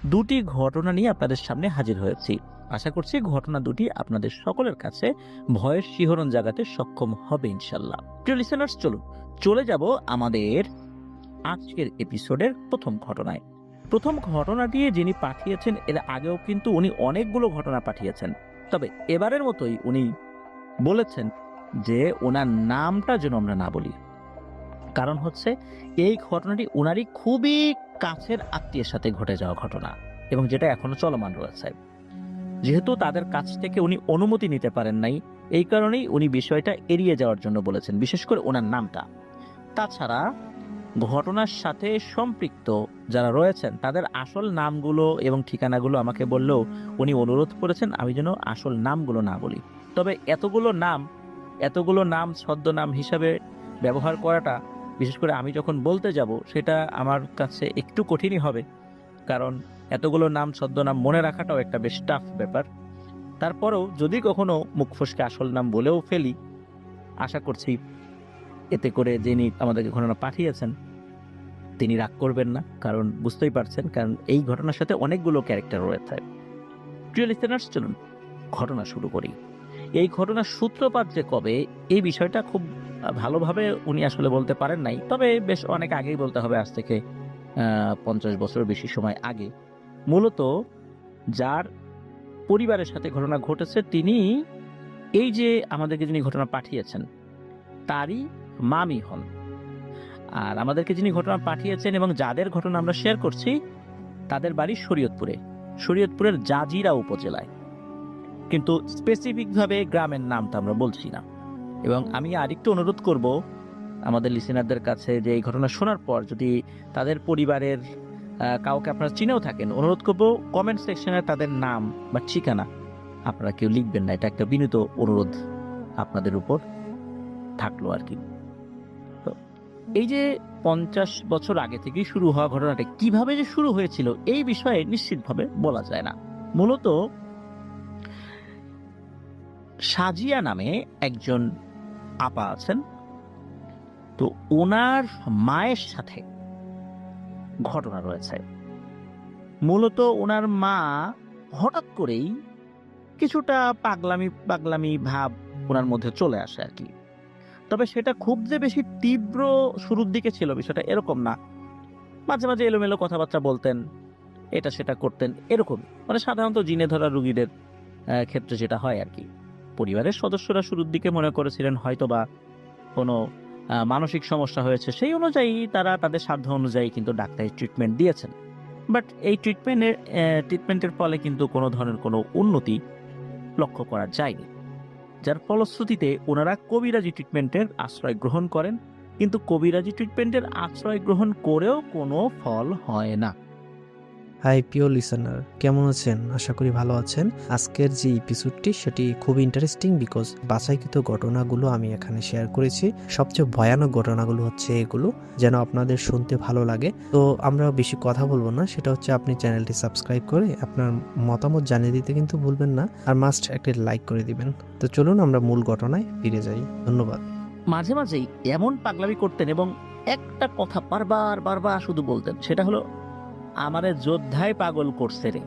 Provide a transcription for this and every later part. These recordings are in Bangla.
দুটি ঘটনা নিয়ে আপনাদের সামনে হাজির হয়েছি। আশা করছি ঘটনা দুটি আপনাদের সকলের কাছে ভয়ের শিহরণ জাগাতে সক্ষম হবে ইনশাল্লাহ। প্রিয় লিসেনার্স, চলুন চলে যাব আমাদের আজকের এপিসোডের প্রথম ঘটনায়। প্রথম ঘটনাটি যিনি পাঠিয়েছেন, এর আগেও কিন্তু উনি অনেকগুলো ঘটনা পাঠিয়েছেন, তবে এবারের মতোই উনি বলেছেন যে ওনার নামটা যেন আমরা না বলি। কারণ হচ্ছে এই ঘটনাটি ওনারই খুবই কাছের আত্মীয়ের সাথে ঘটে যাওয়া ঘটনা, এবং যেটা এখনো চলমান রয়েছে। যেহেতু তাদের কাছ থেকে উনি অনুমতি নিতে পারেন নাই, এই কারণেই উনি বিষয়টা এড়িয়ে যাওয়ার জন্য বলেছেন, বিশেষ করে ওনার নামটা। তাছাড়া ঘটনার সাথে সম্পৃক্ত যারা রয়েছেন তাদের আসল নামগুলো এবং ঠিকানাগুলো আমাকে বললেও উনি অনুরোধ করেছেন আমি যেন আসল নামগুলো না বলি। তবে এতগুলো নাম ছদ্মনাম হিসাবে ব্যবহার করাটা, বিশেষ করে আমি যখন বলতে যাব, সেটা আমার কাছে একটু কঠিনই হবে, কারণ এতগুলো নাম ছদ্মনাম মনে রাখাটাও একটা বেশ টাফ ব্যাপার। তারপরেও যদি কখনো মুখ ফসকে আসল নাম বলেও ফেলি, আশা করছি এতে করে যিনি আমাদেরকে ঘটনা পাঠিয়েছেন তিনি রাগ করবেন না, কারণ বুঝতেই পারছেন, কারণ এই ঘটনার সাথে অনেকগুলো ক্যারেক্টার রয়েছে। প্রিয় লিসেনার্স, চলুন ঘটনা শুরু করি। এই ঘটনার সূত্রপাত যে কবে, এই বিষয়টা খুব ভালোভাবে উনি আসলে বলতে পারেন নাই, তবে বেশ অনেক আগেই বলতে হবে, আজ থেকে 50 বছর বেশি সময় আগে। মূলত যার পরিবারের সাথে ঘটনা ঘটেছে তিনি, এই যে আমাদেরকে যিনি ঘটনা পাঠিয়েছেন তারই মামি হন। আর আমাদেরকে যিনি ঘটনা পাঠিয়েছেন এবং যাদের ঘটনা আমরা শেয়ার করছি তাদের বাড়ি শরীয়তপুরের জাজিরা উপজেলায়, কিন্তু স্পেসিফিকভাবে গ্রামের নামটা আমরা বলছি না। এবং আমি আরেকটু অনুরোধ করব আমাদের লিসেনারদের কাছে যে এই ঘটনা শোনার পর যদি তাদের পরিবারের কাউকে আপনারা চিনেও থাকেন, অনুরোধ করব কমেন্ট সেকশনে তাদের নাম বা ঠিকানা আপনারা কেউ লিখবেন না। এটা একটা বিনীত অনুরোধ আপনাদের উপর থাকলো আর কি। তো এই যে 50 বছর আগে থেকেই শুরু হওয়া ঘটনাটা কিভাবে যে শুরু হয়েছিল এই বিষয়ে নিশ্চিতভাবে বলা যায় না। মূলত সাজিয়া নামে একজন আপা আছেন, তো ওনার মায়ের সাথে ঘটনা রয়েছে। মূলত ওনার মা হঠাৎ করেই কিছুটা পাগলামি ভাব ওনার মধ্যে চলে আসে আর কি। তবে সেটা খুব যে বেশি তীব্র শুরুর দিকে ছিল বিষয়টা এরকম না। মাঝে মাঝে এলোমেলো কথাবার্তা বলতেন, এটা সেটা করতেন, এরকম মানে সাধারণত জিনে ধরা রোগীদের ক্ষেত্রে যেটা হয় আর কি। পরিবারের সদস্যরা শুরুর দিকে মনে করেছিলেন হয়তোবা কোনো মানসিক সমস্যা হয়েছে, সেই অনুযায়ী তারা তাদের সাধ্য অনুযায়ী কিন্তু ডাক্তারি ট্রিটমেন্ট দিয়েছেন। বাট এই ট্রিটমেন্টের ফলে কিন্তু কোনো ধরনের কোনো উন্নতি লক্ষ্য করা যায়নি, যার ফলশ্রুতিতে ওনারা কবিরাজি ট্রিটমেন্টের আশ্রয় গ্রহণ করেন, কিন্তু কবিরাজি ট্রিটমেন্টের আশ্রয় গ্রহণ করেও কোনো ফল হয় না। হাই প্রিয় লিসেনার, কেমন আছেন? আশা করি ভালো আছেন। আজকের যে এপিসোডটি সেটি খুব ইন্টারেস্টিং, বিকজ বাছাইকৃত ঘটনাগুলো আমি এখানে শেয়ার করেছি। সবচেয়ে ভয়ানক ঘটনাগুলো হচ্ছে এগুলো, যেন আপনাদের শুনতে ভালো লাগে। তো আমরা বেশি কথা বলবো না, সেটা হচ্ছে আপনি চ্যানেলটি সাবস্ক্রাইব করে আপনার মতামত জানিয়ে দিতে কিন্তু ভুলবেন না, আর মাস্ট একটি লাইক করে দিবেন। তো চলুন আমরা মূল ঘটনায় ফিরে যাই। ধন্যবাদ। মাঝে মাঝেই এমন পাগলামি করতেন এবং একটা কথা বারবার শুধু বলতেন, সেটা হলো আমারে যোদ্ধায় পাগল করছে রে।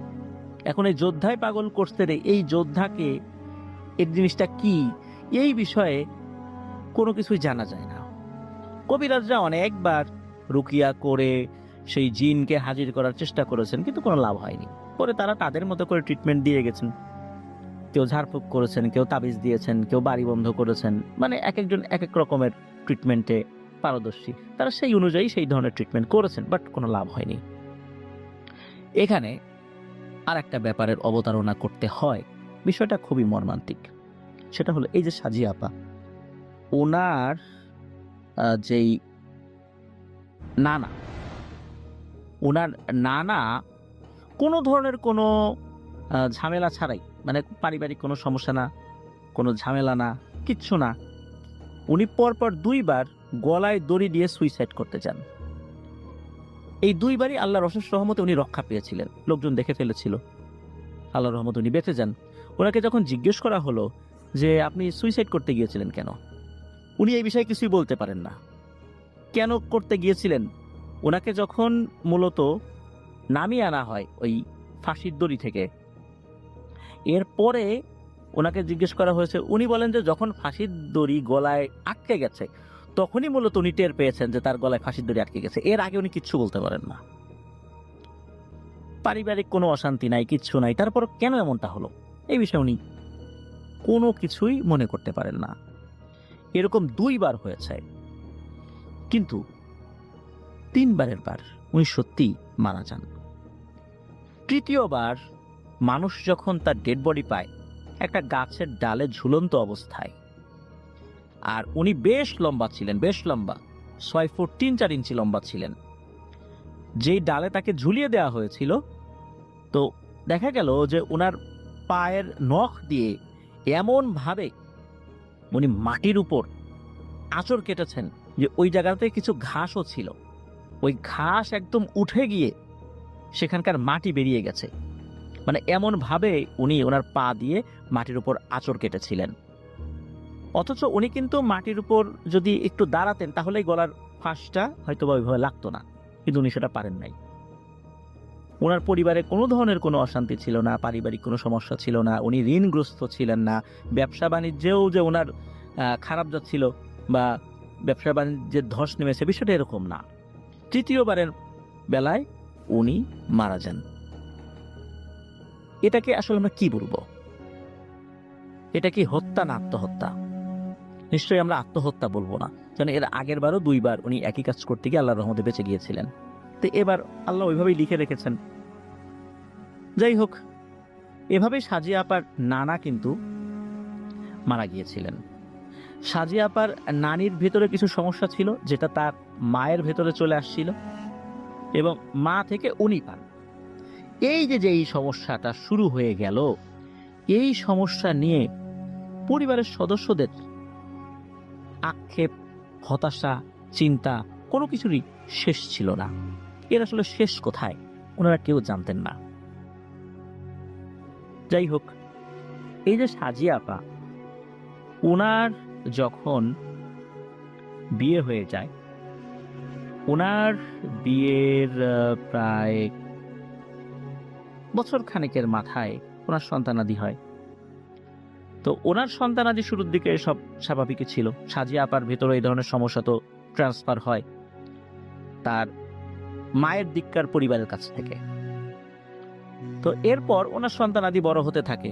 এখন এই যোদ্ধায় পাগল করছে রে, এই যোদ্ধাকে, এই জিনিসটা কি, এই বিষয়ে কোনো কিছুই জানা যায় না। কবিরাজরা অনেকবার রুকিয়া করে সেই জিনকে হাজির করার চেষ্টা করেছেন, কিন্তু কোনো লাভ হয়নি। পরে তারা তাদের মতো করে ট্রিটমেন্ট দিয়ে গেছেন। কেউ ঝাড়ফুঁক করেছেন, কেউ তাবিজ দিয়েছেন, কেউ বাড়ি বন্ধ করেছেন, মানে এক একজন এক এক রকমের ট্রিটমেন্টে পারদর্শী। তারা সেই অনুযায়ী সেই ধরনের ট্রিটমেন্ট করেছেন, বাট কোনো লাভ হয়নি। এখানে আর একটা ব্যাপারের অবতারণা করতে হয়, বিষয়টা খুবই মর্মান্তিক। সেটা হলো এই যে সাজিয়া আপা, ওনার যেই নানা, ওনার নানা কোনো ধরনের কোনো ঝামেলা ছাড়াই, মানে পারিবারিক কোনো সমস্যা না, কোনো ঝামেলা না, কিচ্ছু না, উনি পরপর 2 বার গলায় দড়ি দিয়ে সুইসাইড করতে চান। এই 2 বারই আল্লাহর অশেষ রহমতে উনি রক্ষা পেয়েছিলেন, লোকজন দেখে ফেলেছিল, আল্লাহর রহমতে উনি বেঁচে যান। ওনাকে যখন জিজ্ঞেস করা হলো যে আপনি সুইসাইড করতে গিয়েছিলেন কেন, উনি এই বিষয়ে কিছুই বলতে পারেন না। কেন করতে গিয়েছিলেন, ওনাকে যখন মূলত নামিয়ে আনা হয় ওই ফাঁসির দড়ি থেকে। এরপরে ওনাকে জিজ্ঞেস করা হয়েছে, উনি বলেন যে যখন ফাঁসির দড়ি গলায় আটকে গেছে তখনই মূলত উনি টের পেয়েছেন যে তার গলায় ফাঁসির দড়ি আটকে গেছে। এর আগে উনি কিচ্ছু বলতে পারেন না। পারিবারিক কোনো অশান্তি নাই, কিচ্ছু নাই, তারপর কেন এমনটা হলো এই বিষয়ে উনি কোনো কিছুই মনে করতে পারেন না। এরকম 2 বার হয়েছে, কিন্তু 3 বারের বার উনি সত্যি মারা যান। তৃতীয়বার মানুষ যখন তার ডেড বডি পায় একটা গাছের ডালে ঝুলন্ত অবস্থায়, আর উনি বেশ লম্বা ছিলেন, বেশ লম্বা, 6 ফুট 3-4 ইঞ্চি লম্বা ছিলেন। যেই ডালে তাকে ঝুলিয়ে দেওয়া হয়েছিল, তো দেখা গেল যে ওনার পায়ের নখ দিয়ে এমন ভাবে উনি মাটির উপর আঁচড় কেটেছেন যে ওই জায়গাতে কিছু ঘাসও ছিল, ওই ঘাস একদম উঠে গিয়ে সেখানকার মাটি বেরিয়ে গেছে। মানে এমন ভাবে উনি ওনার পা দিয়ে মাটির উপর আঁচড় কেটেছিলেন। অথচ উনি কিন্তু মাটির উপর যদি একটু দাঁড়াতেন তাহলেই গলার ফাঁসটা হয়তো বা ওইভাবে লাগতো না, কিন্তু উনি সেটা পারেন নাই। ওনার পরিবারে কোনো ধরনের কোনো অশান্তি ছিল না, পারিবারিক কোনো সমস্যা ছিল না, উনি ঋণগ্রস্ত ছিলেন না, ব্যবসা বাণিজ্যেও যে ওনার খারাপ যাচ্ছিল বা ব্যবসা বাণিজ্যের ধস নেমেছে বিষয়টা এরকম না। তৃতীয়বারের বেলায় উনি মারা যান। এটাকে আসলে আমরা কি বলবো? এটা কি হত্যা না আত্মহত্যা? নিশ্চয়ই আমরা আত্মহত্যা বলবো না, কারণ এর আগের বারও 2 বার উনি একই কাজ করতে গিয়ে আল্লাহর রহমতে বেঁচে গিয়েছিলেন। তো এবার আল্লাহ ওইভাবেই লিখে রেখেছেন। যাই হোক, এভাবেই সাজিয়া আপার নানা কিন্তু মারা গিয়েছিলেন। সাজিয়া আপার নানির ভেতরে কিছু সমস্যা ছিল যেটা তার মায়ের ভেতরে চলে আসছিল এবং মা থেকে উনি পান। এই যে এই সমস্যাটা শুরু হয়ে গেল, এই সমস্যা নিয়ে পরিবারের সদস্যদের আক্ষেপ, হতাশা, চিন্তা কোনো কিছুরই শেষ ছিল না। এর আসলে শেষ কোথায় ওনারা কেউ জানতেন না। যাই হোক, এই যে সাজিয়া আপা, ওনার যখন বিয়ে হয়ে যায়, ওনার বিয়ের প্রায় বছর খানেকের মাথায় ওনার সন্তানাদি হয়। তো ওনার সন্তানাদি শুরুর দিকে সব স্বাভাবিকই ছিল। সাজিয়া আপার ভেতরে এই ধরনের সমস্যা তো ট্রান্সফার হয় তার মায়ের দিককার পরিবারের কাছ থেকে। তো এরপর ওনার সন্তানাদি বড় হতে থাকে,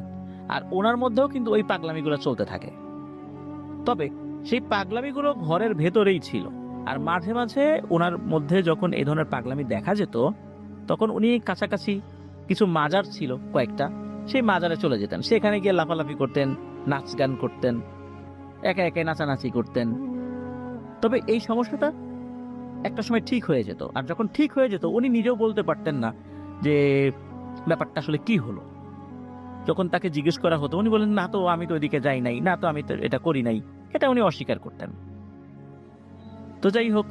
আর ওনার মধ্যেও কিন্তু ওই পাগলামিগুলো চলতে থাকে। তবে সেই পাগলামিগুলো ঘরের ভেতরেই ছিল, আর মাঝে মাঝে ওনার মধ্যে যখন এই ধরনের পাগলামি দেখা যেত তখন উনি কাছাকাছি কিছু মাজার ছিল কয়েকটা, সেই মাজারে চলে যেতেন। সেখানে গিয়ে লাফালাফি করতেন, নাচ গান করতেন, একা একাই নাচানাচি করতেন। তবে এই সমস্যাটা একটা সময় ঠিক হয়ে যেত, আর যখন ঠিক হয়ে যেত উনি নিজেও বলতে পারতেন না যে ব্যাপারটা আসলে কি হলো। যখন তাকে জিজ্ঞেস করা হতো উনি বলেন, না তো আমি তো ওইদিকে যাই নাই, না তো আমি তো এটা করি নাই, এটা উনি অস্বীকার করতেন। তো যাই হোক,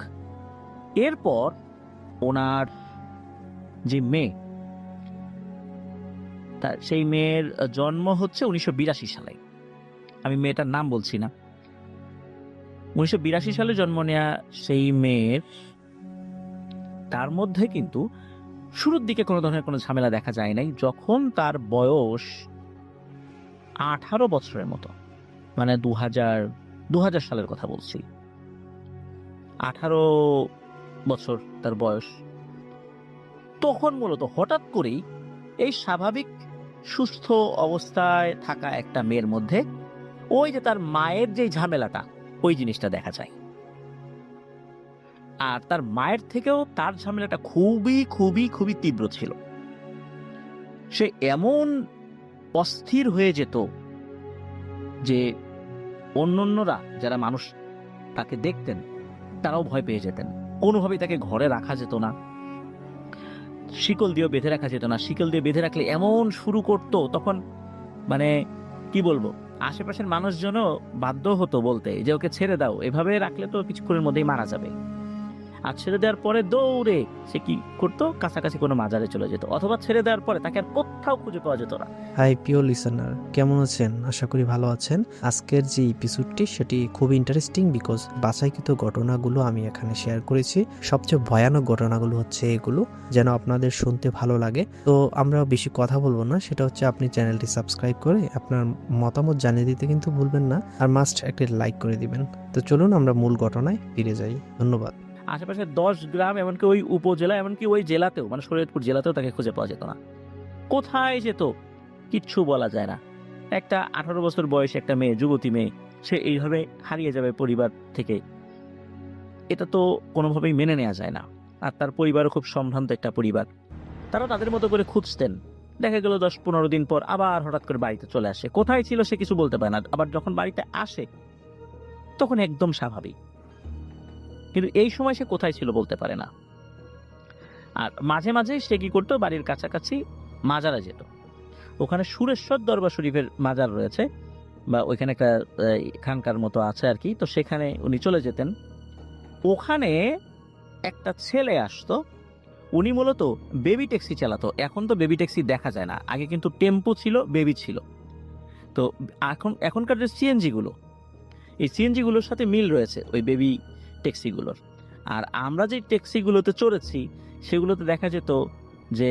এরপর ওনার যে মেয়ে, তার সেই মেয়ের জন্ম হচ্ছে 1982 সালে। আমি মেয়েটার নাম বলছি না। 1982 সালে জন্ম নেয়া সেই মেয়ের, তার মধ্যে কিন্তু শুরুর দিকে কোনো ধরনের কোনো ঝামেলা দেখা যায় নাই। যখন তার বয়স 18 বছরের মতো, মানে 2000 সালের কথা বলছি, 18 বছর তার বয়স, তখন মূলত হঠাৎ করেই এই স্বাভাবিক সুস্থ অবস্থায় থাকা একটা মেয়ের মধ্যে ওই যে তার মায়ের যে ঝামেলাটা, ওই জিনিসটা দেখা যায়। আর তার মায়ের থেকেও তার ঝামেলাটা খুবই খুবই খুবই তীব্র ছিল। সে এমন অস্থির হয়ে যেত যে অন্যরা যারা মানুষ তাকে দেখতেন তারাও ভয় পেয়ে যেতেন। কোনোভাবেই তাকে ঘরে রাখা যেত না, শিকল দিয়েও বেঁধে রাখা যেত না। শিকল দিয়ে বেঁধে রাখলে এমন শুরু করতো, তখন মানে কি বলবো, আশেপাশের মানুষজনও বাধ্য হতো বলতে যে ওকে ছেড়ে দাও, এভাবে রাখলে তো কিছুক্ষণের মধ্যেই মারা যাবে। আর ছেড়ে দেওয়ার পরে দৌড়ে সে কি করতো, কাছাকাছি কোনো মাজারে চলে যেত, অথবা ছেড়ে দেওয়ার পরে তাকে আর কোথাও খুঁজে পাওয়া যেত না। হাই প্রিয় লিসেনার, কেমন আছেন? আশা করি ভালো আছেন। আজকের যে এপিসোডটি সেটি খুব ইন্টারেস্টিং বিকজ বাছাইকৃত ঘটনাগুলো আমি এখানে শেয়ার করেছি। সবচেয়ে ভয়ানক ঘটনাগুলো হচ্ছে এগুলো, যেন আপনাদের শুনতে ভালো লাগে। তো আমরা বেশি কথা বলবো না, সেটা হচ্ছে আপনি চ্যানেলটি সাবস্ক্রাইব করে আপনার মতামত জানিয়ে দিতে কিন্তু ভুলবেন না, আর মাস্ট একটি লাইক করে দিবেন। তো চলুন আমরা মূল ঘটনায় ফিরে যাই। ধন্যবাদ। আশেপাশে 10 গ্রাম, এমনকি ওই উপজেলা, এমনকি ওই জেলাতেও, মানে শরীয়তপুর জেলাতেও তাকে খুঁজে পাওয়া যেত না। কোথায় যেত কিচ্ছু বলা যায় না। একটা 18 বছর বয়সী একটা মেয়ে, যুবতী মেয়ে, সে এইভাবে হারিয়ে যাবে পরিবার থেকে, এটা তো কোনোভাবেই মেনে নেওয়া যায় না। আর তার পরিবারও খুব সম্ভ্রান্ত একটা পরিবার, তারা তাদের মতো করে খুঁজতেন। দেখা গেল 10-15 দিন পর আবার হঠাৎ করে বাড়িতে চলে আসে। কোথায় ছিল সে কিছু বলতে পারে না, আবার যখন বাড়িতে আসে তখন একদম স্বাভাবিক, কিন্তু এই সময় সে কোথায় ছিল বলতে পারে না। আর মাঝে মাঝে সে কি করতো, বাড়ির কাছাকাছি মাজারে যেত। ওখানে সুরেশ্বর দরবার শরীফের মাজার রয়েছে, বা ওইখানে একটা খানকার মতো আছে আর কি, তো সেখানে উনি চলে যেতেন। ওখানে একটা ছেলে আসতো, উনি মূলত বেবি ট্যাক্সি চালাতো। এখন তো বেবি ট্যাক্সি দেখা যায় না, আগে কিন্তু টেম্পো ছিল, বেবি ছিল। তো এখনকার যে সিএনজি গুলো, এই সিএনজি গুলোর সাথে মিল রয়েছে ওই বেবি ট্যাক্সিগুলোর। আর আমরা যে ট্যাক্সিগুলোতে চড়েছি সেগুলোতে দেখা যেত যে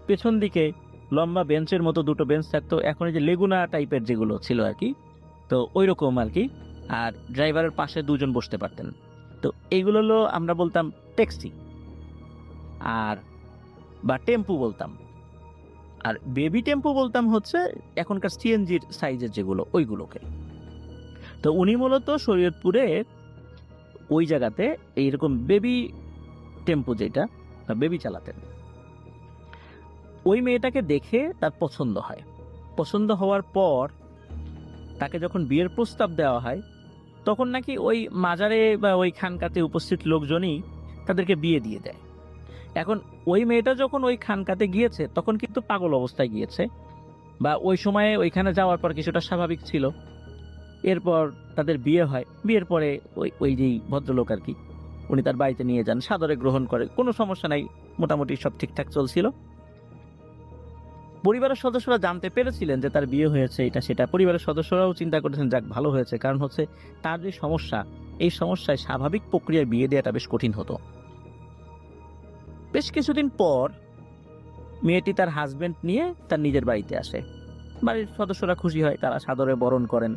পেছন দিকে লম্বা বেঞ্চের মতো দুটো বেঞ্চ থাকতো, এখন এই যে লেগুনা টাইপের যেগুলো ছিল আর কি, তো ওই রকম আর কি। আর ড্রাইভারের পাশে দুজন বসতে পারতেন। তো এইগুলো হলো আমরা বলতাম ট্যাক্সি, আর বা টেম্পু বলতাম। আর বেবি টেম্পু বলতাম হচ্ছে এখনকার সিএনজির সাইজের যেগুলো, ওইগুলোকে। তো উনি মূলত শরীয়তপুরে ওই জায়গাতে এইরকম বেবি টেম্পু যেটা, বেবি চালাতেন। ওই মেয়েটাকে দেখে তার পছন্দ হয়। পছন্দ হওয়ার পর তাকে যখন বিয়ের প্রস্তাব দেওয়া হয়, তখন নাকি ওই মাজারে বা ওই খানকাতে উপস্থিত লোকজনই তাদেরকে বিয়ে দিয়ে দেয়। এখন ওই মেয়েটা যখন ওই খানকাতে গিয়েছে তখন কিন্তু পাগল অবস্থায় গিয়েছে, বা ওই সময়ে ওইখানে যাওয়ার পর কিছুটা স্বাভাবিক ছিল। এরপর তাদের বিয়ে হয়। বিয়ের পরে ওই ওই যেই ভদ্রলোক আর কি, উনি তার বাড়িতে নিয়ে যান, সাদরে গ্রহণ করে, কোনো সমস্যা নাই, মোটামুটি সব ঠিকঠাক চলছিল। পরিবারের সদস্যরা জানতে পেরেছিলেন যে তার বিয়ে হয়েছে, এটা সেটা। পরিবারের সদস্যরাও চিন্তা করেছেন যাক ভালো হয়েছে, কারণ হচ্ছে তার যে সমস্যা, এই সমস্যায় স্বাভাবিক প্রক্রিয়ায় বিয়ে দেওয়াটা বেশ কঠিন হতো। বেশ কিছুদিন পর মেয়েটি তার হাজবেন্ড নিয়ে তার নিজের বাড়িতে আসে। বাড়ির সদস্যরা খুশি হয়, তারা সাদরে বরণ করেন।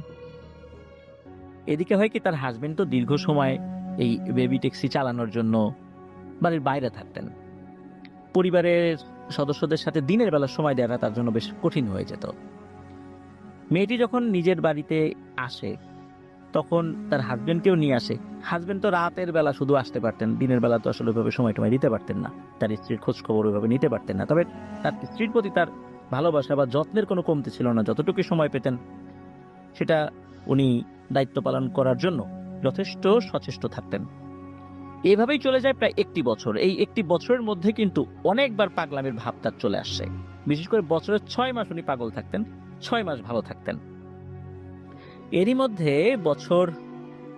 এদিকে হয় কি, তার হাজবেন্ড তো দীর্ঘ সময় এই বেবি ট্যাক্সি চালানোর জন্য বাড়ির বাইরে থাকতেন। পরিবারের সদস্যদের সাথে দিনের বেলা সময় দেওয়াটা তার জন্য বেশ কঠিন হয়ে যেত। মেয়েটি যখন নিজের বাড়িতে আসে তখন তার হাজবেন্ডকেও নিয়ে আসে। হাজবেন্ড তো রাতের বেলা শুধু আসতে পারতেন, দিনের বেলা তো আসলে ওইভাবে সময় টময় দিতে পারতেন না, তার স্ত্রীর খোঁজ খবর ওইভাবে নিতে পারতেন না। তবে তার স্ত্রীর প্রতি তার ভালোবাসা বা যত্নের কোনো কমতি ছিল না। যতটুকু সময় পেতেন সেটা উনি দায়িত্ব পালন করার জন্য যথেষ্ট সচেষ্ট থাকতেন। এভাবেই চলে যায় প্রায় 1 বছর। এই 1 বছরের মধ্যে কিন্তু অনেকবার পাগলামের ভাব তার চলে আসছে। বিশেষ করে বছরের 6 মাস উনি পাগল থাকতেন, 6 মাস ভালো থাকতেন। এরই মধ্যে বছর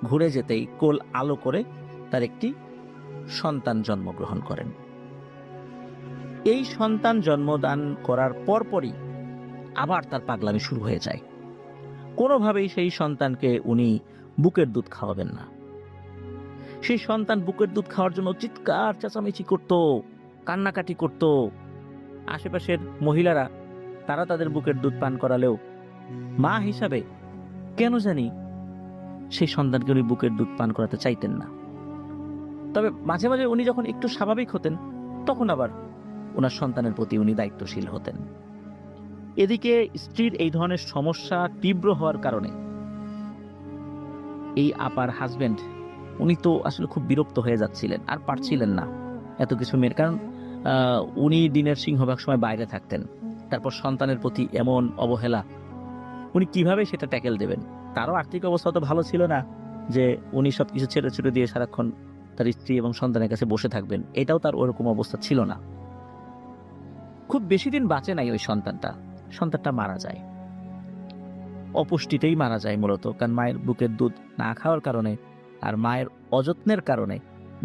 ঘুরে যেতেই কোল আলো করে তার একটি সন্তান জন্মগ্রহণ করেন। এই সন্তান জন্মদান করার পরপরই আবার তার পাগলামি শুরু হয়ে যায়। কোনোভাবেই সেই সন্তানকে উনি বুকের দুধ খাওয়াবেন না। সেই সন্তান বুকের দুধ খাওয়ার জন্য চিৎকার চেঁচামেচি করত, কান্নাকাটি করত। আশেপাশের মহিলারা তারা তাদের বুকের দুধ পান করালেও মা হিসাবে কেন জানি সেই সন্তানকে উনি বুকের দুধ পান করাতে চাইতেন না। তবে মাঝে মাঝে উনি যখন একটু স্বাভাবিক হতেন তখন আবার ওনার সন্তানের প্রতি উনি দায়িত্বশীল হতেন। এদিকে স্ত্রীর এই ধরনের সমস্যা তীব্র হওয়ার কারণে এই আপার হাজবেন্ড উনি তো আসলে খুব বিরক্ত হয়ে যাচ্ছিলেন, আর পারছিলেন না এত কিছু মেয়ের। কারণ উনি দিনের সিংহভাগ সময় বাইরে থাকতেন, তারপর সন্তানের প্রতি এমন অবহেলা, উনি কিভাবে সেটা ট্যাকেল দেবেন? তারও আর্থিক অবস্থা তো ভালো ছিল না যে উনি সবকিছু ছেড়ে ছেড়ে দিয়ে সারাক্ষণ তার স্ত্রী এবং সন্তানের কাছে বসে থাকবেন, এটাও তার ওরকম অবস্থা ছিল না। খুব বেশি দিন বাঁচে নাই ওই সন্তানটা মারা যায়। অপুষ্টিতেই মারা যায় মূলত, কারণ মায়ের বুকের দুধ না খাওয়ার কারণে আর মায়ের অযত্নের কারণে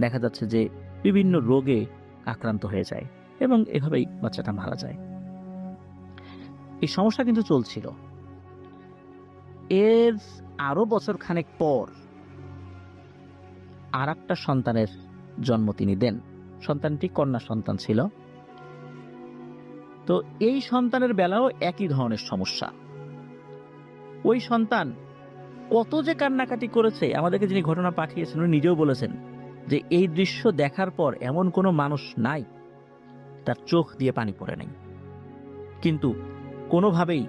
দেখা যাচ্ছে যে বিভিন্ন রোগে আক্রান্ত হয়ে যায় এবং এভাবেই বাচ্চাটা মারা যায়। এই সমস্যা কিন্তু চলছিল। এর আরো বছর খানেক পর আর একটা সন্তানের জন্ম তিনি দেন। সন্তানটি কন্যা সন্তান ছিল। তো এই সন্তানের বেলাও একই ধরনের সমস্যা। ওই সন্তান কত যে কান্নাকাটি করেছে, আমাদেরকে যিনি ঘটনা পাঠিয়েছেন উনি নিজেও বলেছেন যে এই দৃশ্য দেখার পর এমন কোনো মানুষ নাই তার চোখ দিয়ে পানি পড়ে নাই। কিন্তু কোনোভাবেই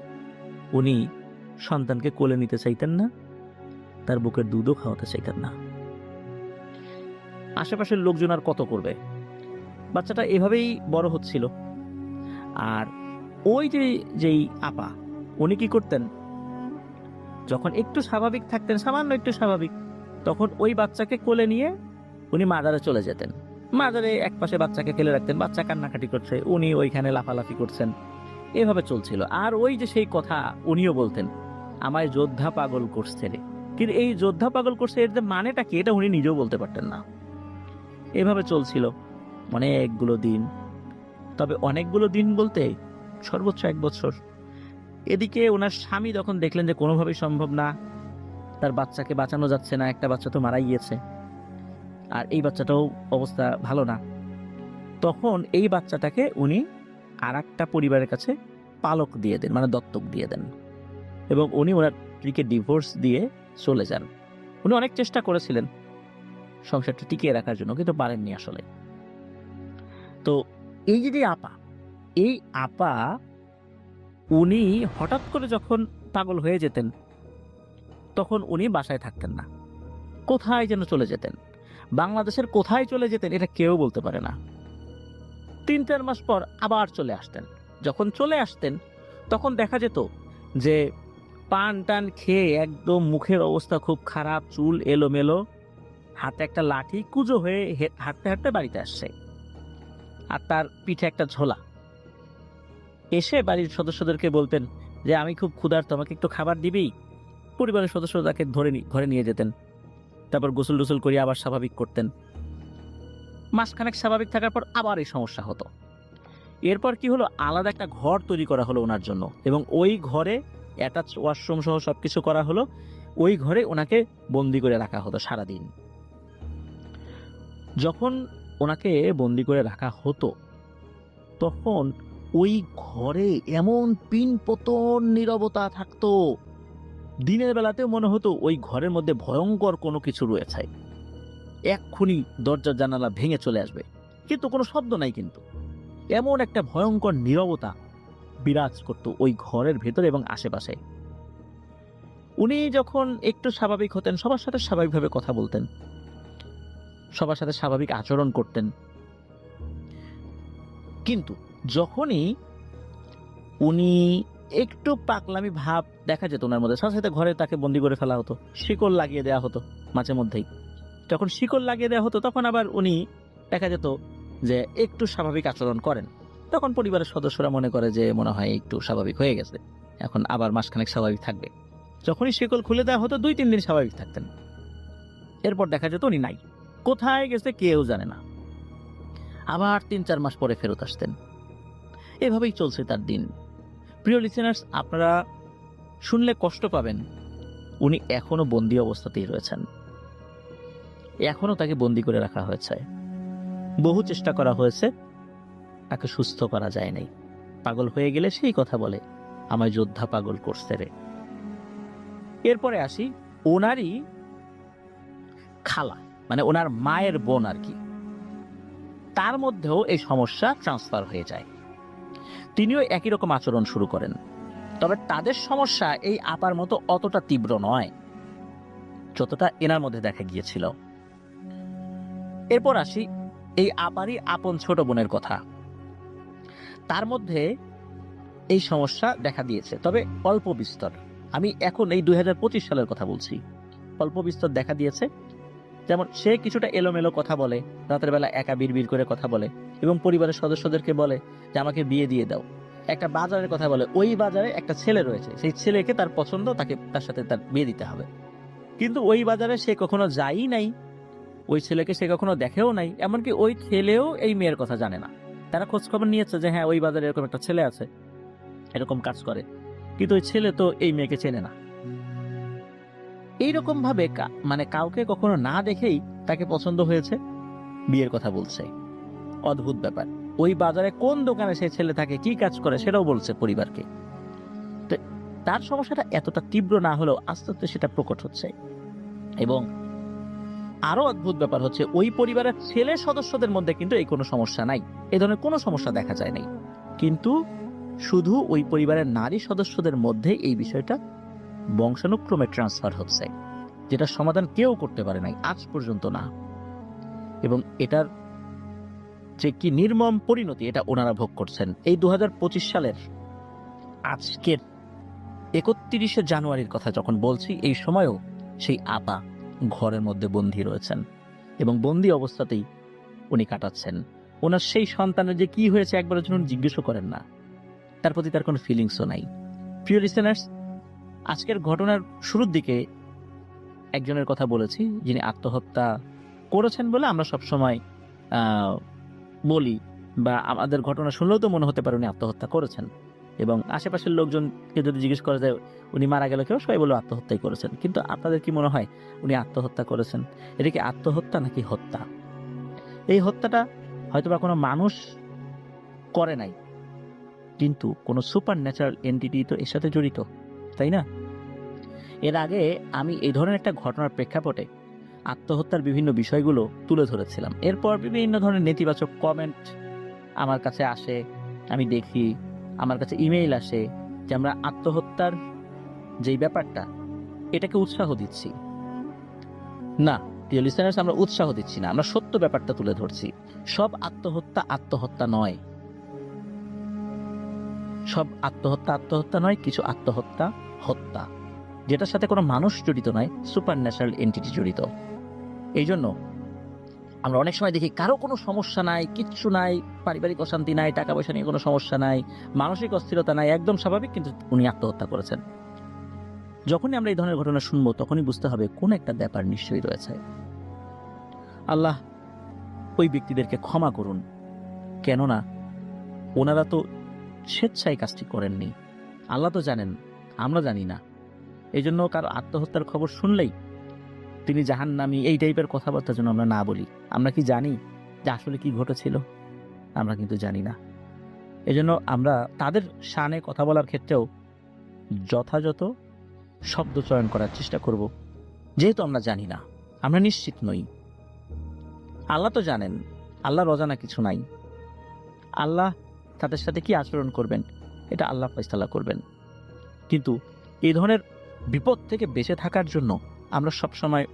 উনি সন্তানকে কোলে নিতে চাইতেন না, তার বুকের দুধও খাওয়াতে চাইতেন না। আশেপাশের লোকজন আর কত করবে। বাচ্চাটা এভাবেই বড় হচ্ছিল। আর ওই যেই আপা, উনি কি করতেন, যখন একটু স্বাভাবিক থাকতেন, সামান্য একটু স্বাভাবিক, তখন ওই বাচ্চাকে কোলে নিয়ে উনি মাজারে চলে যেতেন। মাজারে এক পাশে বাচ্চাকে ফেলে রাখতেন, বাচ্চা কান্নাকাটি করছে, উনি ওইখানে লাফালাফি করছেন। এভাবে চলছিল। আর ওই যে সেই কথা উনিও বলতেন, আমায় যোদ্ধা পাগল করছে রে। কিন্তু এই যোদ্ধা পাগল করছে এর যে মানেটা কি, এটা উনি নিজেও বলতে পারতেন না। এভাবে চলছিল অনেকগুলো দিন। তবে অনেকগুলো দিন বলতে সর্বোচ্চ 1 বছর। এদিকে ওনার স্বামী যখন দেখলেন যে কোনোভাবেই সম্ভব না, তার বাচ্চাকে বাঁচানো যাচ্ছে না, একটা বাচ্চা তো মারাই গিয়েছে, আর এই বাচ্চাটাও অবস্থা ভালো না, তখন এই বাচ্চাটাকে উনি আর একটা পরিবারের কাছে পালক দিয়ে দেন, মানে দত্তক দিয়ে দেন। এবং উনি ওনার স্ত্রীকে ডিভোর্স দিয়ে চলে যান। উনি অনেক চেষ্টা করেছিলেন সংসারটা টিকিয়ে রাখার জন্য, কিন্তু পারেননি আসলে। তো এই যে আপা, এই আপা উনি হঠাৎ করে যখন পাগল হয়ে যেতেন, তখন উনি বাসায় থাকতেন না, কোথায় যেন চলে যেতেন। বাংলাদেশের কোথায় চলে যেতেন এটা কেউ বলতে পারে না। 3-4 মাস পর আবার চলে আসতেন। যখন চলে আসতেন তখন দেখা যেত যে পান টান খেয়ে একদম মুখের অবস্থা খুব খারাপ, চুল এলোমেলো, হাতে একটা লাঠি, কুজো হয়ে হাঁটতে হাঁটতে বাড়িতে আসছে, আর তার পিঠে একটা ঝোলা। এসে বাড়ির সদস্যদেরকে বলতেন যে আমি খুব ক্ষুধার্ত, আমাকে একটু খাবার দিবি। পরিবারের সদস্য তাকে ধরে ঘরে নিয়ে যেতেন। তারপর গোসল টোসল করে আবার স্বাভাবিক করতেন। মাসখানেক স্বাভাবিক থাকার পর আবার এই সমস্যা হতো। এরপর কি হলো, আলাদা একটা ঘর তৈরি করা হলো ওনার জন্য, এবং ওই ঘরে অ্যাটাচ ওয়াশরুম সহ সবকিছু করা হলো। ওই ঘরে ওনাকে বন্দি করে রাখা হতো সারাদিন। যখন ওনাকে বন্দি করে রাখা হতো তখন ওই ঘরে এমন পিনপতন নীরবতা থাকতো, দিনের বেলাতেও মনে হতো ওই ঘরের মধ্যে ভয়ঙ্কর কোনো কিছু রয়েছে, এক্ষুনি দরজা জানালা ভেঙে চলে আসবে, কিন্তু কোনো শব্দ নাই। কিন্তু এমন একটা ভয়ঙ্কর নীরবতা বিরাজ করতো ওই ঘরের ভেতরে এবং আশেপাশে। উনি যখন একটু স্বাভাবিক হতেন, সবার সাথে স্বাভাবিকভাবে কথা বলতেন, সবার সাথে স্বাভাবিক আচরণ করতেন। কিন্তু যখনই উনি একটু পাগলামি ভাব দেখা যেত ওনার মধ্যে, সাথে সাথে ঘরে তাকে বন্দি করে ফেলা হতো, শিকল লাগিয়ে দেওয়া হতো মাঝে মধ্যেই। যখন শিকল লাগিয়ে দেওয়া হতো তখন আবার উনি দেখা যেত যে একটু স্বাভাবিক আচরণ করেন। তখন পরিবারের সদস্যরা মনে করে যে মনে হয় একটু স্বাভাবিক হয়ে গেছে, এখন আবার মাসখানেক স্বাভাবিক থাকবে। যখনই শিকল খুলে দেওয়া হতো 2-3 দিন স্বাভাবিক থাকতেন। এরপর দেখা যেত উনি নাই, কোথায় গেছে কেউ জানে না। আবার 3-4 মাস পরে ফেরত আসতেন। এভাবেই চলছে তার দিন। প্রিয় লিসেনার্স, আপনারা শুনলে কষ্ট পাবেন, উনি এখনো বন্দী অবস্থাতেই রয়েছেন, এখনো তাকে বন্দী করে রাখা হয়েছে। বহু চেষ্টা করা হয়েছে, তাকে সুস্থ করা যায় নাই। পাগল হয়ে গেলে সেই কথা বলে, আমায় যোদ্ধা পাগল করছে রে। এরপরে আসি, ওনারই খালা, মানে ওনার মায়ের বোন আর কি, তার মধ্যেও এই সমস্যা ট্রান্সফার হয়ে যায়। তিনিও একই রকম আচরণ শুরু করেন। তবে তাদের সমস্যা এই আপার মতো অতটা তীব্র নয় যতটা এনার মধ্যে দেখা গিয়েছিল। এরপর আসি এই আপারই আপন ছোট বোনের কথা। তার মধ্যে এই সমস্যা দেখা দিয়েছে, তবে অল্প বিস্তর। আমি এখন এই 2025 সালের কথা বলছি। অল্প বিস্তর দেখা দিয়েছে। যেমন সে কিছুটা এলোমেলো কথা বলে, রাতের বেলা একা বিড়বিড় করে কথা বলে, এবং পরিবারের সদস্যদেরকে বলে যে আমাকে বিয়ে দিয়ে দাও। একটা বাজারের কথা বলে, ওই বাজারে একটা ছেলে রয়েছে, সেই ছেলেকে তার পছন্দ, তার সাথে তার বিয়ে দিতে হবে। কিন্তু ওই বাজারে সে কখনো যায়ই নাই, ওই ছেলেকে সে কখনো দেখেও নাই, এমনকি ওই ছেলেও এই মেয়ের কথা জানে না। তারা খোঁজ খবর নিয়েছে যে হ্যাঁ ওই বাজারে এরকম একটা ছেলে আছে, এরকম কাজ করে, কিন্তু ওই ছেলে তো এই মেয়েকে চেনে না। এইরকম ভাবে মানে কাউকে কখনো না দেখেই তাকে পছন্দ হয়েছে, বিয়ের কথা বলছে। অদ্ভুত ব্যাপার। ওই বাজারে কোন দোকানে সেই ছেলে থাকে, কি কাজ করে সেটাও বলছে পরিবারকে। তো তার সমস্যাটা এতটা তীব্র না হলেও আস্তে আস্তে সেটা প্রকট হচ্ছে। এবং আরো অদ্ভুত ব্যাপার হচ্ছে ওই পরিবারের ছেলে সদস্যদের মধ্যে কিন্তু এই কোনো সমস্যা নাই, এই ধরনের কোনো সমস্যা দেখা যায় নাই, কিন্তু শুধু ওই পরিবারের নারী সদস্যদের মধ্যে এই বিষয়টা বংশানুক্রমে ট্রান্সফার হচ্ছে, যেটা সমাধান কেউ করতে পারে নাই আজ পর্যন্ত না। এবং এটার যে কি নির্মম পরিণতি এটা ওনারা ভোগ করছেন। এই 2025 সালের আজকের 31শে জানুয়ারির কথা যখন বলছি, এই সময়ও সেই আপা ঘরের মধ্যে বন্দী রয়েছেন এবং বন্দী অবস্থাতেই উনি কাটাচ্ছেন। ওনার সেই সন্তানের যে কি হয়েছে একবারের জন্য জিজ্ঞেসও করেন না, তার প্রতি তার কোনো ফিলিংসও নাই। প্রিয় লিসেনার্স, আজকের ঘটনার শুরুর দিকে একজনের কথা বলেছি যিনি আত্মহত্যা করেছেন বলে আমরা সবসময় বলি, বা আমাদের ঘটনা শুনলেও তো মনে হতে পারে উনি আত্মহত্যা করেছেন। এবং আশেপাশের লোকজনকে যদি জিজ্ঞেস করা যায় উনি মারা গেল কেউ, সবাই বলে আত্মহত্যাই করেছেন। কিন্তু আপনাদের কি মনে হয় উনি আত্মহত্যা করেছেন? এটা কি আত্মহত্যা নাকি হত্যা? এই হত্যাটা হয়তোবা কোনো মানুষ করে নাই, কিন্তু কোনো সুপার ন্যাচারাল এন্টিটি তো এর সাথে জড়িত, তাই না? এর আগে আমি এই ধরনের একটা ঘটনার প্রেক্ষাপটে আত্মহত্যার বিভিন্ন বিষয়গুলো তুলে ধরেছিলাম। এরপর বিভিন্ন ধরনের নেতিবাচক কমেন্ট আমার কাছে আসে, আমি দেখি, আমার কাছে ইমেইল আসে যে আমরা আত্মহত্যার যেই ব্যাপারটা এটাকে উৎসাহ দিচ্ছি। না প্রিয় লিসেনার্স, আমরা উৎসাহ দিচ্ছি না, আমরা সত্য ব্যাপারটা তুলে ধরছি। সব আত্মহত্যা আত্মহত্যা নয়, সব আত্মহত্যা আত্মহত্যা নয়, কিছু আত্মহত্যা হত্যা, যেটার সাথে কোনো মানুষ জড়িত নয়, সুপার ন্যাচারাল এন্টিটি জড়িত। এই জন্য আমরা অনেক সময় দেখি কারো কোনো সমস্যা নাই, কিচ্ছু নাই, পারিবারিক অশান্তি নাই, টাকা পয়সা নিয়ে কোনো সমস্যা নাই, মানসিক অস্থিরতা নাই, একদম স্বাভাবিক, কিন্তু উনি আত্মহত্যা করেছেন। যখনই আমরা এই ধরনের ঘটনা শুনবো তখনই বুঝতে হবে কোন একটা ব্যাপার নিশ্চয়ই রয়েছে। আল্লাহ ওই ব্যক্তিদেরকে ক্ষমা করুন, কেননা ওনারা তো স্বেচ্ছায় কাজটি করেননি। আল্লাহ তো জানেন, আমরা জানি না। এই জন্য কারো আত্মহত্যার খবর শুনলেই তিনি জাহান্নামী এই টাইপের কথাবার্তা যেন আমরা না বলি। আমরা কি জানি যে আসলে কি ঘটেছিল? আমরা কিন্তু জানি না। এজন্য আমরা তাদের শানে কথা বলার ক্ষেত্রেও যথাযথ শব্দ চয়ন করার চেষ্টা করব, যেহেতু আমরা জানি না, আমরা নিশ্চিত নই। আল্লাহ তো জানেন, আল্লাহর অজানা কিছু নাই। আল্লাহ তাদের সাথে কি আচরণ করবেন এটা আল্লাহ ফয়সালা করবেন। কিন্তু এই ধরনের বিপদ থেকে বেঁচে থাকার জন্য আমরা সবসময়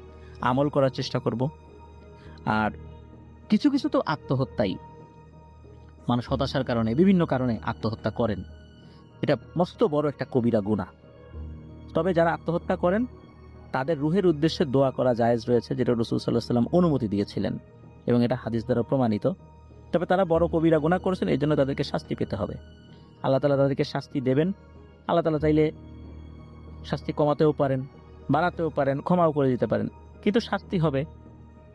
আমল করার চেষ্টা করব। আর কিছু কিছু তো আত্মহত্যাই, মানুষ হতাশার কারণে বিভিন্ন কারণে আত্মহত্যা করেন, এটা মস্ত বড় একটা কবিরা গুনাহ। তবে যারা আত্মহত্যা করেন তাদের রুহের উদ্দেশ্যে দোয়া করা জায়েজ রয়েছে, যেটা রাসূল সাল্লাল্লাহু আলাইহি ওয়াসাল্লাম অনুমতি দিয়েছিলেন এবং এটা হাদিস দ্বারা প্রমাণিত। তবে তারা বড় কবিরা গুনাহ করেছেন, এই জন্য তাদেরকে শাস্তি পেতে হবে। আল্লাহ তাআলা তাদেরকে শাস্তি দেবেন। আল্লাহ তাআলা চাইলে শাস্তি কমাতেও পারেন, বাড়াতেও পারেন, ক্ষমাও করে দিতে পারেন, কিন্তু শাস্তি হবে,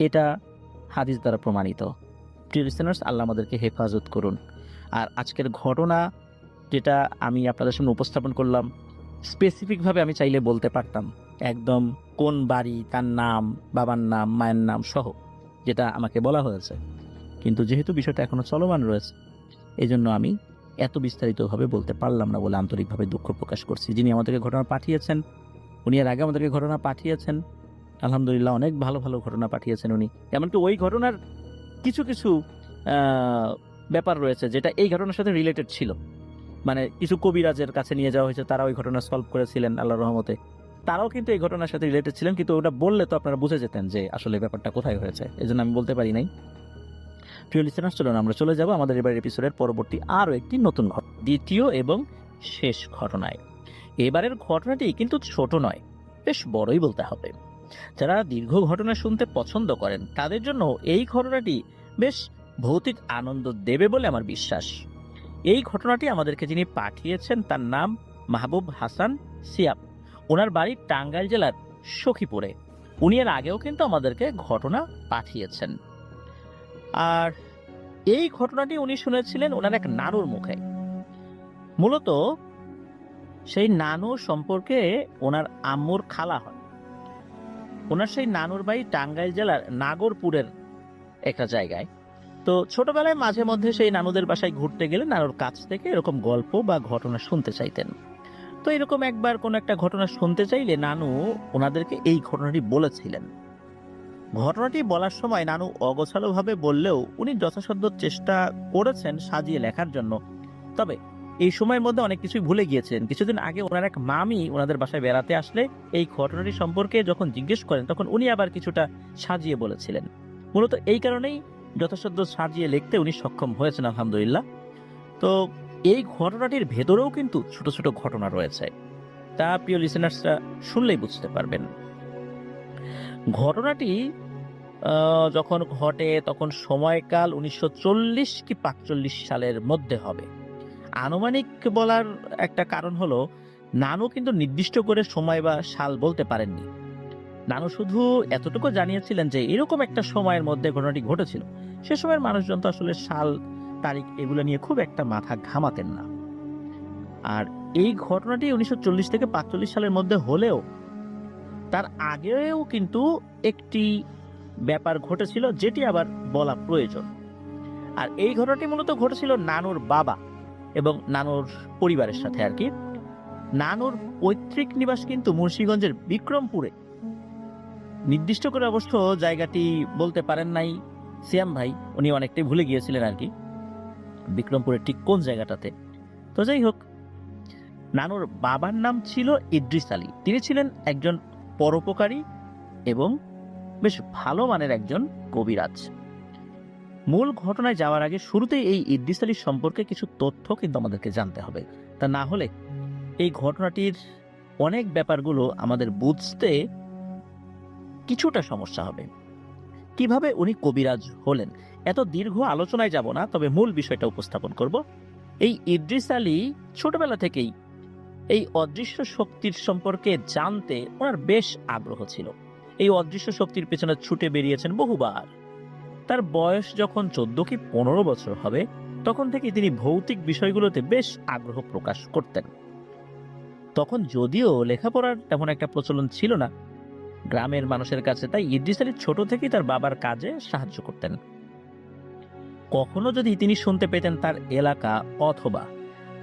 এটা হাদিস দ্বারা প্রমাণিত। প্রিয় লিসেনার্স, আল্লাহ আমাদেরকে হেফাজত করুন। আর আজকের ঘটনা যেটা আমি আপনাদের সামনে উপস্থাপন করলাম, স্পেসিফিকভাবে আমি চাইলে বলতে পারতাম একদম কোন বাড়ি, তার নাম, বাবার নাম, মায়ের নাম সহ, যেটা আমাকে বলা হয়েছে, কিন্তু যেহেতু বিষয়টা এখনো চলমান রয়েছে এই জন্য আমি এত বিস্তারিতভাবে বলতে পারলাম না বলে আন্তরিকভাবে দুঃখ প্রকাশ করছি। যিনি আমাদেরকে ঘটনা পাঠিয়েছেন, উনি এর আগে আমাদেরকে ঘটনা পাঠিয়েছেন, আলহামদুলিল্লাহ অনেক ভালো ভালো ঘটনা পাঠিয়েছেন উনি। এমনকি ওই ঘটনার কিছু কিছু ব্যাপার রয়েছে যেটা এই ঘটনার সাথে রিলেটেড ছিল, মানে কিছু কবিরাজের কাছে নিয়ে যাওয়া হয়েছে, তারা ওই ঘটনা সলভ করেছিলেন আল্লাহর রহমতে, তারাও কিন্তু এই ঘটনার সাথে রিলেটেড ছিলেন, কিন্তু ওটা বললে তো আপনারা বুঝে যেতেন যে আসলে ব্যাপারটা কোথায় হয়েছে, এই জন্য আমি বলতে পারি নাই। প্রিয় লিসেনার্স, চলুন আমরা চলে যাব আমাদের এবারের এপিসোডের পরবর্তী আরও একটি নতুন ঘটনা, দ্বিতীয় এবং শেষ ঘটনায়। এবারের ঘটনাটি কিন্তু ছোট নয়, বেশ বড়ই বলতে হবে। যারা দীর্ঘ ঘটনা শুনতে পছন্দ করেন তাদের জন্য এই ঘটনাটি বেশ ভৌতিক আনন্দ দেবে বলে আমার বিশ্বাস। এই ঘটনাটি আমাদেরকে যিনি পাঠিয়েছেন তার নাম মাহবুব হাসান সিয়াব। ওনার বাড়ি টাঙ্গাইল জেলার সখীপুরে। উনি এর আগেও কিন্তু আমাদেরকে ঘটনা পাঠিয়েছেন। আর এই ঘটনাটি উনি শুনেছিলেন ওনার এক নানুর মুখে। মূলত সেই নানু সম্পর্কে ওনার আম্মুর খালা হয়। ওনার সেই নানুর বাড়ি টাঙ্গাইল জেলার নাগরপুরের একটা জায়গায়। তো ছোটবেলায় মাঝে মধ্যে সেই নানুদের বাসায় ঘুরতে গেলে নানুর কাছ থেকে এরকম গল্প বা ঘটনা শুনতে চাইতেন। তো এরকম একবার কোনো একটা ঘটনা শুনতে চাইলে নানু ওনাদেরকে এই ঘটনাটি বলেছিলেন। ঘটনাটি বলার সময় নানু অগোছালোভাবে বললেও উনি যথাসাধ্য চেষ্টা করেছেন সাজিয়ে লেখার জন্য। তবে এই সময়ের মধ্যে অনেক কিছুই ভুলে গিয়েছেন। কিছুদিন আগে ওনার এক মামি ওনাদের বাসায় বেড়াতে আসলে এই ঘটনাটি সম্পর্কে যখন জিজ্ঞেস করেন তখন উনি আবার কিছুটা সাজিয়ে বলেছিলেন। মূলত এই কারণেই যথাসাধ্য সাজিয়ে লিখতে উনি সক্ষম হয়েছেন আলহামদুলিল্লাহ। তো এই ঘটনাটির ভেতরেও কিন্তু ছোট ছোট ঘটনা রয়েছে, তা প্রিয় লিসেনার্সরা শুনলেই বুঝতে পারবেন। ঘটনাটি যখন ঘটে তখন সময়কাল 1940 কি 45 সালের মধ্যে হবে। আনুমানিক বলার একটা কারণ হলো নানু কিন্তু নির্দিষ্ট করে সময় বা সাল বলতে পারেননি। নানু শুধু এতটুকু জানিয়েছিলেন যে এরকম একটা সময়ের মধ্যে ঘটনাটি ঘটেছিল। সে সময়ের মানুষজন তো আসলে সাল তারিখ এগুলো নিয়ে খুব একটা মাথা ঘামাতেন না। আর এই ঘটনাটি 1940 থেকে 45 সালের মধ্যে হলেও তার আগেও কিন্তু একটি ব্যাপার ঘটেছিল যেটি আবার বলা প্রয়োজন। আর এই ঘটনাটি মূলত ঘটেছিল নানুর বাবা এবং নানুর পরিবারের সাথে আর কি। নানুর পৈতৃক নিবাস কিন্তু মুন্সিগঞ্জের বিক্রমপুরে। নির্দিষ্ট করে অবশ্য জায়গাটি বলতে পারেন নাই সিয়াম ভাই, উনি অনেকটাই ভুলে গিয়েছিলেন আর কি বিক্রমপুরের ঠিক কোন জায়গাটাতে। তো যাই হোক, নানুর বাবার নাম ছিল ইদ্রিস আলী। তিনি ছিলেন একজন পরোপকারী এবং বেশ ভালো মানের একজন কবিরাজ। মূল ঘটনায় যাওয়ার আগে শুরুতেই এই ইদ্রিস আলীর সম্পর্কে কিছু তথ্য কিন্তু আমাদেরকে জানতে হবে, তা না হলে এই ঘটনাটির অনেক ব্যাপারগুলো আমাদের বুঝতে কিছুটা সমস্যা হবে। কিভাবে উনি কবিরাজ হলেন এত দীর্ঘ আলোচনায় যাব না, তবে মূল বিষয়টা উপস্থাপন করব। এই ইদ্রিস আলী ছোটবেলা থেকেই এই অদৃশ্য শক্তির সম্পর্কে জানতে ওনার বেশ আগ্রহ ছিল। এই অদৃশ্য শক্তির পেছনে ছুটে বেরিয়েছেন বহুবার। তার বয়স যখন 14 কি 15 বছর হবে তখন থেকে তিনি ভৌতিক বিষয়গুলোতে বেশ আগ্রহ প্রকাশ করতেন। তখন যদিও লেখাপড়ার তেমন একটা প্রচলন ছিল না গ্রামের মানুষের কাছে, তাই ইদ্রিস আলী ছোট থেকেই তার বাবার কাজে সাহায্য করতেন। কখনো যদি তিনি শুনতে পেতেন তার এলাকা অথবা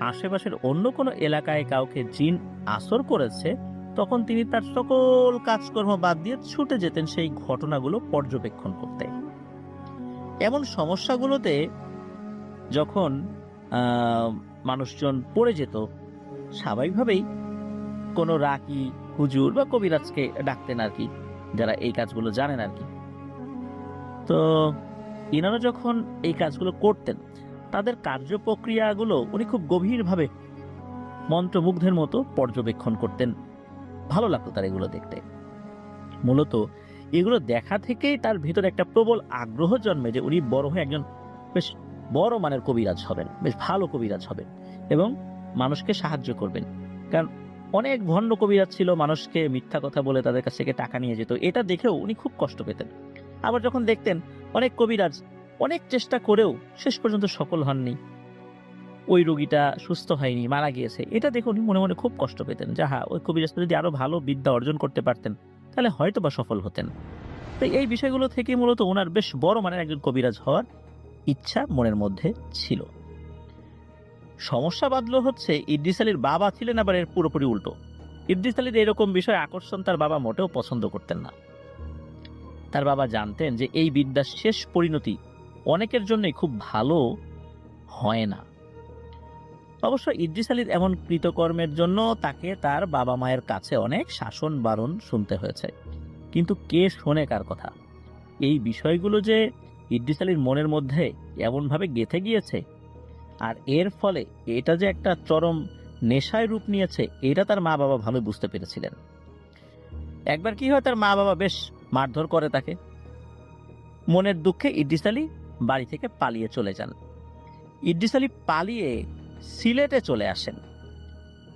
আশেপাশের অন্য কোনো এলাকায় কাউকে জিন আসর করেছে, তখন তিনি তার সকল কাজকর্ম বাদ দিয়ে ছুটে যেতেন সেই ঘটনাগুলো পর্যবেক্ষণ করতে। এমন সমস্যাগুলোতে যখন মানুষজন পড়ে যেত, স্বাভাবিকভাবেই কোনো রাকি হুজুর বা কবিরাজকে ডাকতেন আর কি, যারা এই কাজগুলো জানেন আর কি। তো ইনারা যখন এই কাজগুলো করতেন তাদের কার্যপ্রক্রিয়াগুলো উনি খুব গভীরভাবে মন্ত্রমুগ্ধের মতো পর্যবেক্ষণ করতেন। ভালো লাগতো তার এগুলো দেখতে। মূলত এগুলো দেখা থেকেই তার ভিতরে একটা প্রবল আগ্রহ জন্মে যে উনি বড় হয়ে একজন বেশ বড় মানের কবিরাজ হবেন, বেশ ভালো কবিরাজ হবেন এবং মানুষকে সাহায্য করবেন। কারণ অনেক ভণ্ড কবিরাজ ছিল, মানুষকে মিথ্যা কথা বলে তাদের কাছ থেকে টাকা নিয়ে যেত। এটা দেখেও উনি খুব কষ্ট পেতেন। আবার যখন দেখতেন অনেক কবিরাজ অনেক চেষ্টা করেও শেষ পর্যন্ত সফল হননি, ওই রোগীটা সুস্থ হয়নি, মারা গিয়েছে, এটা দেখে উনি মনে মনে খুব কষ্ট পেতেন। যাহা ওই কবিরাজটা যদি আরো ভালো বিদ্যা অর্জন করতে পারতেন তাহলে হয়তো বা সফল হতেন। তো এই বিষয়গুলো থেকে মূলত ওনার বেশ বড় মানের একজন কবিরাজ হওয়ার ইচ্ছা মনের মধ্যে ছিল। সমস্যা বাঁধলো হচ্ছে ইদ্রিস আলীর বাবা ছিলেন আবার এর পুরোপুরি উল্টো। ইদ্রিস আলীর এরকম বিষয় আকর্ষণ তার বাবা মোটেও পছন্দ করতেন না। তার বাবা জানতেন যে এই বিদ্যার শেষ পরিণতি অনেকের জন্যই খুব ভালো হয় না। অবশ্য ইদ্রিস আলীর এমন কৃতকর্মের জন্য তাকে তার বাবা মায়ের কাছে অনেক শাসন বারণ শুনতে হয়েছে। কিন্তু কে শোনে কার কথা? এই বিষয়গুলো যে ইদ্রিস আলীর মনের মধ্যে এমনভাবে গেঁথে গিয়েছে আর এর ফলে এটা যে একটা চরম নেশায় রূপ নিয়েছে, এটা তার মা বাবা ভালো বুঝতে পেরেছিলেন। একবার কি হয়, তার মা বাবা বেশ মারধর করে তাকে। মনের দুঃখে ইদ্রিস আলী বাড়ি থেকে পালিয়ে চলে যান। ইদ্রিস আলী পালিয়ে সিলেটে চলে আসেন।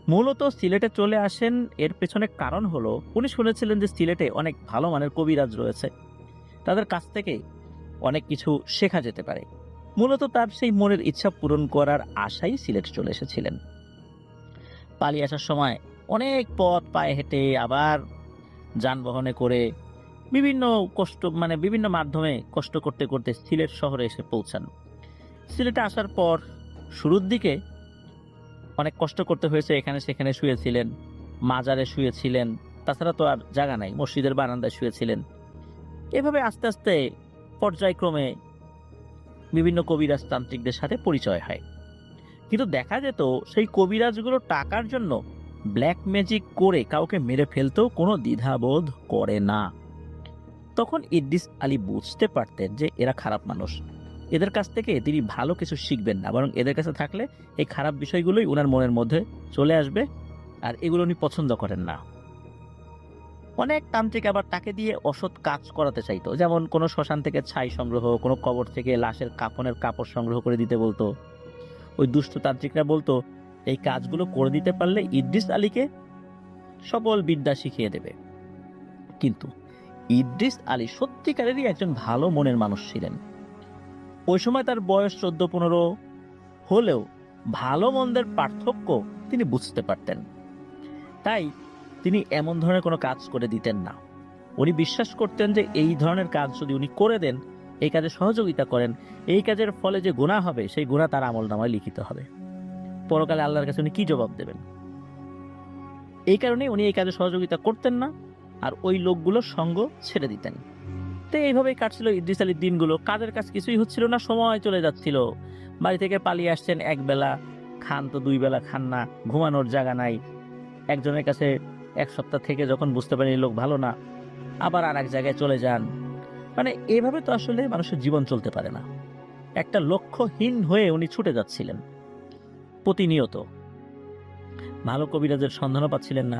মূলত সিলেটে চলে আসেন এর পেছনে কারণ হলো উনি শুনেছিলেন যে সিলেটে অনেক ভালো মানের কবিরাজ রয়েছে, তাদের কাছ থেকে অনেক কিছু শেখা যেতে পারে। মূলত তার সেই মনের ইচ্ছা পূরণ করার আশাই সিলেট চলে এসেছিলেন। পালিয়ে আসার সময় অনেক পথ পায়ে হেঁটে আবার যানবাহনে করে বিভিন্ন বিভিন্ন মাধ্যমে কষ্ট করতে করতে সিলেট শহরে এসে পৌঁছান। সিলেটে আসার পর শুরুর দিকে অনেক কষ্ট করতে হয়েছে, এখানে সেখানে শুয়েছিলেন, মাজারে শুয়েছিলেন, তাছাড়া তো আর জায়গা নাই, মসজিদের বারান্দায় শুয়েছিলেন। এভাবে আস্তে আস্তে পর্যায়ক্রমে বিভিন্ন কবিরাজ তান্ত্রিকদের সাথে পরিচয় হয়। কিন্তু দেখা যেত সেই কবিরাজগুলো টাকার জন্য ব্ল্যাক ম্যাজিক করে কাউকে মেরে ফেলতেও কোনো দ্বিধাবোধ করে না। তখন ইদ্রিস আলী বুঝতে পারতেন যে এরা খারাপ মানুষ, এদের কাছ থেকে তিনি ভালো কিছু শিখবেন না, বরং এদের কাছে থাকলে এই খারাপ বিষয়গুলোই ওনার মনের মধ্যে চলে আসবে, আর এগুলো উনি পছন্দ করেন না। অনেক তান্ত্রিক আবার তাকে দিয়ে অসৎ কাজ করাতে চাইতো, যেমন কোনো শ্মশান থেকে ছাই সংগ্রহ, কোনো কবর থেকে লাশের কাফনের কাপড় সংগ্রহ করে দিতে বলতো। ওই দুষ্ট তান্ত্রিকরা বলতো এই কাজগুলো করে দিতে পারলে ইদ্রিস আলীকে সকল বিদ্যা শিখিয়ে দেবে। কিন্তু ইদ্রিস আলী সত্যিকারেরই একজন ভালো মনের মানুষ ছিলেন। ওই সময় তার বয়স 14-15 হলেও ভালো মন্দের পার্থক্য তিনি বুঝতে পারতেন। তাই তিনি এমন ধরনের কোনো কাজ করে দিতেন না। উনি বিশ্বাস করতেন যে এই ধরনের কাজ যদি উনি করে দেন, এই কাজে সহযোগিতা করেন, এই কাজের ফলে যে গুনাহ হবে সেই গুনাহ তার আমলনামায় লিখিত হবে। পরকালে আল্লাহর কাছে উনি কি জবাব দেবেন? এই কারণে উনি এই কাজে সহযোগিতা করতেন না, আর ওই লোকগুলোর সঙ্গ ছেড়ে দিতেন। তো এইভাবেই কাটছিল ইদ্রিস আলীর দিনগুলো। কাজের কাজ কিছুই হচ্ছিল না, সময় চলে যাচ্ছিল। বাড়ি থেকে পালিয়ে আসছেন, একবেলা খান তো 2 বেলা খান না, ঘুমানোর জায়গা নাই। একজনের কাছে 1 সপ্তাহ থেকে যখন বুঝতে পারেন এই লোক ভালো না, আবার আর এক জায়গায় চলে যান। মানে এভাবে তো আসলে মানুষের জীবন চলতে পারে না। একটা লক্ষ্যহীন হয়ে উনি ছুটে যাচ্ছিলেন প্রতিনিয়ত, ভালো কবিরাজের সন্ধানও পাচ্ছিলেন না।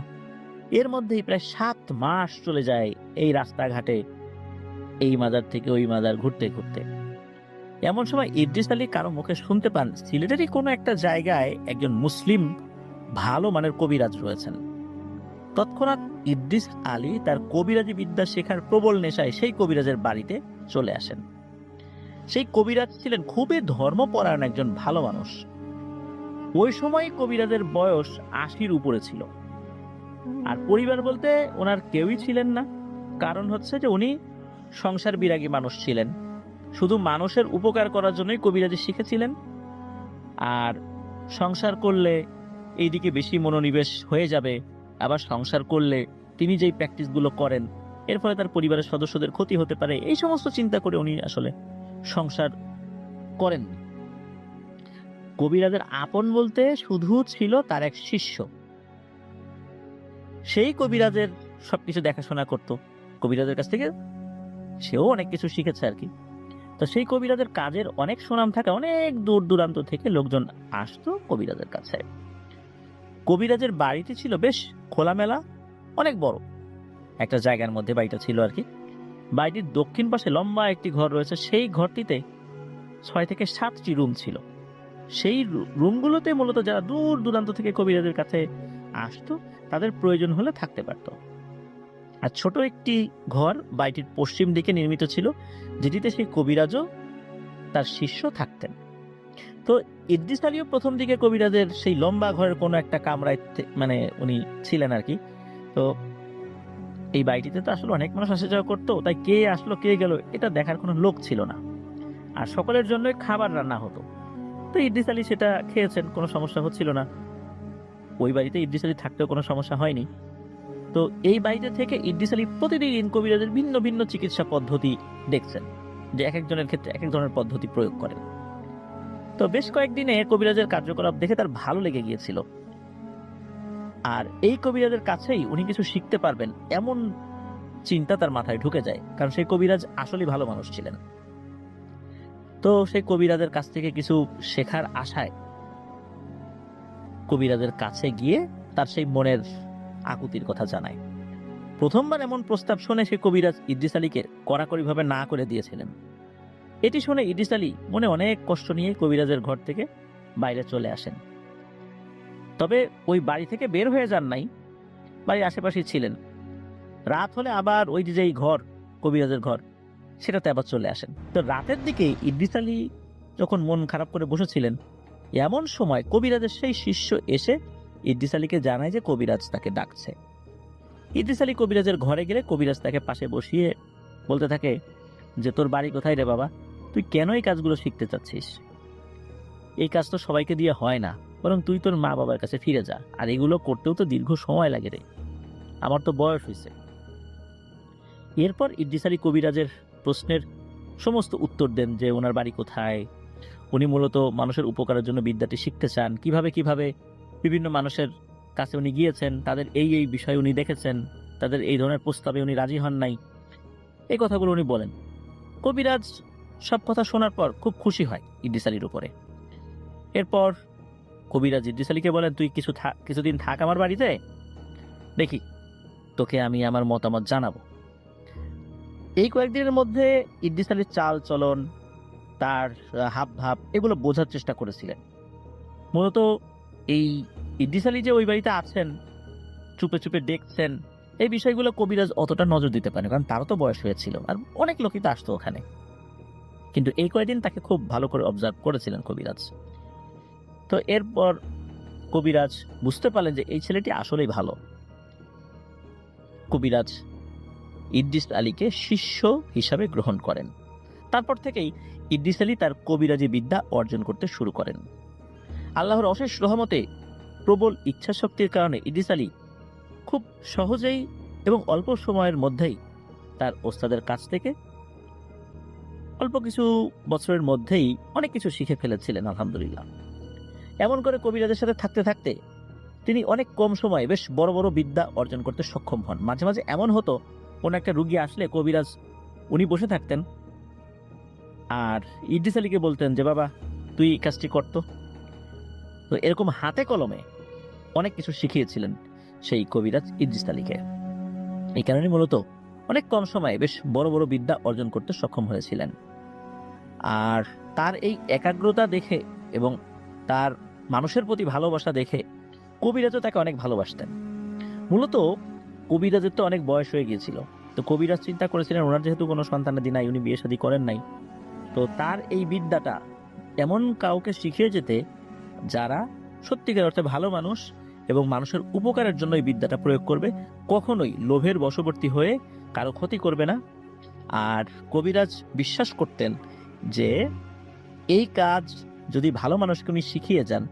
এর মধ্যেই প্রায় 7 মাস চলে যায় এই রাস্তাঘাটে এই মাজার থেকে ওই মাজার ঘুরতে ঘুরতে। এমন সময় ইদ্রিস আলী কারো মুখে শুনতে পান সিলেটেরই কোনো একটা জায়গায় একজন মুসলিম ভালো মানের কবিরাজ রয়েছেন। তৎক্ষণাৎ ইদ্রিস আলী তার কবিরাজি বিদ্যা শেখার প্রবল নেশায় সেই কবিরাজের বাড়িতে চলে আসেন। সেই কবিরাজ ছিলেন খুবই ধর্মপরায়ণ একজন ভালো মানুষ। ওই সময় কবিরাজের বয়স 80-র উপরে ছিল। আর পরিবার বলতে ওনার কেউই ছিলেন না। কারণ হচ্ছে যে উনি সংসার বিরাগী মানুষ ছিলেন, শুধু মানুষের উপকার করার জন্যই কবিরাজি শিখেছিলেন। আর সংসার করলে এইদিকে বেশি মনোনিবেশ হয়ে যাবে, আবার সংসার করলে তিনি যেই প্র্যাকটিসগুলো করেন এর ফলে তার পরিবারের সদস্যদের ক্ষতি হতে পারে, এই সমস্ত চিন্তা করে উনি আসলে সংসার করেননি। কবিরাজের আপন বলতে শুধু ছিল তার এক শিষ্য। সেই কবিরাজের সবকিছু দেখাশোনা করত, কবিরাজের কাছ থেকে সেও অনেক কিছু শিখেছে আর কি। তো সেই কবিরাজের কাজের অনেক সুনাম থাকে, অনেক দূর দূরান্ত থেকে লোকজন আসতো কবিরাজের কাছে। কবিরাজের বাড়িটি ছিল বেশ খোলামেলা, অনেক বড় একটা জায়গার মধ্যে বাড়িটা ছিল আর কি। বাড়িটির দক্ষিণ পাশে লম্বা একটি ঘর রয়েছে, সেই ঘরটিতে 6 থেকে 7টি রুম ছিল। সেই রুমগুলোতে মূলত যারা দূর দূরান্ত থেকে কবিরাজের কাছে আসতো তাদের প্রয়োজন হলে থাকতে পারত। আর ছোট একটি ঘর বাড়িটির পশ্চিম দিকে নির্মিত ছিল, যেটিতে সেই কবিরাজও তার শিষ্য থাকতেন। তো ইদ্রিস আলীও প্রথম দিকে কবিরাজের সেই লম্বা ঘরের কোনো একটা কামরায় উনি ছিলেন আর কি। তো এই বাড়িটিতে তো আসলে অনেক মানুষ আসা যাওয়া করতো, তাই কে আসলো কে গেল এটা দেখার কোনো লোক ছিল না। আর সকলের জন্যই খাবার রান্না হতো। তো ইদ্রিস আলী সেটা খেয়েছেন, কোনো সমস্যা হচ্ছিল না। ওই বাড়িতে ইদ্রিস আলী থাকতেও কোনো সমস্যা হয়নি। তো এই বাড়িতে থেকে ইদ্রিস আলী প্রতিদিন কবিরাজের ভিন্ন ভিন্ন চিকিৎসা পদ্ধতি দেখছেন, যে এক একজনের ক্ষেত্রে এক এক ধরনের পদ্ধতি প্রয়োগ করেন। তো বেশ কয়েকদিনে কবিরাজের কার্যকলাপ দেখে তার ভালো লেগে গিয়েছিল, আর এই কবিরাজের কাছেই উনি কিছু শিখতে পারবেন এমন চিন্তা তার মাথায় ঢুকে যায়, কারণ সেই কবিরাজ আসলেই ভালো মানুষ ছিলেন। তো সেই কবিরাজের কাছ থেকে কিছু শেখার আশায় কবিরাজের কাছে গিয়ে তার সেই মনের আকুতির কথা জানায়। প্রথমবার এমন প্রস্তাব শুনে সেই কবিরাজ ইদ্রিস আলীকে কড়াকড়িভাবে না করে দিয়েছিলেন। এটি শুনে ইদ্রিস আলী মনে অনেক কষ্ট নিয়ে কবিরাজের ঘর থেকে বাইরে চলে আসেন। তবে ওই বাড়ি থেকে বের হয়ে যান নাই, বাড়ির আশেপাশেই ছিলেন। রাত হলে আবার ওই যেই ঘর, কবিরাজের ঘর, সেটাতে আবার চলে আসেন। তো রাতের দিকে ইদ্রিস আলী যখন মন খারাপ করে বসেছিলেন, এমন সময় কবিরাজের সেই শিষ্য এসে ইদ্রিস আলীকে জানায় যে কবিরাজ তাকে ডাকছে। ইদ্রিস আলী কবিরাজের ঘরে গেলে কবিরাজ তাকে পাশে বসিয়ে বলতে থাকে যে তোর বাড়ি কোথায় রে বাবা, তুই কেন এই কাজগুলো শিখতে চাচ্ছিস? এই কাজ তো সবাইকে দিয়ে হয় না, বরং তুই তোর মা বাবার কাছে ফিরে যা, আর এগুলো করতেও তো দীর্ঘ সময় লাগে রে, আমার তো বয়স হয়েছে। এরপর ইদ্রিস আলী কবিরাজের প্রশ্নের সমস্ত উত্তর দেন যে ওনার বাড়ি কোথায়, উনি মূলত মানুষের উপকারের জন্য বিদ্যাটি শিখতে চান, কিভাবে কিভাবে বিভিন্ন মানুষের কাছে উনি গিয়েছেন, তাদের এই এই বিষয় উনি দেখেছেন, তাদের এই ধরনের প্রস্তাবে উনি রাজি হন নাই, এই কথাগুলো উনি বলেন। কবিরাজ সব কথা শোনার পর খুব খুশি হয় ইদ্রিস আলীর উপরে। এরপর কবিরাজ ইদ্রিস আলীকে বলেন তুই কিছুদিন থাক আমার বাড়িতে, দেখি তোকে আমি আমার মতামত জানাবো। এই কয়েকদিনের মধ্যে ইদ্রিস আলীর চাল চলন, তার হাব ভাব, এগুলো বোঝার চেষ্টা করেছিলেন। মূলত এই ইদ্রিস আলী যে ওই বাড়িতে আছেন, চুপে চুপে দেখছেন, এই বিষয়গুলো কবিরাজ অতটা নজর দিতে পারে, কারণ তারও তো বয়স হয়েছিল আর অনেক লোকই তো আসতো ওখানে। কিন্তু এই কয়েকদিন তাকে খুব ভালো করে অবজার্ভ করেছিলেন কবিরাজ। তো এরপর কবিরাজ বুঝতে পারলেন যে এই ছেলেটি আসলেই ভালো। কবিরাজ ইদ্রিস আলীকে শিষ্য হিসাবে গ্রহণ করেন। তারপর থেকেই ইদ্রিস আলী তার কবিরাজি বিদ্যা অর্জন করতে শুরু করেন। আল্লাহর অশেষ রহমতে প্রবল ইচ্ছাশক্তির কারণে ইদ্রিস আলী খুব সহজেই এবং অল্প সময়ের মধ্যেই তার ওস্তাদের কাছ থেকে অল্প কিছু বছরের মধ্যেই অনেক কিছু শিখে ফেলেছিলেন আলহামদুলিল্লাহ। এমন করে কবিরাজের সাথে থাকতে থাকতে তিনি অনেক কম সময়ে বেশ বড় বড় বিদ্যা অর্জন করতে সক্ষম হন। মাঝে মাঝে এমন হতো, কোন একটা রুগী আসলে কবিরাজ উনি বসে থাকতেন আর ইদ্রিস আলীকে বলতেন যে বাবা তুই কাজটি করতো। তো এরকম হাতে কলমে অনেক কিছু শিখিয়েছিলেন সেই কবিরাজ ইদ্রিস আলীকে। এই কারণে মূলত অনেক কম সময়ে বেশ বড় বড় বিদ্যা অর্জন করতে সক্ষম হয়েছিলেন। আর তার এই একাগ্রতা দেখে এবং তার মানুষের প্রতি ভালোবাসা দেখে কবিরাজও তাকে অনেক ভালোবাসতেন। মূলত কবিরাজের তো অনেক বয়স হয়ে গিয়েছিল, তো কবিরাজ চিন্তা করেছিলেন ওনার যেহেতু কোনো সন্তানাদি নাই, উনি বিয়ে শাদী করেন নাই, তো তার এই বিদ্যাটা এমন কাউকে শিখিয়ে যেতে যারা সত্যিকার অর্থে ভালো মানুষ এবং মানুষের উপকারের জন্য এই বিদ্যাটা প্রয়োগ করবে, কখনোই লোভের বশবর্তী হয়ে কারো ক্ষতি করবে না। আর কবিরাজ বিশ্বাস করতেন যে এই কাজ যদি ভালো মানুষকে উনি শিখিয়ে যান,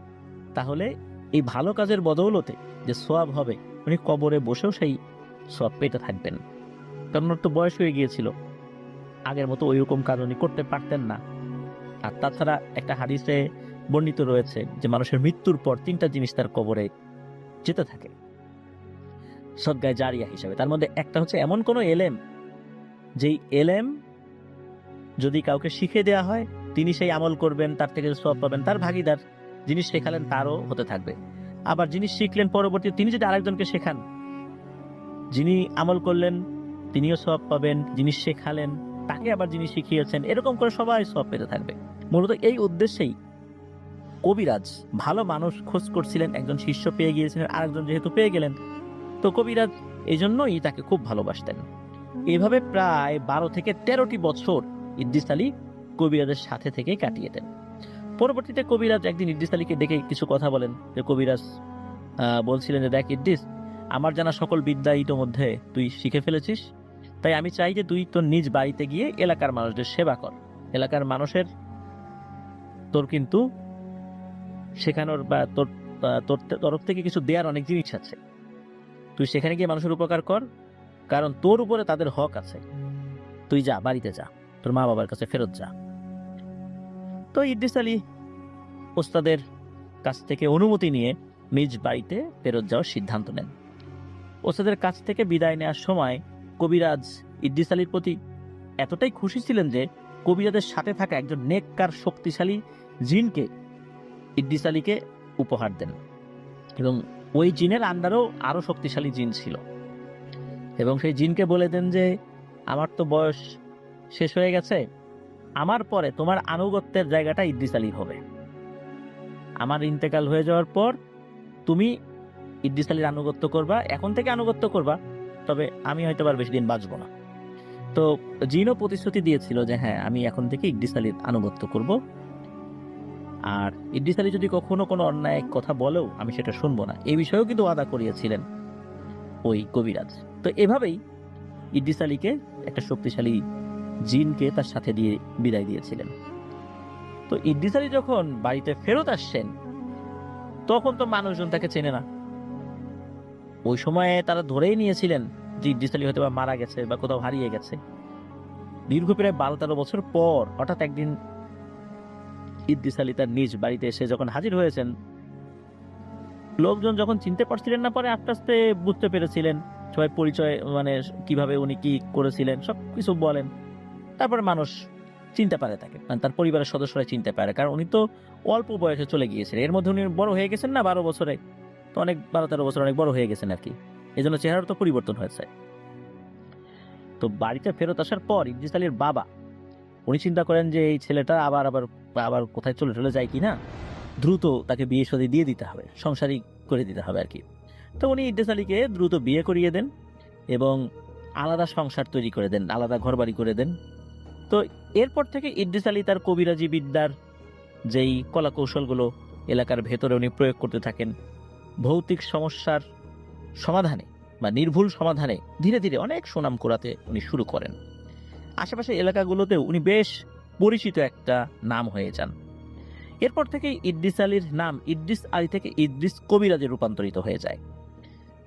তাহলে এই ভালো কাজের বদৌলতে যে সওয়াব হবে, উনি কবরে বসেও সেই সওয়াব পেতে থাকবেন। কারণ ওর তো বয়স হয়ে গিয়েছিল, আগের মতো ওই রকম কাজ উনি করতে পারতেন না। আর তাছাড়া একটা হাদিসে বর্ণিত রয়েছে যে মানুষের মৃত্যুর পর 3টা জিনিস তার কবরে যেতে থাকে সদগায়ে জারিয়া হিসাবে। তার মধ্যে একটা হচ্ছে এমন কোনো এলেম, যেই এলেম যদি কাউকে শিখে দেওয়া হয় তিনি সেই আমল করবেন, তার থেকে সওয়াব পাবেন, তার ভাগিদার যিনি শেখালেন তারও হতে থাকবে। আবার যিনি শিখলেন পরবর্তী তিনি যদি আরেকজনকে শেখান, যিনি আমল করলেন তিনিও সওয়াব পাবেন, যিনি শেখালেন তাকে আবার যিনি শিখিয়েছেন, এরকম করে সবাই সওয়াব পেতে থাকবে। মূলত এই উদ্দেশ্যেই কবিরাজ ভালো মানুষ খোঁজ করছিলেন, একজন শিষ্য পেয়ে গিয়েছিলেন, আরেকজন যেহেতু পেয়ে গেলেন, তো কবিরাজ এই জন্যই তাকে খুব ভালোবাসতেন। এভাবে প্রায় 12 থেকে 13টি বছর ইদ্রিস আলী কবিরাজের সাথে থেকে কাটিয়ে দেন। পরবর্তীতে কবিরাজ একদিন ইদ্রিস আলীকে ডেকে কিছু কথা বলেন। যে কবিরাজ বলছিলেন যে দেখ ইদ্রিস, আমার জানা সকল বিদ্যা ইতোমধ্যে তুই শিখে ফেলেছিস, তাই আমি চাই যে তুই তোর নিজ বাড়িতে গিয়ে এলাকার মানুষদের সেবা কর। এলাকার মানুষের তোর কিন্তু শেখানোর বা তোর তোর তরফ থেকে কিছু দেওয়ার অনেক জিনিস আছে, তুই সেখানে গিয়ে মানুষের উপকার কর, কারণ তোর উপরে তাদের হক আছে। তুই যা, বাড়িতে যা, তোর মা বাবার কাছে ফেরত যা। তো ইদ্রিস আলী ওস্তাদের কাছ থেকে অনুমতি নিয়ে নিজ বাড়িতে ফেরত যাওয়ার সিদ্ধান্ত নেন। ওস্তাদের কাছ থেকে বিদায় নেওয়ার সময় কবিরাজ ইদ্রিস আলীর প্রতি এতটাই খুশি ছিলেন যে কবিরাজের সাথে থাকা একজন নেককার শক্তিশালী জিনকে ইদ্রিস আলীকে উপহার দেন, এবং ওই জিনের আন্ডারেও আরো শক্তিশালী জিন ছিল, এবং সেই জিনকে বলে দেন যে আমার তো বয়স শেষ হয়ে গেছে, আমার পরে তোমার আনুগত্যের জায়গাটা ইদ্রিস আলীর হবে। আমার ইন্তেকাল হয়ে যাওয়ার পর তুমি ইদ্রিস আলীর আনুগত্য করবা, এখন থেকে আনুগত্য করবা, তবে আমি হয়তো আর বেশি দিন বাঁচবো না। তো জিনও প্রতিশ্রুতি দিয়েছিল যে হ্যাঁ, আমি এখন থেকে ইদ্রিস আলীর আনুগত্য করব, আর ইদ্রিস আলী যদি কখনো কোনো অন্যায় কথা বলেও আমি সেটা শুনবো না, এই বিষয়েও কিন্তু ওয়াদা করিয়েছিলেন ওই কবিরাজ। তো এভাবেই ইদ্রিস আলীকে একটা শক্তিশালী জিনকে তার সাথে দিয়ে বিদায় দিয়েছিলেন। তো ইদ্রিস আলী যখন বাড়িতে ফেরত আসছেন, তখন তো মানুষজন তাকে চেনে না। ওই সময়ে তারা ধরেই নিয়েছিলেন যে ইদ্রিস আলী হয়তো বা মারা গেছে বা কোথাও হারিয়ে গেছে। দীর্ঘ প্রায় 12-13 বছর পর হঠাৎ একদিন ইদ্রিস আলী তার নিজ বাড়িতে এসে যখন হাজির হয়েছেন, লোকজন যখন চিনতে পারছিলেন না, পরে আস্তে আস্তে বুঝতে পেরেছিলেন, সবাই পরিচয় মানে কিভাবে উনি কি করেছিলেন সবকিছু বলেন। তারপরে মানুষ চিনতে পারে তাকে, মানে তার পরিবারের সদস্যরা চিনতে পারে, কারণ উনি তো অল্প বয়সে চলে গিয়েছিলেন। এর মধ্যে উনি বড় হয়ে গেছেন না, 12 বছরে, তো অনেক 12-13 বছর অনেক বড় হয়ে গেছেন আর কি, এই জন্য চেহারা তো পরিবর্তন হয়েছে। তো বাড়িতে ফেরত আসার পর ইদ্রিস আলীর বাবা উনি চিন্তা করেন যে এই ছেলেটা আবার আবার আবার কোথায় চলে যায় কিনা, দ্রুত তাকে বিয়ে শাদী দিয়ে দিতে হবে, সংসারী করে দিতে হবে আর কি। তো উনি ইদ্রিস আলীকে দ্রুত বিয়ে করিয়ে দেন এবং আলাদা সংসার তৈরি করে দেন, আলাদা ঘরবাড়ি করে দেন। তো এরপর থেকে ইদ্রিস আলী তার কবিরাজি বিদ্যার যেই কলা কৌশলগুলো এলাকার ভেতরে উনি প্রয়োগ করতে থাকেন, ভৌতিক সমস্যার সমাধানে বা নির্ভুল সমাধানে ধীরে ধীরে অনেক সুনাম কুড়াতে উনি শুরু করেন। আশেপাশের এলাকাগুলোতেও উনি বেশ পরিচিত একটা নাম হয়ে যান। এরপর থেকে ইদ্রিস আলীর নাম ইদ্রিস আলী থেকে ইদ্রিস কবিরাজে রূপান্তরিত হয়ে যায়।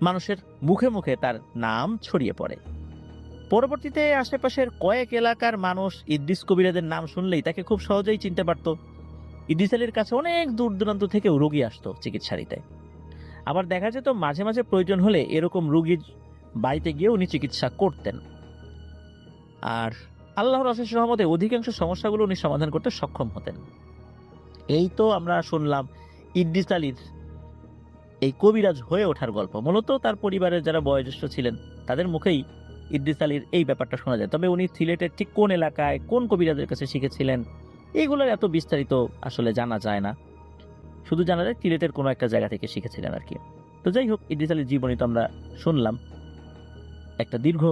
মানুষের মুখে মুখে তার নাম ছড়িয়ে পড়ে। পরবর্তীতে আশেপাশের কয়েক এলাকার মানুষ ইদ্রিস কবিরাজের নাম শুনলেই তাকে খুব সহজেই চিনতে পারত। ইদ্রিস আলীর কাছে অনেক দূর দূরান্ত থেকেও রোগী আসতো চিকিৎসা নিতে। আবার দেখা যেত মাঝে মাঝে প্রয়োজন হলে এরকম রোগীর বাড়িতে গিয়ে উনি চিকিৎসা করতেন। আর আল্লাহর অশেষ রহমতে অধিকাংশ সমস্যাগুলো উনি সমাধান করতে সক্ষম হতেন। এই তো আমরা শুনলাম ইদ্রিস আলীর এই কবিরাজ হয়ে ওঠার গল্প। মূলত তার পরিবারের যারা বয়োজ্যেষ্ঠ ছিলেন তাদের মুখেই ইদ্রিস আলীর এই ব্যাপারটা শোনা যায়। তবে উনি সিলেটের ঠিক কোন এলাকায় কোন কবিরাজের কাছে শিখেছিলেন এইগুলোর এত বিস্তারিত আসলে জানা যায় না, শুধু জানা যায় সিলেটের কোনো একটা জায়গা থেকে শিখেছিলেন আর কি। তো যাই হোক, ইদ্রিস আলীর জীবনী তো আমরা শুনলাম, একটা দীর্ঘ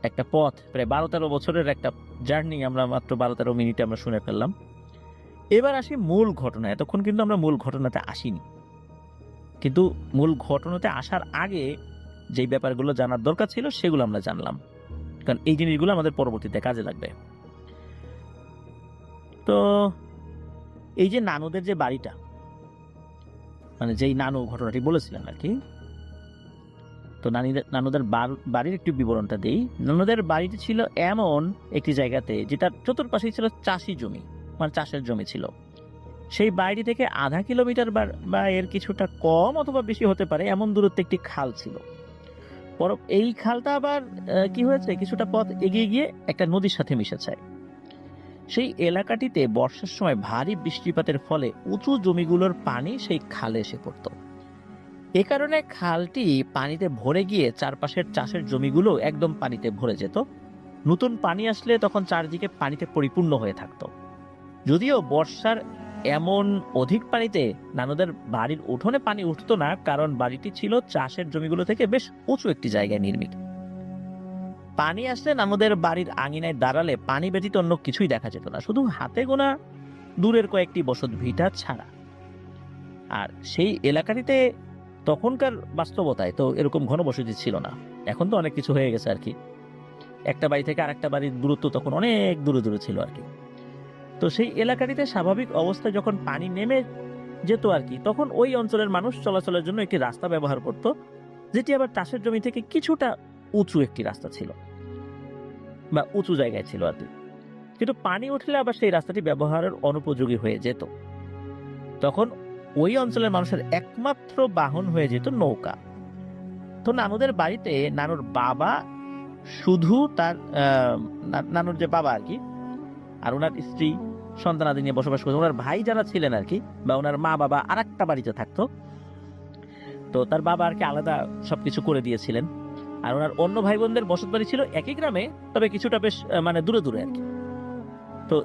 একটা পথ, প্রায় 12-13 বছরের একটা জার্নি আমরা মাত্র 12-13 মিনিটে আমরা শুনে ফেললাম। এবার আসি মূল ঘটনা। এতক্ষণ কিন্তু আমরা মূল ঘটনাতে আসিনি, কিন্তু মূল ঘটনাতে আসার আগে যেই ব্যাপারগুলো জানার দরকার ছিল সেগুলো আমরা জানলাম, কারণ এই জিনিসগুলো আমাদের পরবর্তীতে কাজে লাগবে। তো এই যে নানুদের যে বাড়িটা, মানে যেই নানু ঘটনাটি বলেছিলেন আর কি, তো নানুদের বাড়ির একটু বিবরণটা দেই। নানুদের বাড়িটি ছিল এমন একটি জায়গাতে যেটার চতুর্পাশেই ছিল চাষি জমি, মানে চাষের জমি ছিল। সেই বাড়িটি থেকে আধা কিলোমিটার বা এর কিছুটা কম অথবা বেশি হতে পারে এমন দূরত্বে একটি খাল ছিল। এই খালটা আবার কি হয়েছে, কিছুটা পথ এগিয়ে গিয়ে একটা নদীর সাথে মিশেছে। সেই এলাকাটিতে বর্ষার সময় ভারী বৃষ্টিপাতের ফলে উঁচু জমিগুলোর পানি সেই খালে এসে পড়ত। এ কারণে খালটি পানিতে ভরে গিয়ে চারপাশের চাষের জমিগুলো একদম পানিতে ভরে যেত। নতুন পানি আসলে তখন চারদিকে পানিতে পরিপূর্ণ হয়ে থাকতো। যদিও বর্ষার এমন অধিক পানিতে নানুদের বাড়ির উঠোনে পানি উঠতো না, কারণ বাড়িটি ছিল চাষের জমিগুলো থেকে বেশ উঁচু একটি জায়গায় নির্মিত। পানি আসলে নানুদের বাড়ির আঙিনায় দাঁড়ালে পানি ব্যতীত অন্য কিছুই দেখা যেত না, শুধু হাতে গোনা দূরের কয়েকটি বসত ভিটা ছাড়া। আর সেই এলাকাটিতে তখনকার বাস্তবতায় তো এরকম ঘনবসতি ছিল না, এখন তো অনেক কিছু হয়ে গেছে আর কি। একটা বাড়ি থেকে আরেকটা বাড়ির দূরত্ব তখন অনেক দূরে দূরে ছিল আর কি। তো সেই এলাকাটিতে স্বাভাবিক অবস্থায় যখন পানি নেমে যেত আর কি, তখন ওই অঞ্চলের মানুষ চলাচলের জন্য একটি রাস্তা ব্যবহার করত, যেটি আবার চাষের জমি থেকে কিছুটা উঁচু একটি রাস্তা ছিল বা উঁচু জায়গায় ছিল আর কি। কিন্তু পানি উঠলে আবার সেই রাস্তাটি ব্যবহারের অনুপযোগী হয়ে যেত। তখন ওই অঞ্চলের মানুষের একমাত্র বাহন হয়ে যেত নৌকা। তো নানুদের বাড়িতে নানুর বাবা শুধু তার নানুর যে বাবা আর কি, আর ওনার স্ত্রী সন্তানাদি নিয়ে বসবাস করতো। ওনার ভাই যারা ছিলেন আর কি, বা ওনার মা বাবা আর একটা বাড়িতে থাকতো। তো তার বাবা আর কি আলাদা সবকিছু করে দিয়েছিলেন। আর ওনার অন্য ভাই বোনদের বসত বাড়ি ছিল একই গ্রামে, তবে কিছুটা বেশ মানে দূরে দূরে আর কি। তো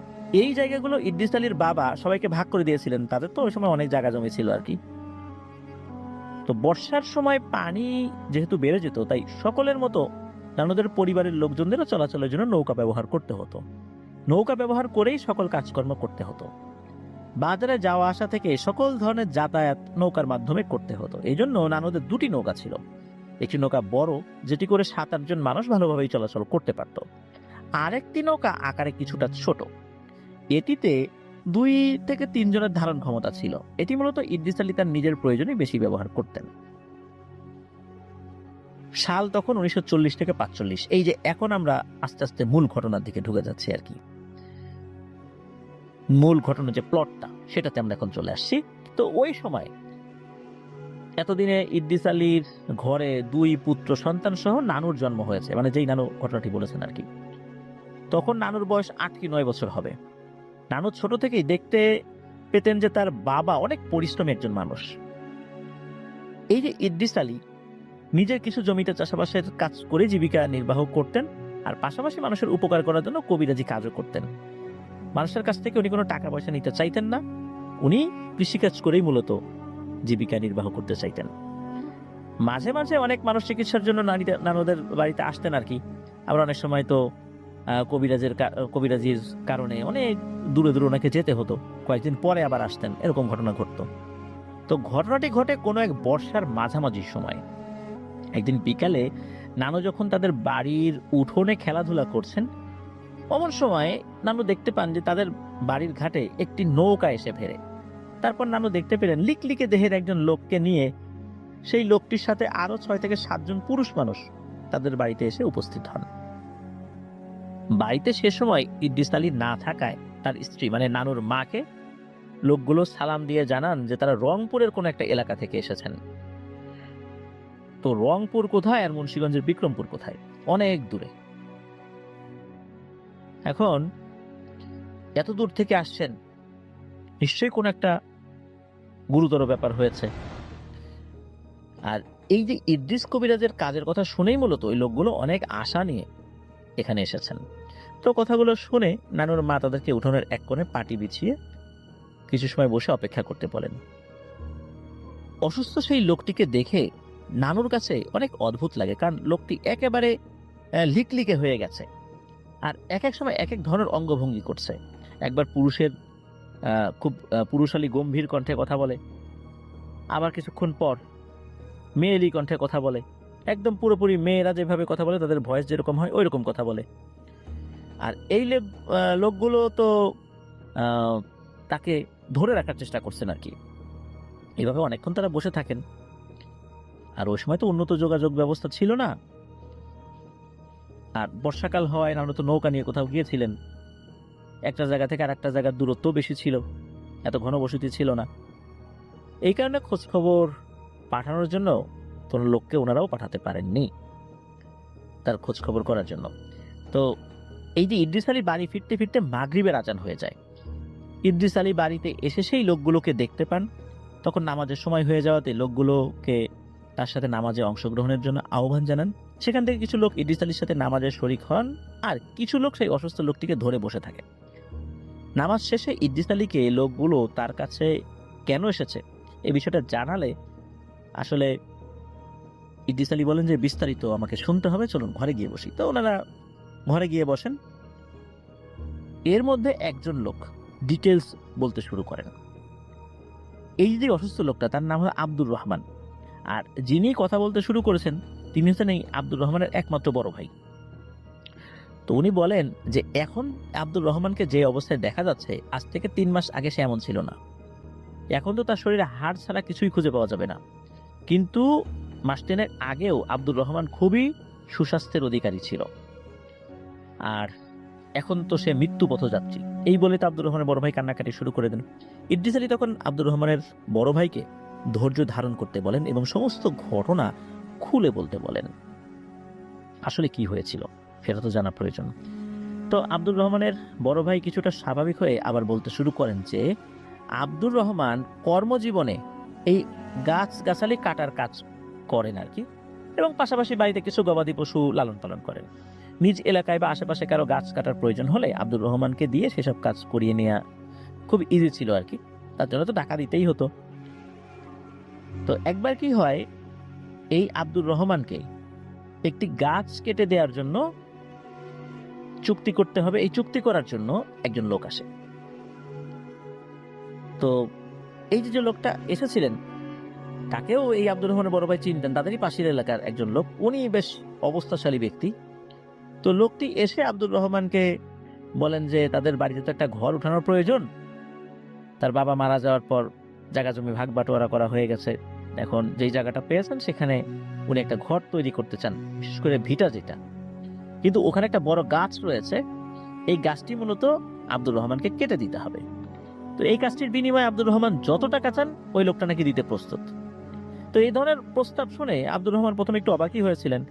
এই জায়গাগুলো ইদ্রিস আলীর বাবা সবাইকে ভাগ করে দিয়েছিলেন। তাদের তো ওই সময় অনেক জায়গা জমি ছিল আর কি। তো বর্ষার সময় পানি যেহেতু বেড়ে যেত, তাই সকলের মতো নানুদের পরিবারের লোকজনদেরও চলাচলের জন্য নৌকা ব্যবহার করতে হতো। নৌকা ব্যবহার করেই সকল কাজকর্ম করতে হতো। বাজারে যাওয়া আসা থেকে সকল ধরনের যাতায়াত নৌকার মাধ্যমে করতে হতো। এই জন্য নানুদের দুটি নৌকা ছিল। একটি নৌকা বড়, যেটি করে 7-8 জন মানুষ ভালোভাবেই চলাচল করতে পারত। আরেকটি নৌকা আকারে কিছুটা ছোট, এটিতে 2 থেকে 3 জনের ধারণ ক্ষমতা ছিল। এটি মূলত ইদ্রিস আলী তার নিজের প্রয়োজনে বেশি ব্যবহার করতেন। সাল তখন 1940 থেকে 45। এই যে এখন আমরা আস্তে আস্তে মূল ঘটনার দিকে ঢুকে যাচ্ছি আর কি। মূল ঘটনা যে প্লটটা, সেটাতে আমরা এখন চলে আসছি। তো ওই সময় এতদিনে ইদ্রিস আলীর ঘরে 2 পুত্র সন্তান সহ নানুর জন্ম হয়েছে, মানে যেই নানু ঘটনাটি বলেছেন আর কি। তখন নানুর বয়স 8 কি 9 বছর হবে। নানু ছোট থেকেই দেখতে পেতেন যে তার বাবা অনেক পরিশ্রমী একজন মানুষ। এই যে ইদ্রিস আলী নিজের কিছু জমিতে চাষাবাসের কাজ করে জীবিকা নির্বাহ করতেন, আর পাশাপাশি মানুষের উপকার করার জন্য কবিরাজি কাজও করতেন। মানুষের কাছ থেকে উনি কোনো টাকা পয়সা নিতে চাইতেন না, উনি কৃষিকাজ করেই মূলত জীবিকা নির্বাহ করতে চাইতেন। মাঝে মাঝে অনেক মানুষ চিকিৎসার জন্য নানুদের বাড়িতে আসতেন আর কি। আবার অনেক সময় তো কবিরাজির কারণে অনেক দূরে দূরে ওনাকে যেতে হতো, কয়েকদিন পরে আবার আসতেন, এরকম ঘটনা ঘটতো। তো ঘটনাটি ঘটে কোনো এক বর্ষার মাঝামাঝি সময়। একদিন বিকালে নানু যখন তাদের বাড়ির উঠোনে খেলাধুলা করছেন, অমন সময় নানু দেখতে পান যে তাদের বাড়ির ঘাটে একটি নৌকা এসে ভেড়ে। তারপর নানু দেখতে পেলেন লিকলিকে দেহের একজন লোককে নিয়ে সেই লোকটির সাথে আরো 6 থেকে 7 জন পুরুষ মানুষ তাদের বাড়িতে এসে উপস্থিত হন। বাড়িতে সে সময় ইদ্রিস আলী না থাকায় তার স্ত্রী মানে নানুর মাকে লোকগুলো সালাম দিয়ে জানান যে তারা রংপুরের কোন একটা এলাকা থেকে এসেছেন। তো রংপুর কোথায় আর মুন্সিগঞ্জের বিক্রমপুর কোথায়? অনেক দূরে। এখন এত দূর থেকে আসছেন, নিশ্চয়ই কোন একটা গুরুতর ব্যাপার হয়েছে। আর এই যে ইদ্রিস কবিরাজের কাজের কথা শুনেই মূলত ওই লোকগুলো অনেক আশা নিয়ে এখানে এসেছেন। তো কথাগুলো শুনে নানুর মা তাদেরকে উঠোনের এক কোণে পাটি বিছিয়ে কিছু সময় বসে অপেক্ষা করতে বলেন। অসুস্থ সেই লোকটিকে দেখে নানুর কাছে অনেক অদ্ভুত লাগে, কারণ লোকটি একেবারে লিকলিকে হয়ে গেছে, আর এক এক সময় এক এক ধরনের অঙ্গভঙ্গি করছে। একবার পুরুষের খুব পুরুষালী গম্ভীর কণ্ঠে কথা বলে, আবার কিছুক্ষণ পর মেয়েলি কণ্ঠে কথা বলে, একদম পুরোপুরি মেয়েরা যেভাবে কথা বলে তাদের ভয়েস যেরকম হয় ওই রকম কথা বলে। আর এই লোকগুলো তো তাকে ধরে রাখার চেষ্টা করছেন আর কি। এইভাবে অনেকক্ষণ তারা বসে থাকেন। আর ওই সময় তো উন্নত যোগাযোগ ব্যবস্থা ছিল না, আর বর্ষাকাল হওয়ায় নানু তো নৌকা নিয়ে কোথাও গিয়েছিলেন। একটা জায়গা থেকে আর একটা জায়গার দূরত্ব বেশি ছিল, এত ঘনবসতি ছিল না। এই কারণে খোঁজ খবর পাঠানোর জন্য কোনো লোককে ওনারাও পাঠাতে পারেননি তার খোঁজ খবর করার জন্য। তো এই যে ইদ্রিস আলী বাড়ি ফিরতে ফিরতে মাগরিবের আজান হয়ে যায়। ইদ্রিস আলী বাড়িতে এসে সেই লোকগুলোকে দেখতে পান। তখন নামাজের সময় হয়ে যাওয়াতে লোকগুলোকে তার সাথে নামাজে অংশগ্রহণের জন্য আহ্বান জানান। সেখান থেকে কিছু লোক ইদ্রিস আলীর সাথে নামাজের শরিক হন, আর কিছু লোক সেই অসুস্থ লোকটিকে ধরে বসে থাকে। নামাজ শেষে ইদ্রিস আলীকে লোকগুলো তার কাছে কেন এসেছে এই বিষয়টা জানালে আসলে ইদ্রিস আলী বলেন যে বিস্তারিত আমাকে শুনতে হবে, চলুন ঘরে গিয়ে বসি। তো ওনারা ঘরে গিয়ে বসেন। এর মধ্যে একজন লোক ডিটেলস বলতে শুরু করেন। এই যে অসুস্থ লোকটা, তার নাম হলো আব্দুর রহমান, আর যিনি কথা বলতে শুরু করেছেন তিনি হচ্ছেন এই আব্দুর রহমানের একমাত্র বড় ভাই। তো উনি বলেন যে এখন আব্দুর রহমানকে যে অবস্থায় দেখা যাচ্ছে, আজ থেকে 3 মাস আগে সে এমন ছিল না। এখন তো তার শরীরে হাড় ছাড়া কিছুই খুঁজে পাওয়া যাবে না, কিন্তু মাস 10 আগেও আব্দুর রহমান খুবই সুস্বাস্থ্যের অধিকারী ছিল, আর এখন তো সে মৃত্যু পথযাত্রী। এই বলে তো আব্দুর রহমানের বড় ভাই কান্নাকাটি শুরু করে দেন। ইদ্রিস আলী তখন আব্দুর রহমানের বড় ভাইকে ধৈর্য ধারণ করতে বলেন এবং সমস্ত ঘটনা খুলে বলতে বলেন। আসলে কি হয়েছিল সেটা তো জানা প্রয়োজন। তো আব্দুর রহমানের বড় ভাই কিছুটা স্বাভাবিক হয়ে আবার বলতে শুরু করেন যে আব্দুর রহমান কর্মজীবনে এই গাছগাছালি কাটার কাজ করেন আর কি, এবং পাশাপাশি বাড়িতে কিছু গবাদি পশু লালন পালন করেন। নিজ এলাকায় বা আশেপাশে কারো গাছ কাটার প্রয়োজন হলে আব্দুর রহমানকে দিয়ে সেসব কাজ করিয়ে নেওয়া খুব ইজি ছিল আর কি, তার জন্য তো টাকা দিতেই হতো। তো একবার কি হয়, এই আব্দুর রহমানকে একটি গাছ কেটে দেওয়ার জন্য চুক্তি করতে হবে। এই চুক্তি করার জন্য একজন লোক আসে। তো এই যে লোকটা এসেছিলেন, তাকেও এই আব্দুর রহমানের বড় ভাই চিনতেন, তাদেরই পাশের এলাকার একজন লোক, উনি বেশ অবস্থাশালী ব্যক্তি। তো লোকটি এসে আব্দুর রহমানকে বলেন যে তাদের বাড়িতে তো একটা ঘর উঠানোর প্রয়োজন, তার বাবা মারা যাওয়ার পর জায়গা জমি ভাগ বাটোয়ারা করা হয়ে গেছে, এখন যেই জায়গাটা পেয়েছেন সেখানে উনি একটা ঘর তৈরি করতে চান, বিশেষ করে ভিটা যেটা, কিন্তু ওখানে একটা বড় গাছ রয়েছে, এই গাছটি মূলত আব্দুর রহমানকে কেটে দিতে হবে। তো এই কাজটির বিনিময়ে আব্দুর রহমান যত টাকা চান ওই লোকটা নাকি দিতে প্রস্তুত। তো এই ধরনের প্রস্তাব শুনে আব্দুর রহমান প্রথমে একটু অবাকই হয়েছিলেন,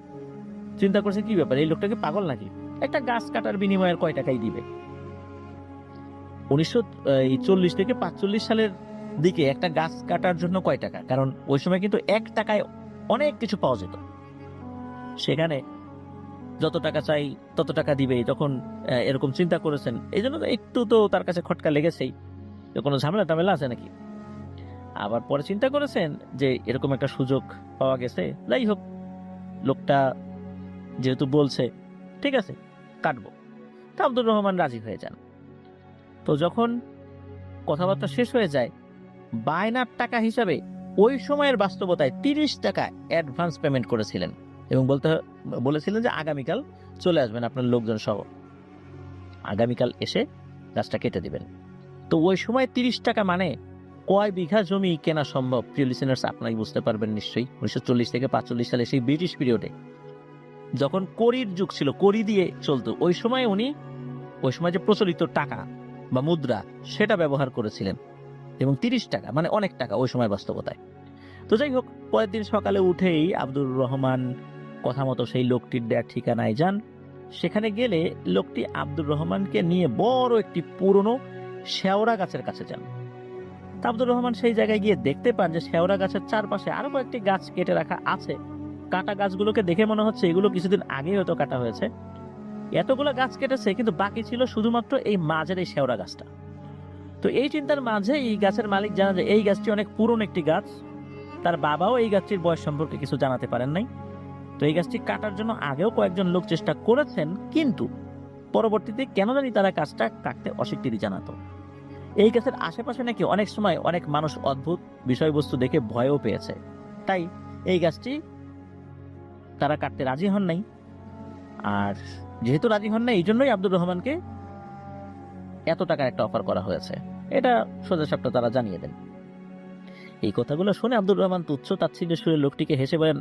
চিন্তা করছে কি ব্যাপার, এই লোকটাকে পাগল নাকি, একটা গাছ কাটার বিনিময়ে কয় টাকাই দিবে। 1940 থেকে 45 সালের দিকে একটা গাছ কাটার জন্য কয় টাকা, কারণ ওই সময় কিন্তু 1 টাকায় অনেক কিছু পাওয়া যেত, সেখানে যত টাকা চাই তত টাকা দিবে। যখন এরকম চিন্তা করেছেন, এই জন্য একটু তো তার কাছে খটকা লেগেছেই, কোনো ঝামেলা টামেলা আছে নাকি। আবার পরে চিন্তা করেছেন যে এরকম একটা সুযোগ পাওয়া গেছে, যাই হোক লোকটা যেহেতু বলছে ঠিক আছে কাটবো, তা আব্দুর রহমান রাজি হয়ে যান। তো যখন কথাবার্তা শেষ হয়ে যায়, বায়নার টাকা হিসাবে ওই সময়ের বাস্তবতায় 30 টাকা অ্যাডভান্স পেমেন্ট করেছিলেন এবং বলেছিলেন যে আগামীকাল চলে আসবেন আপনার লোকজন সহ, আগামীকাল এসে গাছটা কেটে দিবেন। তো ওই সময় 30 টাকা মানে কয় বিঘা জমি কেনা সম্ভব, প্রিয় লিসেনার্স আপনারাই বুঝতে পারবেন নিশ্চয়ই। 1940 থেকে 45 সালে সেই ব্রিটিশ পিরিয়ডে যখন কড়ির যুগ ছিল, কড়ি দিয়ে চলতো, ওই সময় উনি ওই সময় যে প্রচলিত টাকা বা মুদ্রা সেটা ব্যবহার করেছিলেন, এবং 30 টাকা মানে অনেক টাকা ওই সময় বাস্তবতায়। তো যাই হোক, পরের দিন সকালে উঠেই আব্দুর রহমান কথা মতো সেই লোকটির দেয়া ঠিকানায় যান। সেখানে গেলে লোকটি আব্দুর রহমানকে নিয়ে বড় একটি পুরনো শেওড়া গাছের কাছে যান। আব্দুর রহমান সেই জায়গায় গিয়ে দেখতে পান যে শেওড়া গাছের চারপাশে আরো কয়েকটি গাছ কেটে রাখা আছে। কাটা গাছগুলোকে দেখে মনে হচ্ছে এগুলো কিছুদিন আগে হয়তো কাটা হয়েছে। এতগুলো গাছ কেটেছে, কিন্তু বাকি ছিল শুধুমাত্র এই মাঝের এই শেওড়া গাছটা। তো এই চিন্তার মাঝে এই গাছের মালিক জানা যায় এই গাছটি অনেক পুরনো একটি গাছ, তার বাবাও এই গাছটির বয়স সম্পর্কে কিছু জানাতে পারেন নাই। তো এই গাছটি কাটার জন্য আগেও কয়েকজন লোক চেষ্টা করেছেন, কিন্তু পরবর্তীতে কেন জানি তারা গাছটা কাটতে অস্বীকৃতি জানাতো। এই গাছের আশেপাশে নাকি অনেক সময় অনেক মানুষ অদ্ভুত বিষয়বস্তু দেখে ভয়ও পেয়েছে, তাই এই গাছটি তারা কাটতে রাজি হন নাই। আর যেহেতু রাজি হন নাই, এই জন্যই আব্দুর রহমানকে এত টাকার একটা অফার করা হয়েছে, এটা সোজাসাপটা তারা জানিয়ে দেন। এই কথাগুলো শুনে আব্দুর রহমান তুচ্ছ তাচ্ছিল্যের সুরে লোকটিকে হেসে বলেন,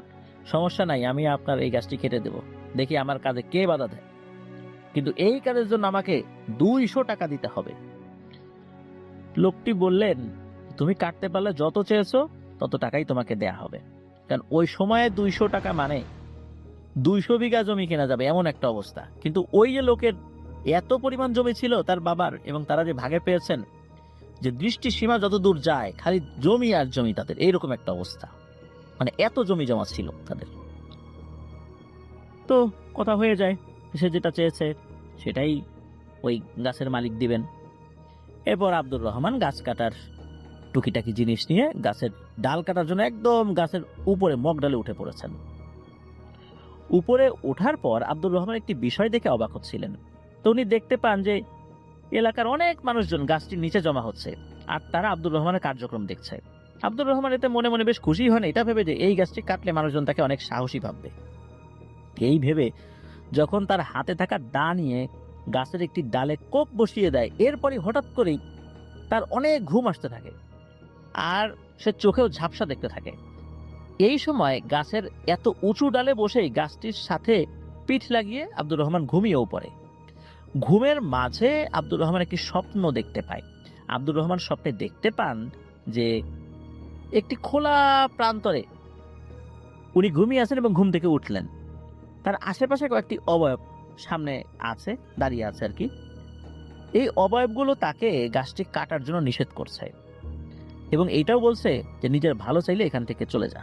সমস্যা নাই, আমি আপনার এই গাছটি কেটে দেব, দেখি আমার কাজে কে বাধা দেয়, কিন্তু এই কাজের জন্য আমাকে 200 টাকা দিতে হবে। লোকটি বললেন, তুমি কাটতে পারলে যত চেয়েছো তত টাকাই তোমাকে দেয়া হবে, কারণ ওই সময়ে 200 টাকা মানে 200 বিঘা জমি কেনা যাবে এমন একটা অবস্থা। কিন্তু ওই যে লোকের এত পরিমাণ জমি ছিল তার বাবার, এবং তারা যে ভাগে পেয়েছেন, যে দৃষ্টি সীমা যত দূর যায় খালি জমি আর জমি, তাদের এইরকম একটা অবস্থা, মানে এত জমি জমা ছিল তাদের। তো কথা হয়ে যায়, সে যেটা চেয়েছে সেটাই ওই গাছের মালিক দিবেন। এরপর আব্দুর রহমান গাছ কাটার টুকিটাকি জিনিস নিয়ে গাছের ডাল কাটার জন্য একদম গাছের উপরে মগডালে উঠে পড়েছেন। উপরে ওঠার পর আব্দুর রহমান একটি বিষয় দেখে অবাক হচ্ছিলেন। তো উনি দেখতে পান যে এলাকার অনেক মানুষজন গাছটির নিচে জমা হচ্ছে, আর তারা আব্দুর রহমানের কার্যক্রম দেখছে। আব্দুর রহমান এতে মনে মনে বেশ খুশি হন, এটা ভেবে যে এই গাছটি কাটলে মানুষজন তাকে অনেক সাহসী ভাববে। এই ভেবে যখন তার হাতে থাকা দা নিয়ে গাছের একটি ডালে কোপ বসিয়ে দেয়, এরপরই হঠাৎ করেই তার অনেক ঘুম আসতে থাকে, আর সে চোখেও ঝাপসা দেখতে থাকে। এই সময় গাছের এত উঁচু ডালে বসেই গাছটির সাথে পিঠ লাগিয়ে আব্দুর রহমান ঘুমিয়েও পড়ে। ঘুমের মাঝে আব্দুর রহমান একটি স্বপ্ন দেখতে পায়। আব্দুর রহমান স্বপ্নে দেখতে পান যে একটি খোলা প্রান্তরে উনি ঘুমিয়ে আছেন এবং ঘুম থেকে উঠলেন। তার আশেপাশে কয়েকটি অবয়ব সামনে আছে, দাঁড়িয়ে আছে আর কি। এই অবয়বগুলো তাকে গাছটি কাটার জন্য নিষেধ করছে এবং এইটাও বলছে যে নিজের ভালো চাইলে এখান থেকে চলে যা।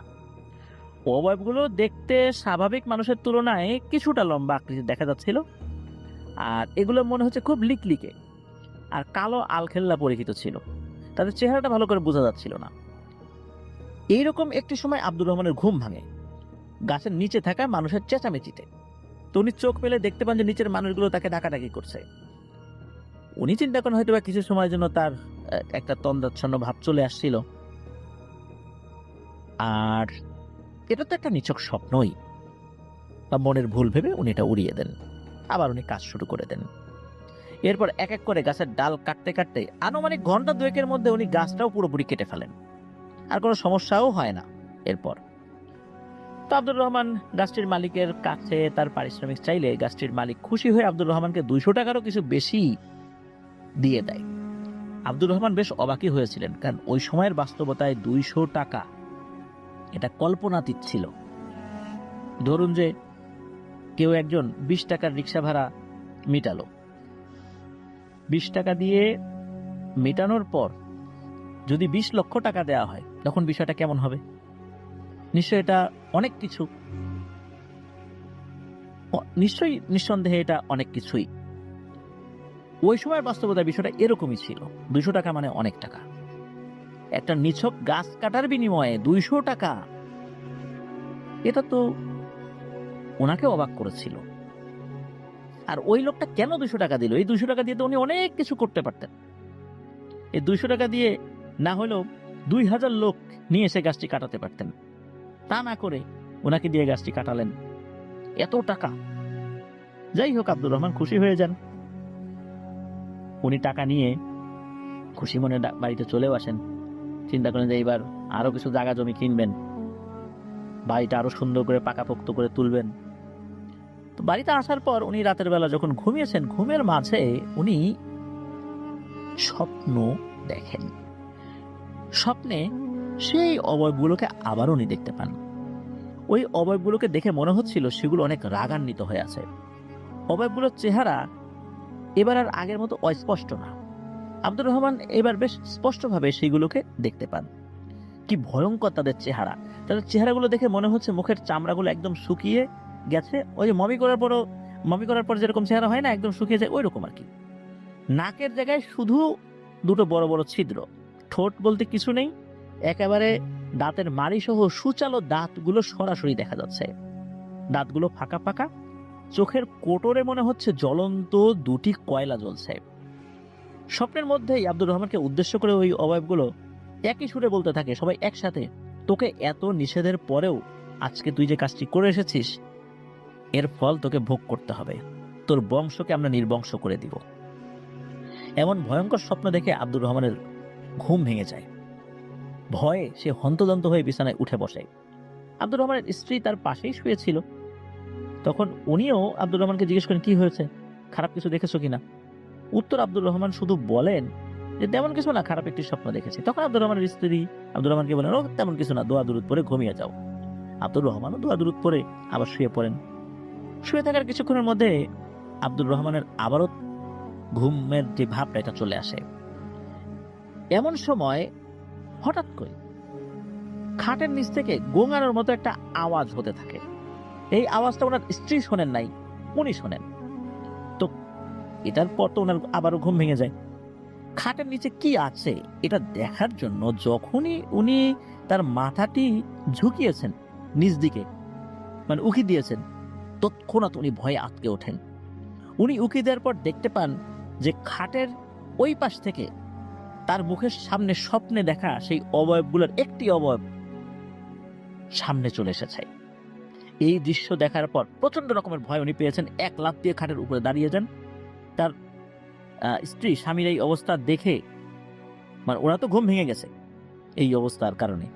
অবয়বগুলো দেখতে স্বাভাবিক মানুষের তুলনায় কিছুটা লম্বা আকৃতি দেখা যাচ্ছিল, আর এগুলো মনে হচ্ছে খুব লিকলিকে আর কালো আলখেল্লা পরিহিত ছিল, তাদের চেহারাটা ভালো করে বোঝা যাচ্ছিল না। এইরকম একটি সময় আব্দুর রহমানের ঘুম ভাঙে গাছের নিচে থাকা মানুষের চেঁচামেচিতে। তো উনি চোখ পেলে দেখতে পান যে নিচের মানুষগুলো তাকে ডাকাডাকি করছে। উনি চিন্তা করেন হয়তো বা কিছু সময়ের জন্য তার একটা তন্দ্রাচ্ছন্ন ভাব চলে আসছিল, আর এটা তো একটা নিছক স্বপ্নই বা মনের ভুল ভেবে উনি এটা উড়িয়ে দেন। আবার উনি কাজ শুরু করে দেন। এরপর এক এক করে গাছের ডাল কাটতে কাটতে আনুমানিক ঘন্টা দুয়েকের মধ্যে উনি গাছটাও পুরোপুরি কেটে ফেলেন, আর কোনো সমস্যাও হয় না। এরপর তো আব্দুর রহমান গাছটির মালিকের কাছে তার পারিশ্রমিক চাইলে গাছটির মালিক খুশি হয়ে আব্দুর রহমানকে 200 টাকারও কিছু বেশি দিয়ে দেয়। আব্দুর রহমান বেশ অবাকই হয়েছিলেন, কারণ ওই সময়ের বাস্তবতায় 200 টাকা এটা কল্পনাতীত ছিল। ধরুন যে কেউ একজন 20 টাকার রিক্সা ভাড়া মিটালো, 20 টাকা দিয়ে মেটানোর পর যদি 20 লক্ষ টাকা দেওয়া হয়, তখন বিষয়টা কেমন হবে? নিশ্চয়ই এটা অনেক কিছু, নিশ্চয়ই নিঃসন্দেহে এটা অনেক কিছুই। ওই সময়ের বাস্তবতায় বিষয়টা এরকমই ছিল। 200 টাকা মানে অনেক টাকা। একটা নিছক গাছ কাটার বিনিময়ে 200 টাকা, এটা তো ওনাকে অবাক করেছিল। আর ওই লোকটা কেন 200 টাকা দিল? এই 200 টাকা দিয়ে তো উনি অনেক কিছু করতে পারতেন। এই 200 টাকা দিয়ে না হলেও 2000 লোক নিয়ে এসে গাছটি কাটাতে পারতেন। তা না করে ওনাকে দিয়ে গাছটি কাটালেন, এত টাকা। যাই হোক, আব্দুর রহমান খুশি হয়ে যান। উনি টাকা নিয়ে খুশি মনে বাড়িতে চলেও আসেন। চিন্তা করেন যে এইবার আরো কিছু জায়গা জমি কিনবেন, বাড়িটা আরো সুন্দর করে পাকাপোক্ত করে তুলবেন। তো বাড়িতে আসার পর উনি রাতের বেলা যখন ঘুমিয়েছেন, ঘুমের মাঝে উনি স্বপ্ন দেখেন। স্বপ্নে সেই অবয়বগুলোকে আবার উনি দেখতে পান। ওই অবয়বগুলোকে দেখে মনে হচ্ছিল সেগুলো অনেক রাগান্বিত হয়ে আছে। অবয়বগুলোর চেহারা এবার আর আগের মতো অস্পষ্ট না। আব্দুর রহমান এবার বেশ স্পষ্টভাবে সেইগুলোকে দেখতে পান। কি ভয়ঙ্কর তাদের চেহারা! তাদের চেহারাগুলো দেখে মনে হচ্ছে মুখের চামড়াগুলো একদম শুকিয়ে গেছে। ওই যে মমি করার পর যেরকম চেহারা হয় না, একদম শুকিয়ে যায়, ওই রকম আর কি। নাকের জায়গায় শুধু দুটো বড় বড় ছিদ্র, ঠোঁট বলতে কিছু নেই, একেবারে দাঁতের মাড়ি সহ সুচালো দাঁতগুলো সরাসরি দেখা যাচ্ছে। দাঁতগুলো ফাঁকা ফাঁকা, চোখের কোটরে মনে হচ্ছে জ্বলন্ত দুটি কয়লা জ্বলছে। স্বপ্নের মধ্যেই আব্দুর রহমানকে উদ্দেশ্য করে ওই অবয়বগুলো একই সুরে বলতে থাকে, সবাই একসাথে, তোকে এত নিষেধের পরেও আজকে তুই যে কাজটি করে এসেছিস, এর ফল তোকে ভোগ করতে হবে। তোর বংশকে আমরা নির্বংশ করে দিব। এমন ভয়ঙ্কর স্বপ্ন দেখে আব্দুর রহমানের ঘুম ভেঙে যায়। ভয়ে সে হন্তদন্ত হয়ে বিছানায় উঠে বসে। আব্দুর রহমানের স্ত্রী তার পাশেই শুয়েছিল। তখন উনিও আব্দুর রহমানকে জিজ্ঞেস করেন, কি হয়েছে, খারাপ কিছু দেখেছো কিনা? উত্তর আব্দুর রহমান শুধু বলেন যে তেমন কিছু না, খারাপ একটি স্বপ্ন দেখেছি। তখন আব্দুর রহমানের স্ত্রী আব্দুর রহমানকে বলেন, ও তেমন কিছু না, দোয়া দুরুদ পরে ঘুমিয়ে যাও। আব্দুর রহমানও দোয়া দুরুদ পরে আবার শুয়ে পড়েন। শুয়ে থাকার কিছুক্ষণের মধ্যে আব্দুর রহমানের আবারও ঘুমের যে ভাবটা এটা চলে আসে। এমন সময় হঠাৎ করে খাটের নিচ থেকে গোঙানোর মতো একটা আওয়াজ হতে থাকে। এই আওয়াজটা ওনার স্ত্রী শোনেন নাই, উনি শোনেন। তো এটার পর তো ওনার আবারও ঘুম ভেঙে যায়। খাটের নিচে কি আছে এটা দেখার জন্য যখনই উনি তার মাথাটি ঝুঁকিয়েছেন নিচ দিকে, মানে উকি দিয়েছেন, তৎক্ষণাৎ উনি ভয়ে আটকে ওঠেন। উনি উকি দেওয়ার পর দেখতে পান যে খাটের ওই পাশ থেকে তার মুখের সামনে স্বপ্নে দেখা সেই অবয়বগুলোর একটি অবয়ব সামনে চলে এসেছে। এই দৃশ্য দেখার পর প্রচন্ড রকমের ভয় উনি পেয়েছেন। এক লাফ দিয়ে খাটের উপরে দাঁড়িয়ে যান। তার স্ত্রী স্বামীর এই অবস্থা দেখে, মানে ওরা তো ঘুম ভেঙে গেছে এই অবস্থার কারণে,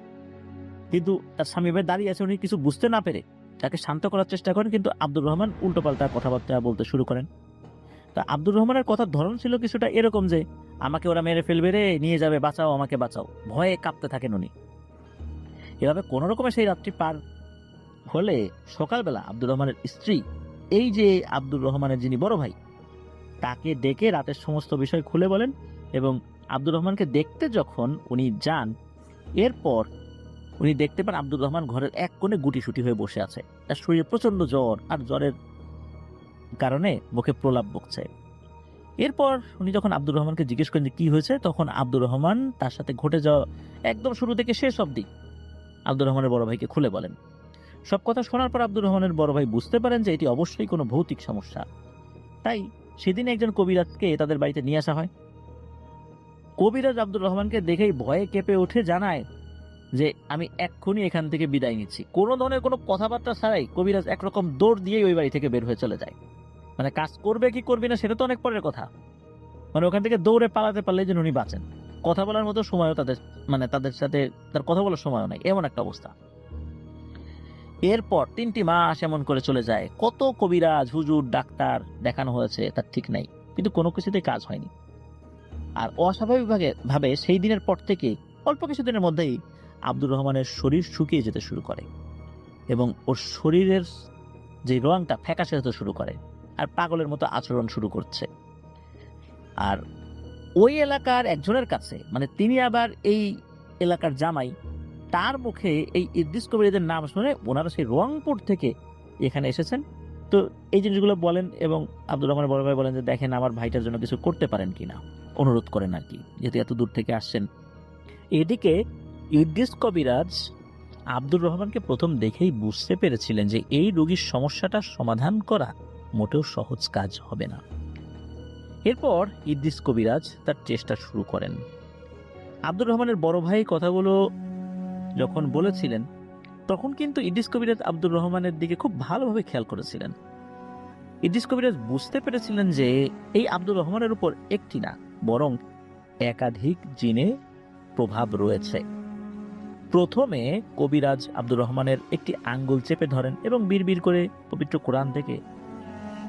কিন্তু তার স্বামী ভাই দাঁড়িয়ে আছে, উনি কিছু বুঝতে না পেরে তাকে শান্ত করার চেষ্টা করেন, কিন্তু আব্দুর রহমান উল্টোপাল্টা কথাবার্তা বলতে শুরু করেন। তা আব্দুর রহমানের কথার ধরন ছিল কিছুটা এরকম যে, আমাকে ওরা মেরে ফেলবে রে, নিয়ে যাবে, বাঁচাও, আমাকে বাঁচাও। ভয়ে কাঁপতে থাকেন উনি। এভাবে কোন রকমে সেই রাত্রি পার হলে সকালবেলা আব্দুর রহমানের স্ত্রী, এই যে আব্দুর রহমানের যিনি বড় ভাই, তাকে ডেকে রাতের সমস্ত বিষয় খুলে বলেন। এবং আব্দুর রহমানকে দেখতে যখন উনি যান, এরপর উনি দেখতে পান আব্দুর রহমান ঘরের এক কোণে গুটিসুটি হয়ে বসে আছে। তার শরীরে প্রচন্ড জ্বর, আর জ্বরের কারণে মুখে প্রলাপ বকছে। এরপর উনি যখন আব্দুর রহমানকে জিজ্ঞেস করেন যে কি হয়েছে, তখন আব্দুর রহমান তার সাথে ঘটে যাওয়া একদম শুরু থেকে শেষ অবধি আব্দুর রহমানের বড় ভাইকে খুলে বলেন। সব কথা শোনার পর আব্দুর রহমানের বড় ভাই বুঝতে পারেন যে এটি অবশ্যই কোনো ভৌতিক সমস্যা। তাই সেদিন একজন কবিরাজকে তাদের বাড়িতে নিয়ে আসা হয়। কবিরাজ আব্দুর রহমানকে দেখেই ভয়ে কেঁপে উঠে জানায় যে আমি এক্ষুনি এখান থেকে বিদায় নিচ্ছি। কোনো ধরনের কোনো কথাবার্তা ছাড়াই কবিরাজ একরকম দৌড় দিয়েই ওই বাড়ি থেকে বের হয়ে চলে যায়। মানে কাজ করবে কি করবে না সেটা তো অনেক পরের কথা, মানে ওখান থেকে দৌড়ে পালাতে পারলে যেন উনি বাঁচেন। কথা বলার মতো সময়ও তাদের সাথে তার কথা বলার সময়ও নাই, এমন একটা অবস্থা। এরপর 3টি মাস এমন করে চলে যায়। কত কবিরাজ, হুজুর, ডাক্তার দেখানো হয়েছে তার ঠিক নাই, কিন্তু কোনো কিছুতেই কাজ হয়নি। আর অস্বাভাবিক ভাবে সেই দিনের পর থেকে অল্প কিছুদিনের মধ্যেই আব্দুর রহমানের শরীর শুকিয়ে যেতে শুরু করে এবং ওর শরীরের যে রংটা ফ্যাকাশে হতে শুরু করে আর পাগলের মতো আচরণ শুরু করছে। আর ওই এলাকার একজনের কাছে, মানে তিনি আবার এই এলাকার জামাই, তার মুখে এই ইদ্রিস কবিরাজের নাম শুনে ওনারা সেই রংপুর থেকে এখানে এসেছেন। তো এই জিনিসগুলো বলেন এবং আব্দুর রহমানের বড় ভাই বলেন যে দেখেন আমার ভাইটার জন্য কিছু করতে পারেন কিনা, অনুরোধ করেন আর কি, যেহেতু এত দূর থেকে আসছেন। এদিকে ইদ্রিস কবিরাজ আব্দুর রহমানকে প্রথম দেখেই বুঝতে পেরেছিলেন যে এই রোগীর সমস্যাটা সমাধান করা মোটেও সহজ কাজ হবে না। এরপর ইদ্রিস কবিরাজ তার চেষ্টা শুরু করেন। আব্দুর রহমানের বড় ভাই কথাগুলো যখন বলেছিলেন তখন কিন্তু ইদ্রিস কবিরাজ আব্দুর রহমানের দিকে খুব ভালোভাবে খেয়াল করেছিলেন। ইদ্রিস কবিরাজ বুঝতে পেরেছিলেন যে এই আব্দুর রহমানের উপর একটি না বরং একাধিক জিনে প্রভাব রয়েছে। প্রথমে কবিরাজ আব্দুর রহমানের একটি আঙ্গুল চেপে ধরেন এবং বিড়বিড় করে পবিত্র কোরআন থেকে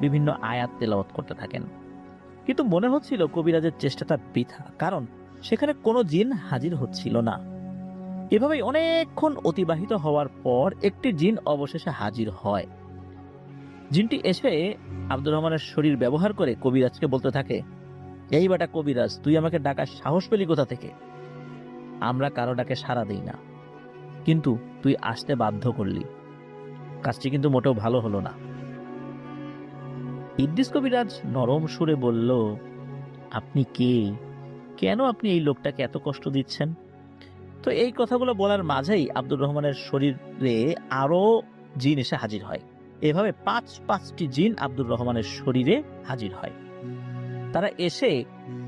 বিভিন্ন আয়াত তেলাওয়াত করতে থাকেন। কিন্তু মনে হচ্ছিল কবিরাজের চেষ্টাটা বৃথা, কারণ সেখানে কোনো জিন হাজির হচ্ছিল না। এভাবেই অনেকক্ষণ অতিবাহিত হওয়ার পর একটি জিন অবশেষে হাজির হয়। জিনটি এসে আব্দুর রহমানের শরীর ব্যবহার করে কবিরাজকে বলতে থাকে, এই বেটা কবিরাজ, তুই আমাকে ডাকার সাহস পেলি কোথা থেকে? আমরা কারো ডাকে সাড়া দেই না, কিন্তু তুই আসতে বাধ্য করলি, কাজটি কিন্তু মোটেও ভালো হলো না। ইদ্রিস কবিরাজ নরম সুরে বলল, আপনি কে? কেন আপনি এই লোকটাকে এত কষ্ট দিচ্ছেন? তো এই কথাগুলো বলার মাঝেই আব্দুর রহমানের শরীরে আরো জিন এসে হাজির হয়। এভাবে 5টি জিন আব্দুর রহমানের শরীরে হাজির হয়। তারা এসে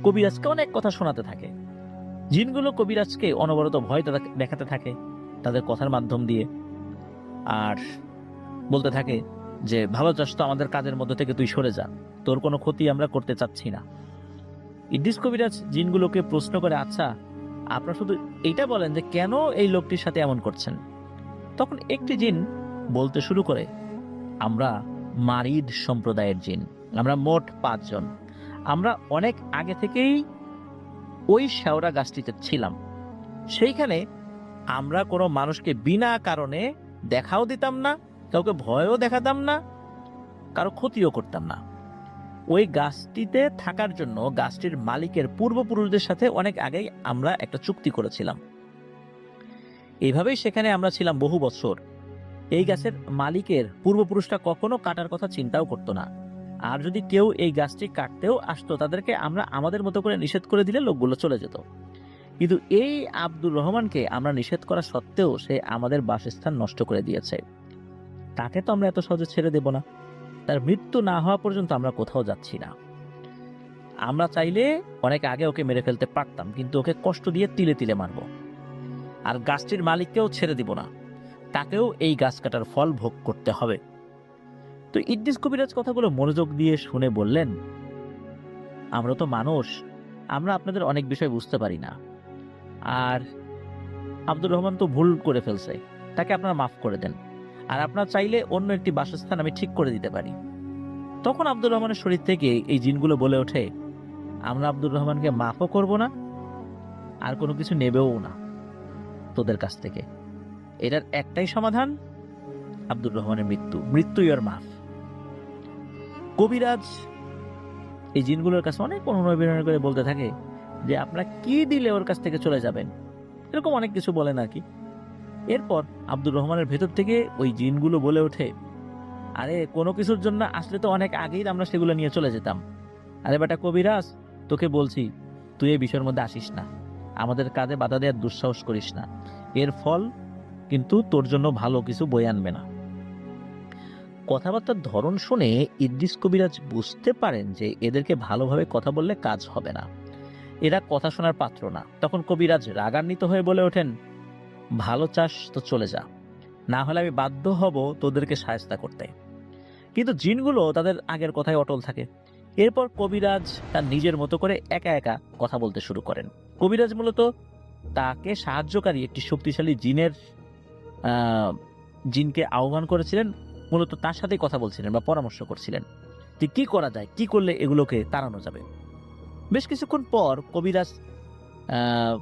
কবিরাজকে অনেক কথা শোনাতে থাকে। জিনগুলো কবিরাজকে অনবরত ভয় দেখাতে থাকে তাদের কথার মাধ্যম দিয়ে, আর বলতে থাকে যে ভালো চাস তো আমাদের কাজের মধ্যে থেকে তুই সরে যা, তোর কোনো ক্ষতি আমরা করতে চাচ্ছি না। ইদ্রিস কবিরাজ জিনগুলোকে প্রশ্ন করে, আচ্ছা আপনারা শুধু এইটা বলেন যে কেন এই লোকটির সাথে এমন করছেন? তখন একটি জিন বলতে শুরু করে, আমরা মারিদ সম্প্রদায়ের জিন, আমরা মোট 5 জন। আমরা অনেক আগে থেকেই ওই শেওড়া গাছটিতে ছিলাম। সেইখানে আমরা কোনো মানুষকে বিনা কারণে দেখাও দিতাম না, কাউকে ভয়ও দেখাতাম না, কারো ক্ষতিও করতাম না। ওই গাছটিতে থাকার জন্য গাছটির মালিকের পূর্বপুরুষদের সাথে অনেক আগেই আমরা একটা চুক্তি করেছিলাম। এইভাবেই সেখানে আমরা ছিলাম বহু বছর। এই গাছের মালিকের পূর্বপুরুষরা কখনো কাটার কথা চিন্তাও করতো না, আর যদি কেউ এই গাছটি কাটতেও আসতো তাদেরকে আমরা আমাদের মতো করে নিষেধ করে দিলে লোকগুলো চলে যেত। কিন্তু এই আব্দুর রহমানকে আমরা নিষেধ করা সত্ত্বেও সে আমাদের বাসস্থান নষ্ট করে দিয়েছে। তাকে তো আমরা এত সহজে ছেড়ে দেব না। তার মৃত্যু না হওয়া পর্যন্ত আমরা কোথাও যাচ্ছি না। আমরা চাইলে অনেক আগে ওকে মেরে ফেলতে পারতাম, কিন্তু ওকে কষ্ট দিয়ে তিলে তিলে মারব। আর গাছটির মালিককেও ছেড়ে দিব না, তাকেও এই গাছ কাটার ফল ভোগ করতে হবে। তো ইদ্রিস কবিরাজ কথাগুলো মনোযোগ দিয়ে শুনে বললেন, আমরা তো মানুষ, আমরা আপনাদের অনেক বিষয় বুঝতে পারি না। আর আব্দুর রহমান তো ভুল করে ফেলছে, তাকে আপনারা মাফ করে দেন, আর আপনারা চাইলে অন্য একটি বাসস্থান আমি ঠিক করে দিতে পারি। তখন আব্দুর রহমানের শরীর থেকে এই জিনগুলো বলে ওঠে, আমরা আব্দুর রহমানকে মাফও করব না, আর কোনো কিছু নেবেও না তোদের কাছ থেকে। এটার একটাই সমাধান, আব্দুর রহমানের মৃত্যুই ওর মাফ। কবিরাজ এই জিনগুলোর কাছে অনেক অনুনয় করে বলতে থাকে যে আপনারা কি দিলে ওর কাছ থেকে চলে যাবেন, এরকম অনেক কিছু বলেন আর কি। এরপর আব্দুর রহমানের ভেতর থেকে ওই জিনগুলো বলে ওঠে, আরে কোনো কিছুর জন্য আসলে তো অনেক আগেই আমরা সেগুলো নিয়ে চলে যেতাম। আরে বেটা কবিরাজ, তোকে বলছি তুই এই বিষয়ের মধ্যে আসিস না, আমাদের কাজে বাধা দেওয়ার দুঃসাহস করিস না। এর ফল কিন্তু তোর জন্য ভালো কিছু বয়ে আনবে না। কথাবার্তার ধরন শুনে ইদ্রিস কবিরাজ বুঝতে পারেন যে এদেরকে ভালোভাবে কথা বললে কাজ হবে না, এরা কথা শোনার পাত্র না। তখন কবিরাজ রাগান্বিত হয়ে বলে ওঠেন, ভালো চাস তো চলে যা, না হলে আমি বাধ্য হব তোদেরকে শায়েস্তা করতে। কিন্তু জিনগুলো তাদের আগের কথায় অটল থাকে। এরপর কবিরাজ তার নিজের মতো করে একা একা কথা বলতে শুরু করেন। কবিরাজ মূলত তাকে সাহায্যকারী একটি শক্তিশালী জিনকে আহ্বান করেছিলেন, মূলত তার সাথেই কথা বলছিলেন বা পরামর্শ করছিলেন যে কি করা যায়, কি করলে এগুলোকে তাড়ানো যাবে। বেশ কিছুক্ষণ পর কবিরাজ আহ,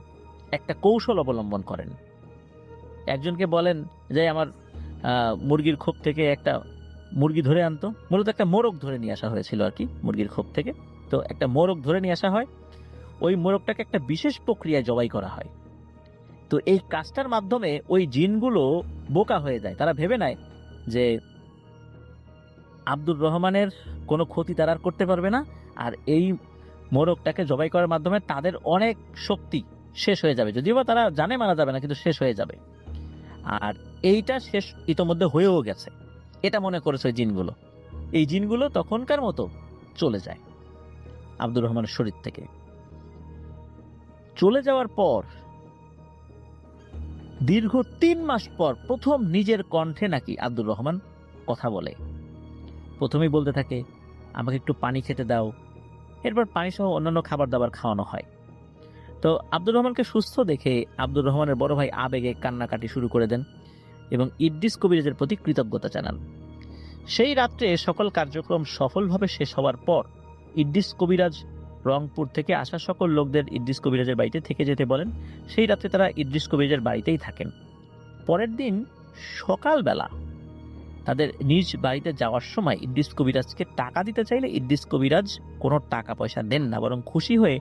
একটা কৌশল অবলম্বন করেন। একজনকে বলেন যে আমার মুরগির খোপ থেকে একটা মুরগি ধরে আনতো। মূলত একটা মোরগ ধরে নিয়ে আসা হয়েছিল আর কি মুরগির খোপ থেকে। তো একটা মোরগ ধরে নিয়ে আসা হয়, ওই মোরগটাকে একটা বিশেষ প্রক্রিয়ায় জবাই করা হয়। তো এই কাজটার মাধ্যমে ওই জিনগুলো বোকা হয়ে যায়, তারা ভেবে নেয় যে আব্দুর রহমানের কোনো ক্ষতি তারা আর করতে পারবে না, আর এই মোরগটাকে জবাই করার মাধ্যমে তাদের অনেক শক্তি শেষ হয়ে যাবে। যদিও বা তারা জানে মারা যাবে না, কিন্তু শেষ হয়ে যাবে। আর এইটা শেষ ইতোমধ্যে হয়েও গেছে, এটা মনে করেছে ওই জিনগুলো। এই জিনগুলো তখনকার মতো চলে যায় আব্দুর রহমানের শরীর থেকে। চলে যাওয়ার পর দীর্ঘ 3 মাস পর প্রথম নিজের কণ্ঠে নাকি আব্দুর রহমান কথা বলে। প্রথমেই বলতে থাকে, আমাকে একটু পানি খেতে দাও। এরপর পানি সহ অন্যান্য খাবার দাবার খাওয়ানো হয়। তো আব্দুর রহমানকে সুস্থ দেখে আব্দুর রহমানের বড় ভাই আবেগে কান্নাকাটি শুরু করে দেন এবং ইদ্রিস কবিরাজের প্রতি কৃতজ্ঞতা জানান। সেই রাত্রে সকল কার্যক্রম সফলভাবে শেষ হওয়ার পর ইদ্রিস কবিরাজ রংপুর থেকে আসা সকল লোকদের ইদ্রিস কবিরাজের বাড়িতে থেকে যেতে বলেন। সেই রাত্রে তারা ইদ্রিস কবিরাজের বাড়িতেই থাকেন। পরের দিন সকালবেলা তাদের নিজ বাড়িতে যাওয়ার সময় ইদ্রিস কবিরাজকে টাকা দিতে চাইলে ইদ্রিস কবিরাজ কোনো টাকা পয়সা দেন না, বরং খুশি হয়ে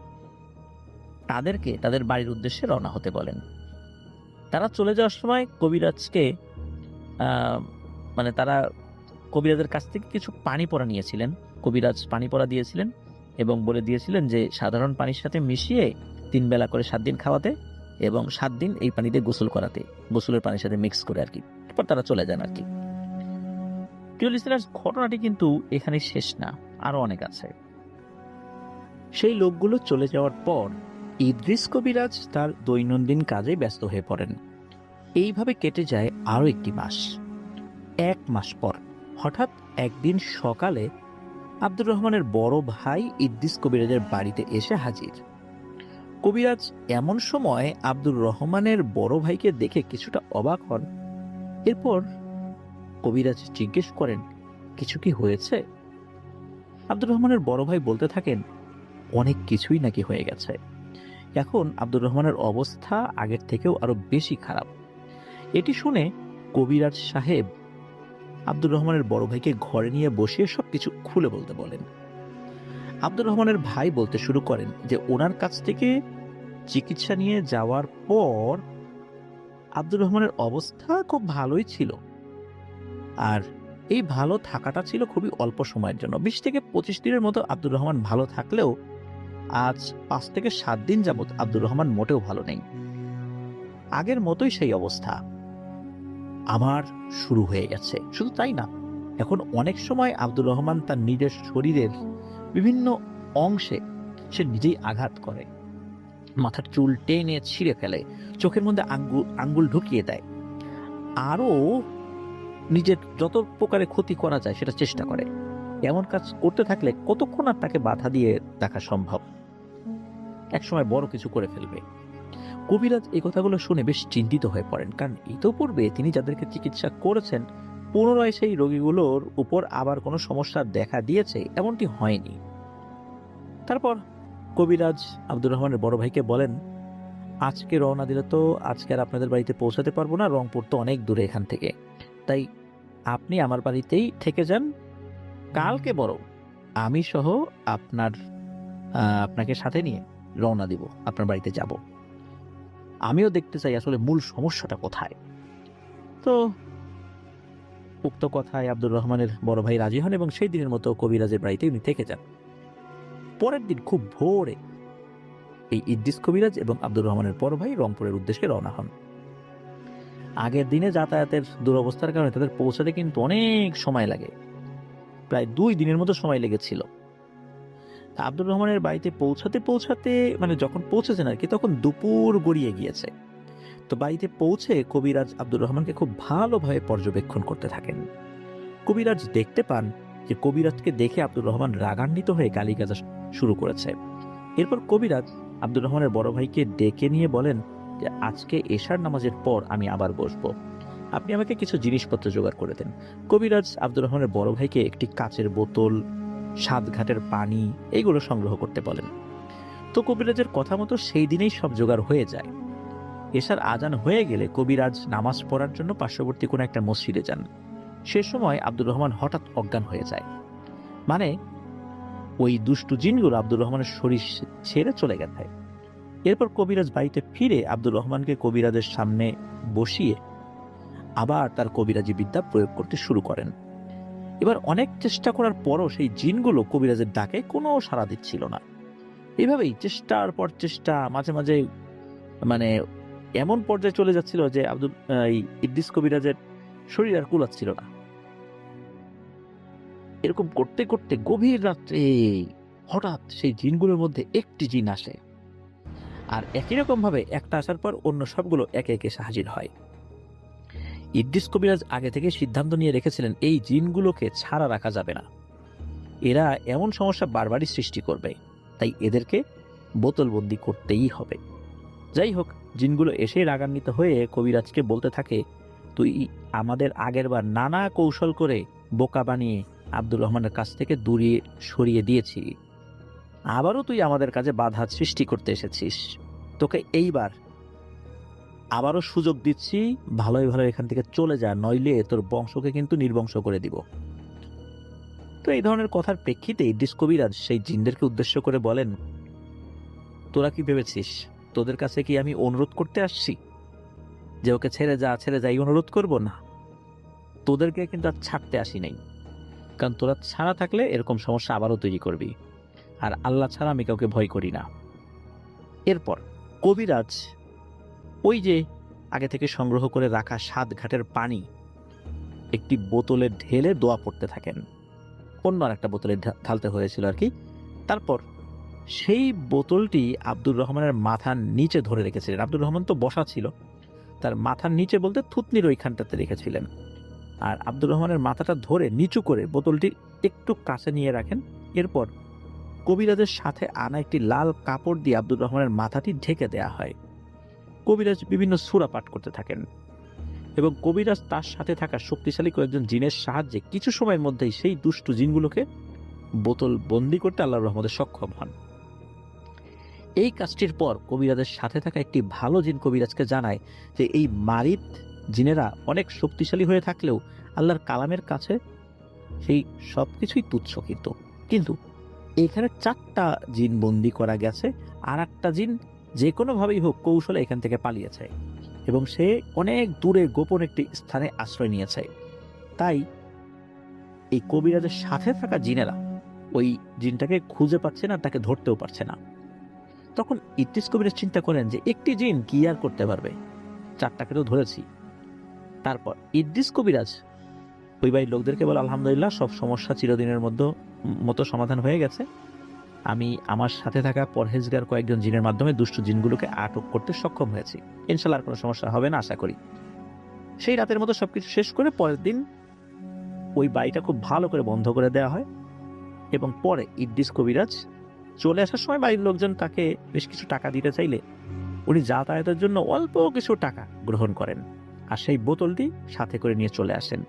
তাদেরকে তাদের বাড়ির উদ্দেশ্যে রওনা হতে বলেন। তারা চলে যাওয়ার সময় কবিরাজকে তারা কবিরাজের কাছ থেকে কিছু পানি পড়া নিয়েছিলেন। কবিরাজ পানি পড়া দিয়েছিলেন এবং বলে দিয়েছিলেন যে সাধারণ পানির সাথে মিশিয়ে 3 বেলা করে 7 দিন খাওয়াতে এবং 7 দিন এই পানিতে গোসল করাতে, গোসলের পানির সাথে মিক্স করে আর কি। তারপর তারা চলে যান আর কি। প্রিয় লিসেনার্স, ঘটনাটি কিন্তু এখানে শেষ না, আরো অনেক আছে। সেই লোকগুলো চলে যাওয়ার পর ইদ্রিস কবিরাজ তার দৈনন্দিন কাজে ব্যস্ত হয়ে পড়েন। এইভাবে কেটে যায় আরো একটি মাস। 1 মাস পর হঠাৎ একদিন সকালে আব্দুর রহমানের বড় ভাই ইদ্রিস কবিরাজের বাড়িতে এসে হাজির। কবিরাজ এমন সময় আব্দুর রহমানের বড় ভাইকে দেখে কিছুটা অবাক হন। এরপর কবিরাজ জিজ্ঞেস করেন, কিছু কি হয়েছে? আব্দুর রহমানের বড় ভাই বলতে থাকেন, অনেক কিছুই নাকি হয়ে গেছে। এখন আব্দুর রহমানের অবস্থা আগের থেকেও আরো বেশি খারাপ। এটি শুনে কবিরাজ সাহেব আব্দুর রহমানের বড় ভাইকে ঘরে নিয়ে বসিয়ে সবকিছু খুলে বলতে বলেন। আব্দুর রহমানের ভাই বলতে শুরু করেন যে ওনার কাছ থেকে চিকিৎসা নিয়ে যাওয়ার পর আব্দুর রহমানের অবস্থা খুব ভালোই ছিল, আর এই ভালো থাকাটা ছিল খুবই অল্প সময়ের জন্য। 20 থেকে 25 দিনের মতো আব্দুর রহমান ভালো থাকলেও আজ 5 থেকে 7 দিন যাবত আব্দুর রহমান মোটেও ভালো নেই, আগের মতোই সেই অবস্থা। আমার শুরু হয়ে গেছে। শুধু তাই না, এখন অনেক সময় আব্দুর রহমান তার নিজের শরীরের বিভিন্ন অংশে সে নিজেই আঘাত করে, মাথার চুল টেনে ছিঁড়ে ফেলে, চোখের মধ্যে আঙ্গুল ঢুকিয়ে দেয়, আরো নিজের যত প্রকারে ক্ষতি করা যায় সেটা চেষ্টা করে। এমন কাজ করতে থাকলে কতক্ষণ আর তাকে বাধা দিয়ে দেখা সম্ভব? একসময় বড় কিছু করে ফেলবে। কবিরাজ এই কথাগুলো শুনে বেশ চিন্তিত হয়ে পড়েন, কারণ ইতোপূর্বে তিনি যাদেরকে চিকিৎসা করেছেন পুনরায় সেই রোগীগুলোর উপর আবার কোনো সমস্যা দেখা দিয়েছে এমনটি হয়নি। তারপর কবিরাজ আব্দুর রহমানের বড় ভাইকে বলেন, আজকে রওনা দিলে তো আজকে আর আপনাদের বাড়িতে পৌঁছাতে পারবো না, রংপুর তো অনেক দূরে এখান থেকে, তাই আপনি আমার বাড়িতেই থেকে যান। কালকে বরং আমি সহ আপনাকে সাথে নিয়ে রওনা দিব, আপনার বাড়িতে যাব। আমিও দেখতে চাই আসলে মূল সমস্যাটা কোথায়। তো উক্ত কথায় আব্দুর রহমানের বড় ভাই রাজি হন এবং সেই দিনের মতো কবিরাজের বাড়িতে উনি থেকে যান। পরের দিন খুব ভোরে এই ইদ্রিস কবিরাজ এবং আব্দুর রহমানের বড় ভাই রংপুরের উদ্দেশ্যে রওনা হন। আগের দিনে যাতায়াতের দুরবস্থার কারণে তাদের পৌঁছাতে কিন্তু অনেক সময় লাগে, প্রায় 2 দিনের মতো সময় লেগেছিল। তা আব্দুর রহমানের বাড়িতে পৌঁছাতে পৌঁছাতে মানে যখন পৌঁছেছেন আর কি, তখন দুপুর গড়িয়ে গিয়েছে। তো বাড়িতে পৌঁছে কবিরাজ আব্দুর রহমানকে খুব ভালোভাবে পর্যবেক্ষণ করতে থাকেন। কবিরাজ দেখতে পান যে কবিরাজকে দেখে আব্দুর রহমান রাগান্বিত হয়ে গালিগালাজ শুরু করেছে। এরপর কবিরাজ আব্দুর রহমানের বড় ভাইকে ডেকে নিয়ে বলেন যে আজকে এশার নামাজের পর আমি আবার বসবো, আপনি আমাকে কিছু জিনিসপত্র জোগাড় করে দেন। কবিরাজ আব্দুর রহমানের বড় ভাইকে একটি কাচের বোতল, 7 ঘাটের পানি এইগুলো সংগ্রহ করতে বলেন। তো কবিরাজের কথা মতো সেই দিনেই সব জোগাড় হয়ে যায়। এশার আজান হয়ে গেলে কবিরাজ নামাজ পড়ার জন্য পার্শ্ববর্তী কোনো একটা মসজিদে যান। সে সময় আব্দুর রহমান হঠাৎ অজ্ঞান হয়ে যায়, মানে ওই দুষ্টু জিনগুলো আব্দুর রহমানের শরীর ছেড়ে চলে গেছে। এরপর কবিরাজ বাড়িতে ফিরে আব্দুর রহমানকে কবিরাজের সামনে বসিয়ে আবার তার কবিরাজি বিদ্যা প্রয়োগ করতে শুরু করেন। এবার অনেক চেষ্টা করার পরও সেই জিনগুলো কবিরাজের ডাকে কোনো সাড়া দিচ্ছিল না। এভাবেই চেষ্টার পর চেষ্টা, মাঝে মাঝে মানে এমন পর্যায়ে চলে যাচ্ছিল যে ইদ্রিস কবিরাজের শরীর আর কুলাচ্ছিল না। এরকম করতে করতে গভীর রাত্রে হঠাৎ সেই জিনগুলোর মধ্যে একটি জিন আসে, আর একই রকম ভাবে একটা আসার পর অন্য সবগুলো একে একে এসে হাজির হয়। ইদ্রিস কবিরাজ আগে থেকে সিদ্ধান্ত নিয়ে রেখেছিলেন এই জিনগুলোকে ছাড়া রাখা যাবে না, এরা এমন সমস্যা বারবারই সৃষ্টি করবে, তাই এদেরকে বোতলবন্দি করতেই হবে। যাই হোক, জিনগুলো এসে রাগান্বিত হয়ে কবিরাজকে বলতে থাকে, তুই আমাদের আগেরবার নানা কৌশল করে বোকা বানিয়ে আব্দুর রহমানের কাছ থেকে দূরে সরিয়ে দিয়েছি, আবারও তুই আমাদের কাছে বাধা সৃষ্টি করতে এসেছিস, তোকে এইবার আবারও সুযোগ দিচ্ছি, ভালোই ভালো এখান থেকে চলে যা, নইলে তোর বংশকে কিন্তু নির্বংশ করে দিব। তো এই ধরনের কথার প্রেক্ষিতে ইদ্রিস কবিরাজ সেই জিনদেরকে উদ্দেশ্য করে বলেন, তোরা কি ভেবেছিস তোদের কাছে কি আমি অনুরোধ করতে আসছি যে ওকে ছেড়ে যা ছেড়ে যা, এই অনুরোধ করব না? তোদেরকে কিন্তু আর ছাড়তে আসি নাই, কারণ তোরা ছাড়া থাকলে এরকম সমস্যা আবারও তৈরি করবি, আর আল্লাহ ছাড়া আমি কাউকে ভয় করি না। এরপর কবিরাজ ওই যে আগে থেকে সংগ্রহ করে রাখা 7 ঘাটের পানি একটি বোতলে ঢেলে দোয়া পড়তে থাকেন, অন্য আর একটা বোতলে ঢালতে হয়েছিল আর কি। তারপর সেই বোতলটি আব্দুর রহমানের মাথার নিচে ধরে রেখেছিলেন। আব্দুর রহমান তো বসা ছিল, তার মাথার নিচে বলতে থুতনির ওইখানটাতে রেখেছিলেন, আর আব্দুর রহমানের মাথাটা ধরে নিচু করে বোতলটি একটু কাছে নিয়ে রাখেন। এরপর কবিরাজের সাথে আনা একটি লাল কাপড় দিয়ে আব্দুর রহমানের মাথাটি ঢেকে দেয়া হয়। কবিরাজ বিভিন্ন সূরা পাঠ করতে থাকেন এবং কবিরাজ তার সাথে থাকা শক্তিশালী কয়েকজন জিনের সাহায্যে কিছু সময়ের মধ্যেই সেই দুষ্টু জিনগুলোকে বোতল বন্দি করতে আল্লাহর রহমতে সক্ষম হন। এই কাজটির পর কবিরাজের সাথে থাকা একটি ভালো জিন কবিরাজকে জানায় যে এই মারিদ জিনেরা অনেক শক্তিশালী হয়ে থাকলেও আল্লাহর কালামের কাছে সেই সবকিছুই তুচ্ছ, কিন্তু এইখানে 4টা জিন বন্দি করা গেছে, আর একটা জিন যে কোনোভাবেই হোক কৌশলে এখান থেকে পালিয়েছে এবং সে অনেক দূরে গোপন একটি স্থানে আশ্রয় নিয়েছে। তাই এই কবিরাজের সাথে থাকা জিনেরা ওই জিনটাকে খুঁজে পাচ্ছে না, তাকে ধরতেও পারছে না। তখন ইদ্রিস কবিরাজ চিন্তা করেন যে একটি জিন কি আর করতে পারবে, 4টাকে তো ধরেছি। তারপর ইদ্রিস কবিরাজ ওই বাড়ির লোকদেরকে বলে, আলহামদুলিল্লাহ, সব সমস্যা চিরদিনের মতো সমাধান হয়ে গেছে, আমি আমার সাথে থাকা পরহেজগার কয়েকজন জিনের মাধ্যমে দুষ্ট জিনগুলোকে আটক করতে সক্ষম হয়েছি, ইনশাল্লাহ আর কোনো সমস্যা হবে না আশা করি। সেই রাতের মতো সবকিছু শেষ করে পরের দিন ওই বাড়িটা খুব ভালো করে বন্ধ করে দেওয়া হয় এবং পরে ইদ্রিস কবিরাজ চলে আসার সময় বাড়ির লোকজন তাকে বেশ কিছু টাকা দিতে চাইলে উনি যাতায়াতের জন্য অল্প কিছু টাকা গ্রহণ করেন আর সেই বোতলটি সাথে করে নিয়ে চলে আসেন।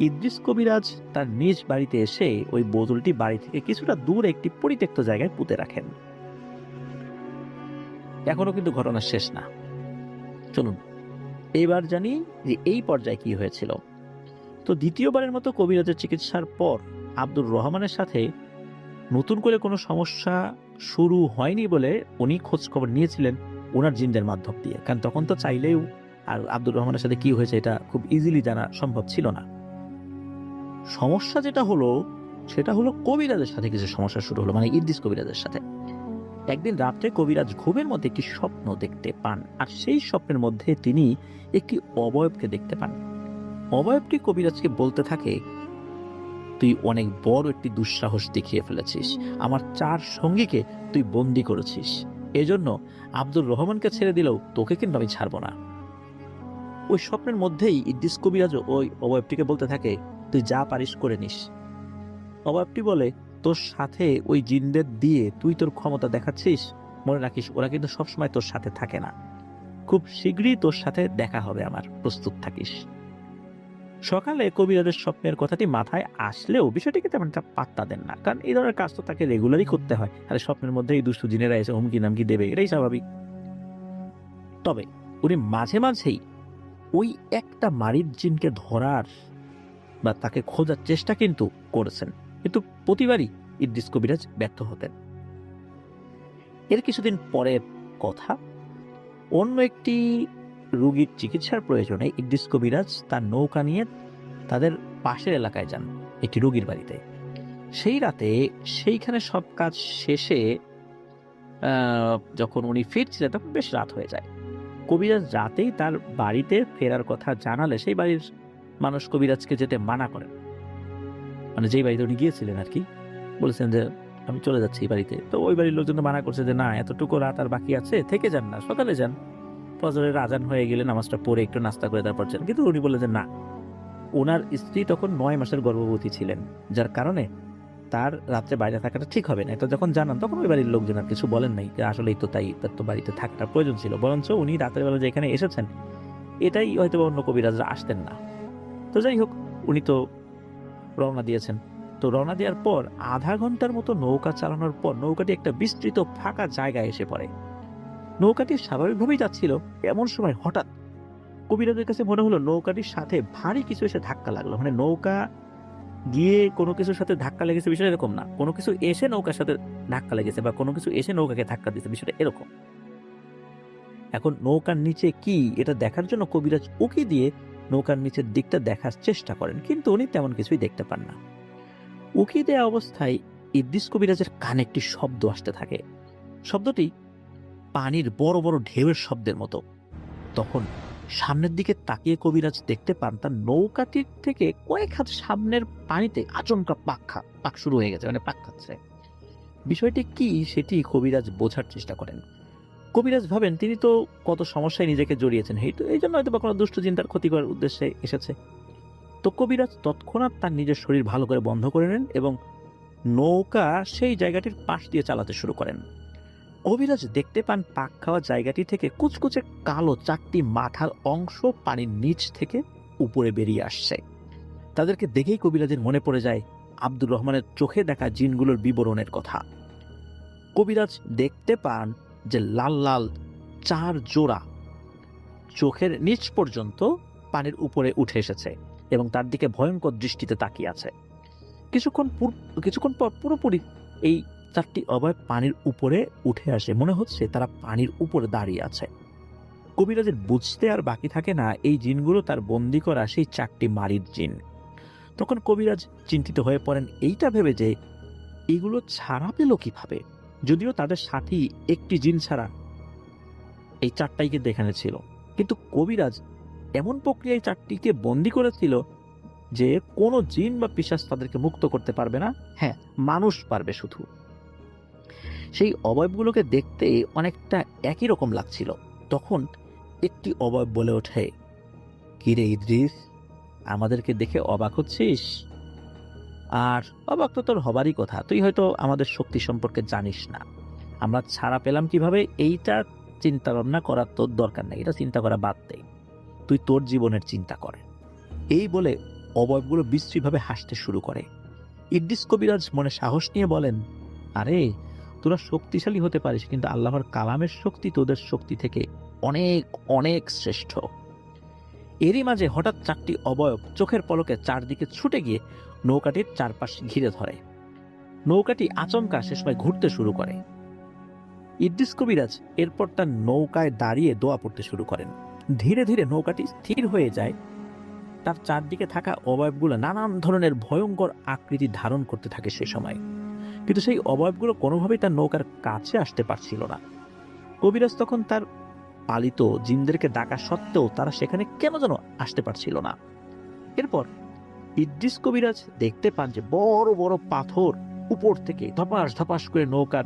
ইদ্রিস কবিরাজ তার নিজ বাড়িতে এসে ওই বোতলটি বাড়ি থেকে কিছুটা দূরে একটি পরিত্যক্ত জায়গায় পুঁতে রাখেন। এখনো কিন্তু ঘটনা শেষ না, চলুন এইবার জানি যে এই পর্যায়ে কি হয়েছিল। তো দ্বিতীয়বারের মতো কবিরাজের চিকিৎসার পর আব্দুর রহমানের সাথে নতুন করে কোনো সমস্যা শুরু হয়নি বলে উনি খোঁজ খবর নিয়েছিলেন ওনার জিনদের মাধ্যম দিয়ে, কারণ তখন তো চাইলেও আর আব্দুর রহমানের সাথে কি হয়েছে এটা খুব ইজিলি জানা সম্ভব ছিল না। সমস্যা যেটা হলো সেটা হলো কবিরাজের সাথে কিছু সমস্যা শুরু হলো, মানে ইদ্রিস কবিরাজের সাথে। একদিন রাত্রে কবিরাজ ঘুমের মধ্যে একটি স্বপ্ন দেখতে পান, আর সেই স্বপ্নের মধ্যে তিনি একটি অবয়বকে দেখতে পান। অবয়বটি কবিরাজকে বলতে থাকে, তুই অনেক বড় একটি দুঃসাহস দেখিয়ে ফেলেছিস, আমার 4 সঙ্গীকে তুই বন্দী করেছিস, এজন্য আব্দুর রহমানকে ছেড়ে দিলেও তোকে কিন্তু আমি ছাড়ব না। ওই স্বপ্নের মধ্যেই ইদ্রিস কবিরাজ ওই অবয়বটিকে বলতে থাকে, তুই যা পারিস করে নিস। অবয়বটি বলে, তোর সাথে ওই জিনদের দিয়ে তুই তোর ক্ষমতা দেখাচ্ছিস, মনে রাখিস ওরা কিন্তু সবসময় তোর সাথে থাকে না, খুব শীঘ্রই তোর সাথে দেখা হবে আমার, প্রস্তুত থাকিস। সকালে কবিরাজের স্বপ্নের কথাটি মাথায় আসলেও বিষয়টিকে তেমন একটা পাত্তা দেন না, কারণ এই ধরনের কাজ তো তাকে রেগুলারই করতে হয়, আর স্বপ্নের মধ্যে এই দুষ্টু জিনেরা এসে হুমকি নামকি দেবে, এটাই স্বাভাবিক। তবে উনি মাঝে মাঝেই ওই একটা মারিদ জিনকে ধরার বা তাকে খোঁজার চেষ্টা কিন্তু করেছেন, কিন্তু প্রতিবারই ইদ্রিস কবিরাজ ব্যর্থ হতেন। এর কিছুদিন পরের কথা, অন্য একটি রোগীর চিকিৎসার প্রয়োজনে ইদ্রিস কবিরাজ তার নৌকা নিয়ে তাদের পাশের এলাকায় যান, একটি রোগীর বাড়িতে। সেই রাতে সেইখানে সব কাজ শেষে যখন উনি ফিরছিলেন তখন বেশ রাত হয়ে যায়। কবিরাজ রাতেই তার বাড়িতে ফেরার কথা জানালে সেই বাড়ির মানুষ কবিরাজকে যেতে মানা করেন, মানে যেই বাড়িতে উনি গিয়েছিলেন আর কি, বলেছেন যে আমি চলে যাচ্ছি এই বাড়িতে। তো ওই বাড়ির লোকজন মানা করছে যে না, এতটুকু রাত আর বাকি আছে, থেকে যান না, সকালে যান, ফজরের আজান হয়ে গেলে নামাজটা পড়ে একটু নাস্তা করে তারপর যান। কিন্তু উনি বললেন যে না, ওনার স্ত্রী তখন 9 মাসের গর্ভবতী ছিলেন, যার কারণে তার রাত্রে বাইরে থাকাটা ঠিক হবে না। এটা যখন জানান তখন ওই বাড়ির লোকজন আর কিছু বলেন নাই, যে আসলেই তো তাই, তার তো বাড়িতে থাকাটা প্রয়োজন ছিল, বরঞ্চ উনি রাতের বেলা যে এখানে এসেছেন এটাই হয়তো অন্য কবিরাজরা আসতেন না। তো যাই হোক, উনি তো রওনা দিয়েছেন। তো রওনা দেওয়ার পর আধা ঘন্টার মতো নৌকা চালানোর পর নৌকাটি একটা বিস্তৃত ফাঁকা জায়গায় এসে পড়ে। নৌকাটি স্বাভাবিকভাবেই যাচ্ছিল, এমন সময় হঠাৎ কবিরাজের কাছে মনে হলো নৌকাটির সাথে ভারী কিছু এসে ধাক্কা লাগলো। মানে নৌকা গিয়ে কোনো কিছুর সাথে ধাক্কা লেগেছে বিষয়টা এরকম না, কোনো কিছু এসে নৌকার সাথে ধাক্কা লেগেছে বা কোনো কিছু এসে নৌকাকে ধাক্কা দিয়েছে, বিষয়টা এরকম। এখন নৌকার নিচে কি এটা দেখার জন্য কবিরাজ উকি দিয়ে নৌকার নিচের দিকটা দেখার চেষ্টা করেন, কিন্তু উনি তেমন কিছুই দেখতে পান না। উকি দেওয়া অবস্থায় ইদ্রিস কবিরাজের কানে একটি শব্দ আসতে থাকে। শব্দটি পানির বড় বড় ঢেউয়ের শব্দের মতো। তখন সামনের দিকে তাকিয়ে কবিরাজ দেখতে পান তার নৌকাটির থেকে কয়েক হাত সামনের পানিতে আচমকা পাক শুরু হয়ে গেছে, মানে পাক খাচ্ছে। বিষয়টি কি সেটি কবিরাজ বোঝার চেষ্টা করেন। কবিরাজ ভাবেন তিনি তো কত সমস্যায় নিজেকে জড়িয়েছেন, এই জন্য হয়তো বা কোনো দুষ্ট চিন্তার ক্ষতি করার উদ্দেশ্যে এসেছে। তো কবিরাজ তৎক্ষণাৎ তার নিজের শরীর ভালো করে বন্ধ করে নেন এবং নৌকা সেই জায়গাটির পাশ দিয়ে চালাতে শুরু করেন। কবিরাজ দেখতে পান পাক খাওয়া জায়গাটি থেকে কুচকুচে কালো 4টি মাথার অংশ পানির নিচ থেকে উপরে বেরিয়ে আসছে। তাদেরকে দেখেই কবিরাজের মনে পড়ে যায় আব্দুর রহমানের চোখে দেখা জিনগুলোর বিবরণের কথা। কবিরাজ দেখতে পান যে লাল লাল 4 জোড়া চোখের নিচ পর্যন্ত পানির উপরে উঠে এসেছে এবং তার দিকে ভয়ঙ্কর দৃষ্টিতে তাকিয়ে আছে। কিছুক্ষণ পর পুরোপুরি এই 4টি অবয়ব পানির উপরে উঠে আসে, মনে হচ্ছে তারা পানির উপরে দাঁড়িয়ে আছে। কবিরাজের বুঝতে আর বাকি থাকে না এই জিনগুলো তার বন্দি করা সেই 4টি মারিদ জিন। তখন কবিরাজ চিন্তিত হয়ে পড়েন এইটা ভেবে যে এগুলো ছাড়া পেল কিভাবে, যদিও তাদের সাথী একটি জিন ছাড়া এই 4টাই কিন্তু এখানে ছিল। কিন্তু কবিরাজ এমন প্রক্রিয়ায় 4টিকে বন্দি করেছিল যে কোনো জিন বা পিশাচ তাদেরকে মুক্ত করতে পারবে না, হ্যাঁ মানুষ পারবে শুধু। সেই অবয়বগুলোকে দেখতে অনেকটা একই রকম লাগছিল। তখন একটি অবয়ব বলে ওঠে, কিরে ইদ্রিস, আমাদেরকে দেখে অবাক হচ্ছিস? আর অবাক তো তোর হবারই কথা, তুই হয়তো আমাদের শক্তি সম্পর্কে জানিস না। আমরা ছাড়া পেলাম কিভাবে এইটা চিন্তা ভাবনা করার তোর দরকার নেই, এটা চিন্তা করা বাদ দে, তুই তোর জীবনের চিন্তা কর। এই বলে অবয়বগুলো বিশ্রীভাবে হাসতে শুরু করে। ইদ্রিস কবিরাজ মনে সাহস নিয়ে বলেন, আরে তোরা শক্তিশালী হতে পারিস, কিন্তু আল্লাহর কালামের শক্তি তোদের শক্তি থেকে অনেক অনেক শ্রেষ্ঠ। এরই মাঝে হঠাৎ 4টি অবয়ব চোখের পলকে চারদিকে ছুটে গিয়ে নৌকাটির চারপাশ ঘিরে ধরে। নৌকাটি আচমকা সে সময় ঘুরতে শুরু করে। ইদ্রিস কবিরাজ এরপর তার নৌকায় দাঁড়িয়ে দোয়া পড়তে শুরু করেন। ধীরে ধীরে নৌকাটি স্থির হয়ে যায়। তার চারদিকে থাকা অবয়বগুলো নানান ধরনের ভয়ঙ্কর আকৃতি ধারণ করতে থাকে। সে সময় কিন্তু সেই অবয়বগুলো কোনোভাবেই তার নৌকার কাছে আসতে পারছিল না। কবিরাজ তখন তার পালিত জিনদেরকে ডাকা সত্ত্বেও তারা সেখানে কেন যেন আসতে পারছিল না। এরপর ইদ্রিস কবিরাজ দেখতে পান যে বড় বড় পাথর উপর থেকে ধপাস ধপাস করে নৌকার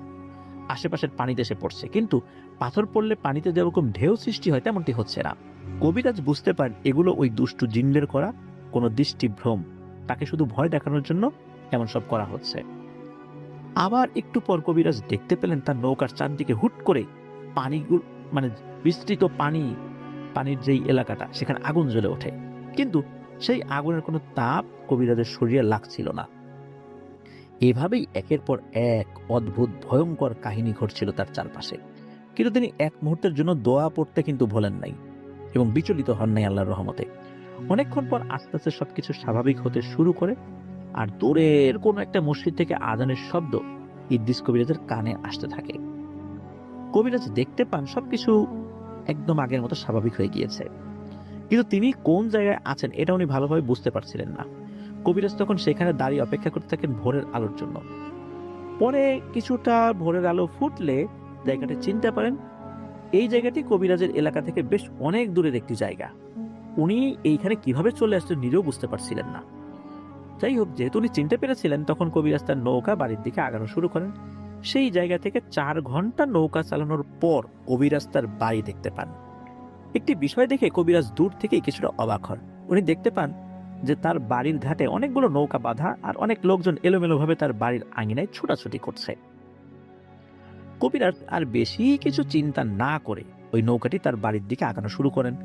আশেপাশের পানিতে এসে পড়ছে, কিন্তু পাথর পড়লে পানিতে যেরকম ঢেউ সৃষ্টি হয় তেমনটি হচ্ছে না। কবিরাজ বুঝতে পারেন এগুলো ওই দুষ্টু জিনদের করা কোনো দৃষ্টিভ্রম, তাকে শুধু ভয় দেখানোর জন্য এমন সব করা হচ্ছে। আবার একটু পর কবিরাজ দেখতে পেলেন তার নৌকার চারদিকে হুট করে পানিগুলো মানে বিস্তৃত পানির যেই এলাকাটা সেখানে আগুন জ্বলে ওঠে, কিন্তু সেই আগুনের কোনো তাপ কবিরাজের শরীরে লাগছিল না। এভাবেই একের পর এক অদ্ভুত ভয়ঙ্কর কাহিনী ঘটছিল তার চারপাশে, কিন্তু তিনি এক মুহূর্তের জন্য দোয়া পড়তে কিন্তু ভোলেন নাই এবং বিচলিত হন নাই আল্লাহর রহমতে। অনেকক্ষণ পর আস্তে আস্তে সবকিছু স্বাভাবিক হতে শুরু করে, আর দূরের কোনো একটা মসজিদ থেকে আজানের শব্দ ইদ্রিস কবিরাজের কানে আসতে থাকে। কবিরাজ দেখতে পান সবকিছু একদম আগের মতো স্বাভাবিক হয়ে গিয়েছে, কিন্তু তিনি কোন জায়গায় আছেন এটা উনি ভালোভাবে বুঝতে পারছিলেন না। কবিরাজ তখন সেখানে দাঁড়িয়ে অপেক্ষা করতে থাকেন ভোরের আলোর জন্য। পরে কিছুটা ভোরের আলো ফুটলে জায়গাটি চিনতে পারেন এই জায়গাটি কবিরাজের এলাকা থেকে বেশ অনেক দূরের একটি জায়গা। উনি এইখানে কিভাবে চলে আসছেন নিজেও বুঝতে পারছিলেন না। যাই হোক, যেহেতু উনি চিনতে পেরেছিলেন তখন কবিরাজ তার নৌকা বাড়ির দিকে আগানো শুরু করেন। সেই জায়গা থেকে 4 ঘন্টা নৌকা চালানোর পর কবিরাজ তার বাড়ি দেখতে পান। একটি বিষয় দেখে কবিরাজ দূর থেকেই কিছুটা অবাক হন। উনি দেখতে পান যে তার বাড়ির ঘাটে অনেকগুলো নৌকা বাঁধা আর অনেক লোকজন এলোমেলোভাবে তার বাড়ির আঙিনায় ছোটাছুটি করছে। কবিরাজ আর বেশি কিছু চিন্তা না করে ওই নৌকাটি তার বাড়ির দিকে আগানো শুরু করেন।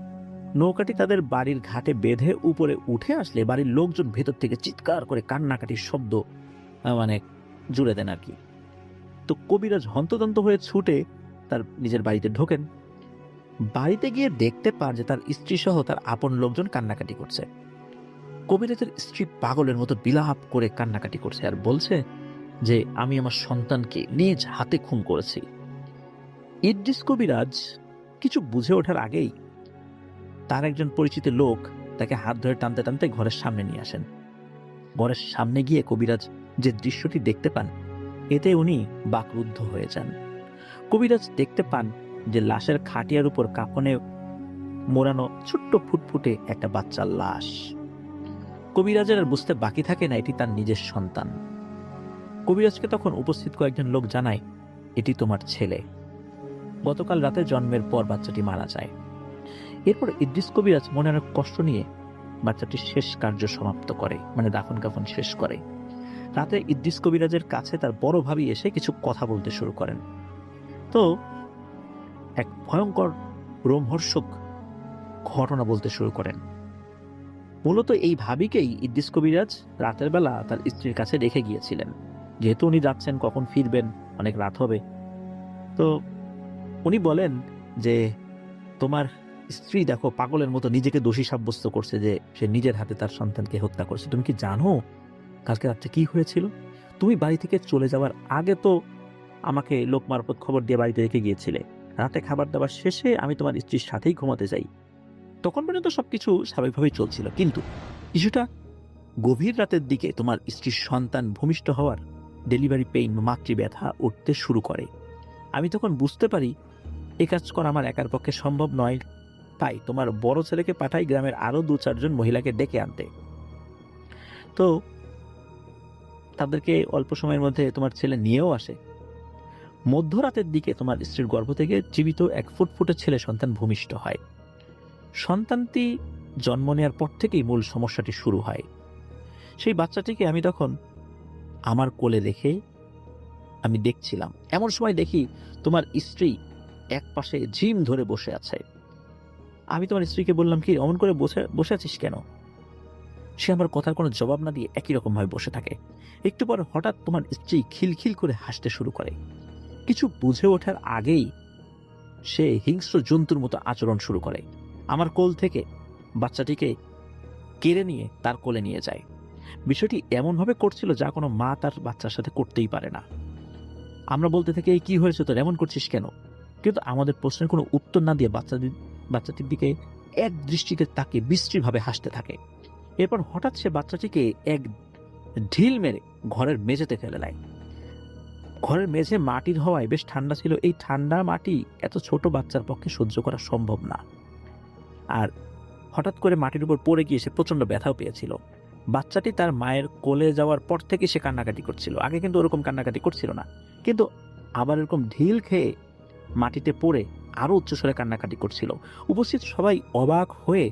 নৌকাটি তাদের বাড়ির ঘাটে বেঁধে উপরে উঠে আসলে বাড়ির লোকজন ভেতর থেকে চিৎকার করে কান্নাকাটির শব্দ জুড়ে দেন আর কি। তো কবিরাজ হন্তদন্ত হয়ে ছুটে তার নিজের বাড়িতে ঢোকেন। বাড়িতে গিয়ে দেখতে পান যে তার স্ত্রী সহ তার আপন লোকজন কান্নাকাটি করছে। কবিরাজের স্ত্রী পাগলের মতো বিলাপ করে কান্নাকাটি করছে আর বলছে যে আমি আমার সন্তানকে নিজ হাতে খুন করেছি। ইদ্রিস কবিরাজ কিছু বুঝে ওঠার আগেই তার একজন পরিচিত লোক তাকে হাত ধরে টানতে টানতে ঘরের সামনে নিয়ে আসেন। ঘরের সামনে গিয়ে কবিরাজ যে দৃশ্যটি দেখতে পান এতে উনি বাকরুদ্ধ হয়ে যান। কবিরাজ দেখতে পান যে লাশের খাটিয়ার উপর কাফনে মোড়ানো ছোট্ট ফুটফুটে একটা বাচ্চার লাশ। কবিরাজের আর বুঝতে বাকি থাকে না এটি তার নিজের সন্তান। কবিরাজকে তখন উপস্থিত কয়েকজন লোক জানায়, এটি তোমার ছেলে, গতকাল রাতে জন্মের পর বাচ্চাটি মারা যায়। এরপর ইদ্রিস কবিরাজ মনে অনেক কষ্ট নিয়ে বাচ্চাটির শেষ কার্য সমাপ্ত করে, মানে দাফন কাফন শেষ করে। রাতে ইদ্রিস কবিরাজের কাছে তার বড় ভাবি এসে কিছু কথা বলতে শুরু করেন। তো এক ভয়ঙ্কর রোমহর্ষক ঘটনা বলতে শুরু করেন। মূলত এই ভাবিকেই ইদ্রিস কবিরাজ রাতের বেলা তার স্ত্রীর কাছে রেখে গিয়েছিলেন, যেহেতু উনি যাচ্ছেন কখন ফিরবেন, অনেক রাত হবে। তো উনি বলেন যে তোমার স্ত্রী দেখো পাগলের মতো নিজেকে দোষী সাব্যস্ত করছে যে সে নিজের হাতে তার সন্তানকে হত্যা করছে। তুমি কি জানো কালকে রাত্রে কি হয়েছিল? তুমি বাড়ি থেকে চলে যাওয়ার আগে তো আমাকে লোক মারফত খবর দিয়ে বাড়িতে রেখে গিয়েছিলে। রাতে খাবার দাবার শেষে আমি তোমার স্ত্রীর সাথেই ঘুমাতে যাই। তখন পর্যন্ত সবকিছু স্বাভাবিকভাবেই চলছিল, কিন্তু কিছুটা গভীর রাতের দিকে তোমার স্ত্রীর সন্তান ভূমিষ্ঠ হওয়ার ডেলিভারি পেইন মাতৃব্যথা উঠতে শুরু করে। আমি তখন বুঝতে পারি এ কাজ করা আমার একার পক্ষে সম্ভব নয়, তাই তোমার বড় ছেলেকে পাঠাই গ্রামের আরো 2-4 জন মহিলাকে ডেকে আনতে। তো তাদেরকে অল্প সময়ের মধ্যে তোমার ছেলে নিয়েও আসে। মধ্যরাতের দিকে তোমার স্ত্রীর গর্ভ থেকে জীবিত এক ফুটফুটে ছেলে সন্তান ভূমিষ্ঠ হয়। সন্তানটি জন্ম নেওয়ার পর থেকেই মূল সমস্যাটি শুরু হয়। সেই বাচ্চাটিকে আমি তখন আমার কোলে রেখে আমি দেখছিলাম। এমন সময় দেখি তোমার স্ত্রী এক পাশে ঝিম ধরে বসে আছে। আমি তোমার স্ত্রীকে বললাম, কি অমন করে বসে আছিস কেন? সে আমার কথার কোনো জবাব না দিয়ে একই রকম ভাবে বসে থাকে। একটু পর হঠাৎ তোমার স্ত্রী খিলখিল করে হাসতে শুরু করে। কিছু বুঝে ওঠার আগেই সে হিংস্র জন্তুর মতো আচরণ শুরু করে। আমার কোল থেকে বাচ্চাটিকে কেড়ে নিয়ে তার কোলে নিয়ে যায়। বিষয়টি এমনভাবে করছিল যা কোনো মা তার বাচ্চার সাথে করতেই পারে না। আমরা বলতে থাকি, এই কি হয়েছে তোর, এমন করছিস কেন? কিন্তু আমাদের প্রশ্নের কোনো উত্তর না দিয়ে বাচ্চাটির দিকে এক দৃষ্টিতে তাকে বিশ্রীভাবে হাসতে থাকে। এরপর হঠাৎ সে বাচ্চাটিকে এক ঢিল মেরে ঘরের মেঝেতে ফেলে দেয়। ঘরের মেঝে মাটির হওয়ায় বেশ ঠান্ডা ছিল। এই ঠান্ডা মাটি এত ছোট বাচ্চার পক্ষে সহ্য করা সম্ভব না। আর হঠাৎ করে মাটির উপর পড়ে গিয়ে সে প্রচণ্ড ব্যথাও পেয়েছিল। বাচ্চাটি তার মায়ের কোলে যাওয়ার পর থেকে সে কান্নাকাটি করছিল। আগে কিন্তু ওরকম কান্নাকাটি করছিল না, কিন্তু আবার এরকম ঢিল খেয়ে মাটিতে পড়ে আরও উচ্চস্বরে কান্নাকাটি করছিল। উপস্থিত সবাই অবাক হয়ে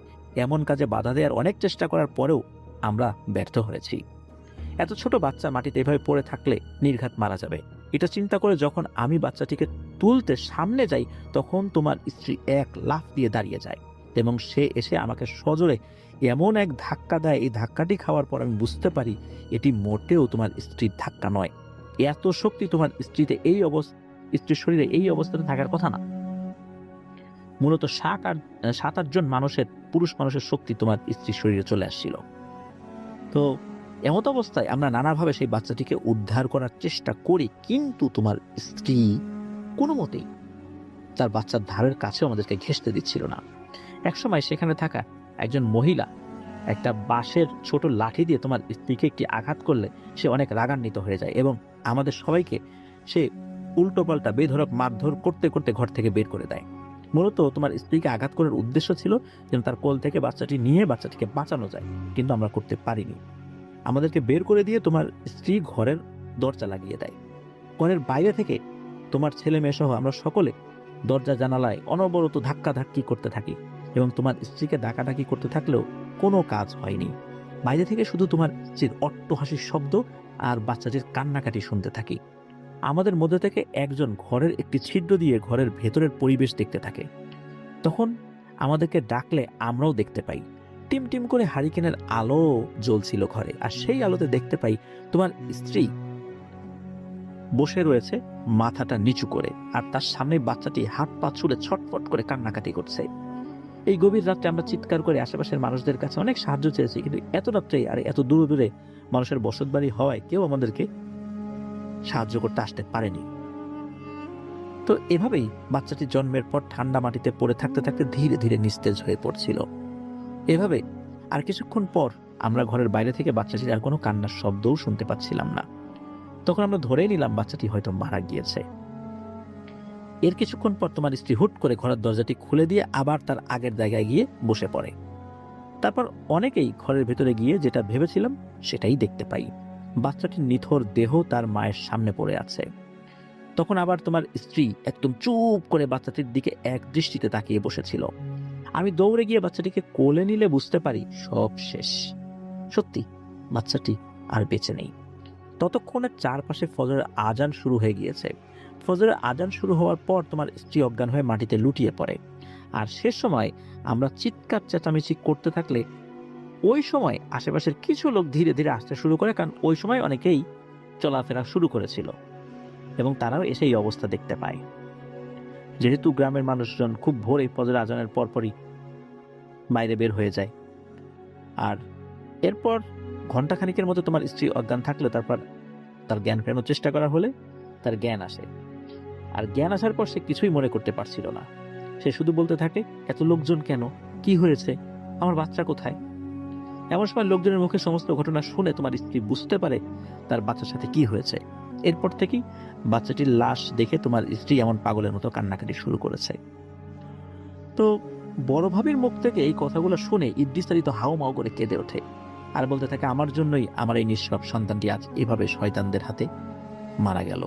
এমন কাজে বাধা দেওয়ার অনেক চেষ্টা করার পরেও আমরা ব্যর্থ হয়েছি। এত ছোট বাচ্চা মাটিতে এভাবে পড়ে থাকলে নির্ঘাত মারা যাবে। এটা চিন্তা করে যখন আমি বাচ্চাটিকে তুলতে সামনে যাই, তখন তোমার স্ত্রী এক লাফ দিয়ে দাঁড়িয়ে যায় এবং সে এসে আমাকে সজোরে এমন এক ধাক্কা দেয়। এই ধাক্কাটি খাওয়ার পর আমি বুঝতে পারি এটি মোটেও তোমার স্ত্রীর ধাক্কা নয়। এত শক্তি তোমার স্ত্রীর শরীরে এই অবস্থাতে থাকার কথা না। মূলত 7-8 জন পুরুষ মানুষের শক্তি তোমার স্ত্রীর শরীরে চলে আসছিল। তো এমত অবস্থায় আমরা নানাভাবে সেই বাচ্চাটিকে উদ্ধার করার চেষ্টা করি, কিন্তু তোমার স্ত্রী কোনো মতেই তার বাচ্চার ধারের কাছে আমাদেরকে ঘেঁষতে দিচ্ছিল না। একসময় সেখানে থাকা একজন মহিলা একটা বাঁশের ছোট লাঠি দিয়ে তোমার স্ত্রীকে একটি আঘাত করলে সে অনেক রাগান্বিত হয়ে যায় এবং আমাদের সবাইকে সে উল্টোপাল্টা বেধড়ক মারধর করতে করতে ঘর থেকে বের করে দেয়। মূলত তোমার স্ত্রীকে আঘাত করার উদ্দেশ্য ছিল যেন তার কোল থেকে বাচ্চাটি নিয়ে বাচ্চাটিকে বাঁচানো যায়, কিন্তু আমরা করতে পারিনি। আমাদেরকে বের করে দিয়ে তোমার স্ত্রী ঘরের দরজা লাগিয়ে দেয়। ঘরের বাইরে থেকে তোমার ছেলে মেয়ে সহ আমরা সকলে দরজা জানালায় অনবরত ধাক্কাধাক্কি করতে থাকি এবং তোমার স্ত্রীকে ডাকাডাকি করতে থাকলেও কোনো কাজ হয়নি। বাইরে থেকে শুধু তোমার স্ত্রীর অট্টহাসির শব্দ আর বাচ্চাটির কান্নাকাটি শুনতে থাকি। আমাদের মধ্যে থেকে একজন ঘরের একটি ছিদ্র দিয়ে ঘরের ভেতরের পরিবেশ দেখতে থাকে। তখন আমাদেরকে ডাকলে আমরাও দেখতে পাই টিম টিম করে হারিকেনের আলো জ্বলছিল ঘরে, আর সেই আলোতে দেখতে পাই তোমার স্ত্রী বসে রয়েছে মাথাটা নিচু করে, আর তার সামনে বাচ্চাটি হাত পা ছুড়ে ছটফট করে কান্নাকাটি করছে। এই গভীর রাত্রে আমরা চিৎকার করে আশেপাশের মানুষদের কাছে অনেক সাহায্য চেয়েছি, কিন্তু এত রাত্রে আর এত দূরে দূরে মানুষের বসতবাড়ি হওয়ায় কেউ আমাদেরকে সাহায্য করতে আসতে পারেনি। তো এভাবেই বাচ্চাটি জন্মের পর ঠান্ডা মাটিতে পড়ে থাকতে থাকতে ধীরে ধীরে নিস্তেজ হয়ে পড়ছিল। এভাবে আর কিছুক্ষণ পর আমরা ঘরের বাইরে থেকে বাচ্চাটির আর কোনো কান্নার শব্দও শুনতে পাচ্ছিলাম না। তখন আমরা ধরেই নিলাম বাচ্চাটি হয়তো মারা গিয়েছে। এর কিছুক্ষণ পর তোমার স্ত্রী হুট করে ঘরের দরজাটি খুলে দিয়ে আবার তার আগের জায়গায় গিয়ে বসে পড়ে। তারপর অনেকেই ঘরের ভেতরে গিয়ে যেটা ভেবেছিলাম সেটাই দেখতে পাই, বাচ্চাটির নিথর দেহ তার মায়ের সামনে পড়ে আছে। তখন আবার তোমার স্ত্রী একদম চুপ করে বাচ্চাটির দিকে এক দৃষ্টিতে তাকিয়ে বসেছিল। আমি দৌড়ে গিয়ে বাচ্চাটিকে কোলে নিলে বুঝতে পারি সব শেষ। সত্যি বাচ্চাটি আর বেঁচে নেই। ততক্ষণে চারপাশে ফজরের আজান শুরু হয়ে গিয়েছে। ফজরের আজান শুরু হওয়ার পর তোমার স্ত্রী অজ্ঞান হয়ে মাটিতে লুটিয়ে পড়ে। আর শেষ সময় আমরা চিৎকার চেঁচামেচি করতে থাকলে ওই সময় আশেপাশের কিছু লোক ধীরে ধীরে আসতে শুরু করে, কারণ ওই সময় অনেকেই চলাফেরা শুরু করেছিল এবং তারাও এসে এই অবস্থা দেখতে পায়। যেহেতু গ্রামের মানুষজন খুব ভোরে ফজরের আজানের পরপরই বাইরে বের হয়ে যায়, আর এরপর ঘন্টাখানিকের মতো তোমার স্ত্রী অজ্ঞান থাকলে তারপর তার জ্ঞান ফেরানোর চেষ্টা করা হলে তার জ্ঞান আসে। আর জ্ঞান আসার পর সে কিছুই মনে করতে পারছিল না। সে শুধু বলতে থাকে, এত লোকজন কেন, কি হয়েছে, আমার বাচ্চা কোথায়? এমন সময় লোকজনের মুখে সমস্ত ঘটনা শুনে তোমার স্ত্রী বুঝতে পারে তার বাচ্চার সাথে কি হয়েছে। এরপর থেকেই বাচ্চাটির লাশ দেখে তোমার স্ত্রী এমন পাগলের মতো কান্নাকাটি শুরু করেছে। তো বড় ভাবির মুখ থেকে এই কথাগুলো শুনে ইদ্রিস আলী তো হাউমাউ করে কেঁদে ওঠে আর বলতে থাকে, আমার জন্যই আমার এই নিষ্পাপ সন্তানটি আজ এভাবে শয়তানদের হাতে মারা গেল।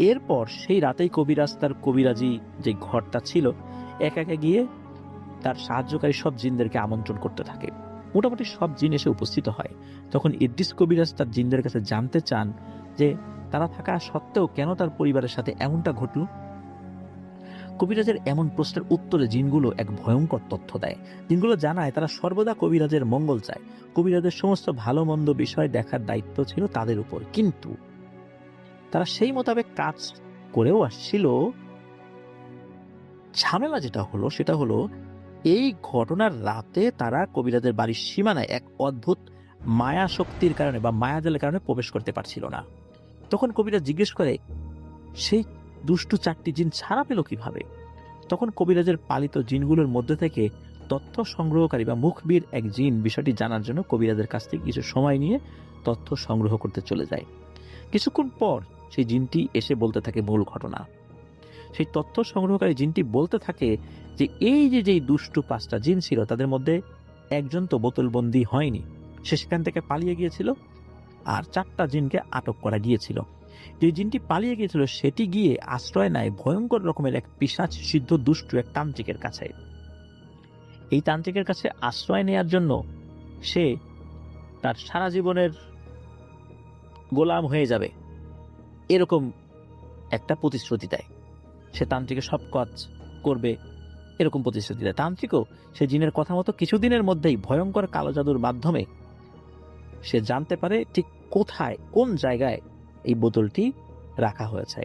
এরপর সেই রাতেই কবিরাজ তার কবিরাজি যে ঘরটা ছিল একা একা গিয়ে তার সাহায্যকারী সব জিনদেরকে আমন্ত্রণ করতে থাকে। মোটামুটি সব জিন এসে উপস্থিত হয়। তখন ইদ্রিস কবিরাজ তার জিনদের কাছে জানতে চান যে তারা থাকা সত্ত্বেও কেন তার পরিবারের সাথে এমনটা ঘটল। কবিরাজের এমন প্রশ্নের উত্তরে জিনগুলো এক ভয়ঙ্কর তথ্য দেয়। জিনগুলো জানায় তারা সর্বদা কবিরাজের মঙ্গল চায়, কবিরাজের সমস্ত ভালো মন্দ বিষয় দেখার দায়িত্ব ছিল তাদের উপর, কিন্তু তারা সেই মোতাবেক কাজ করেও আসছিল। ঝামেলা যেটা হলো সেটা হলো এই ঘটনার রাতে তারা কবিরাজের বাড়ির সীমানায় এক অদ্ভুত মায়া শক্তির কারণে বা মায়াজালের কারণে প্রবেশ করতে পারছিল না। তখন কবিরাজ জিজ্ঞেস করে, সেই দুষ্টু 4টি জিন ছাড়া পেল কিভাবে? তখন কবিরাজের পালিত জিনগুলোর মধ্যে থেকে তথ্য সংগ্রহকারী বা মুখবির এক জিন বিষয়টি জানার জন্য কবিরাজের কাছ থেকে কিছু সময় নিয়ে তথ্য সংগ্রহ করতে চলে যায়। কিছুক্ষণ পর সেই জিনটি এসে বলতে থাকে মূল ঘটনা। সেই তথ্য সংগ্রহকারী জিনটি বলতে থাকে যে এই যে যেই দুষ্টু 5টা জিন ছিল তাদের মধ্যে একজন তো বোতলবন্দি হয়নি, সে সেখান থেকে পালিয়ে গিয়েছিল, আর 4টা জিনকে আটক করা গিয়েছিল। যে জিনটি পালিয়ে গিয়েছিল সেটি গিয়ে আশ্রয় নেয় ভয়ঙ্কর রকমের এক পিশাচ সিদ্ধ দুষ্টু এক তান্ত্রিকের কাছে। এই তান্ত্রিকের কাছে আশ্রয় নেয়ার জন্য সে তার সারা জীবনের গোলাম হয়ে যাবে এরকম একটা প্রতিশ্রুতি দেয়। সে তান্ত্রিকের সব কাজ করবে এরকম প্রতিশ্রুতি দেয়। তান্ত্রিকও সে জিনের কথা মতো কিছুদিনের মধ্যেই ভয়ঙ্কর কালো জাদুর মাধ্যমে সে জানতে পারে ঠিক কোথায় কোন জায়গায় এই বোতলটি রাখা হয়েছে,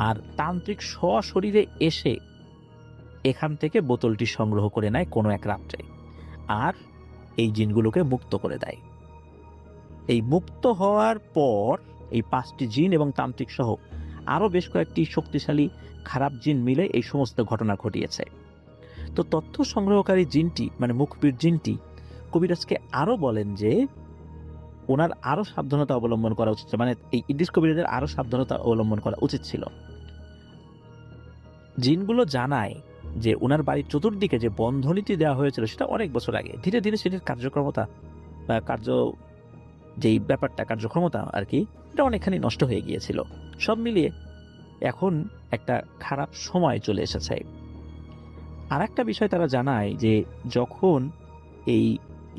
আর তান্ত্রিক সশরীরে এসে এখান থেকে বোতলটি সংগ্রহ করে নেয় কোনো এক রাত্রে, আর এই জিনগুলোকে মুক্ত করে দেয়। এই মুক্ত হওয়ার পর এই 5টি জিন এবং তান্ত্রিক সহ আরও বেশ কয়েকটি শক্তিশালী খারাপ জিন মিলে এই সমস্ত ঘটনা ঘটিয়েছে। তো তথ্য সংগ্রহকারী জিনটি মানে মুখবির জিনটি কবিরাজকে আরও বলেন যে ওনার আরও সাবধানতা অবলম্বন করা উচিত, মানে এই ইদ্রিস কবিরাজের আরও সাবধানতা অবলম্বন করা উচিত ছিল। জিনগুলো জানায় যে ওনার বাড়ির চতুর্দিকে যে বন্ধনীটি দেওয়া হয়েছিল সেটা অনেক বছর আগে ধীরে ধীরে সেটির কার্যক্ষমতা বা যেই ব্যাপারটা কার্যক্ষমতা আর কি, এটা অনেকখানি নষ্ট হয়ে গিয়েছিল। সব মিলিয়ে এখন একটা খারাপ সময় চলে এসেছে। আর একটা বিষয় তারা জানায় যে যখন এই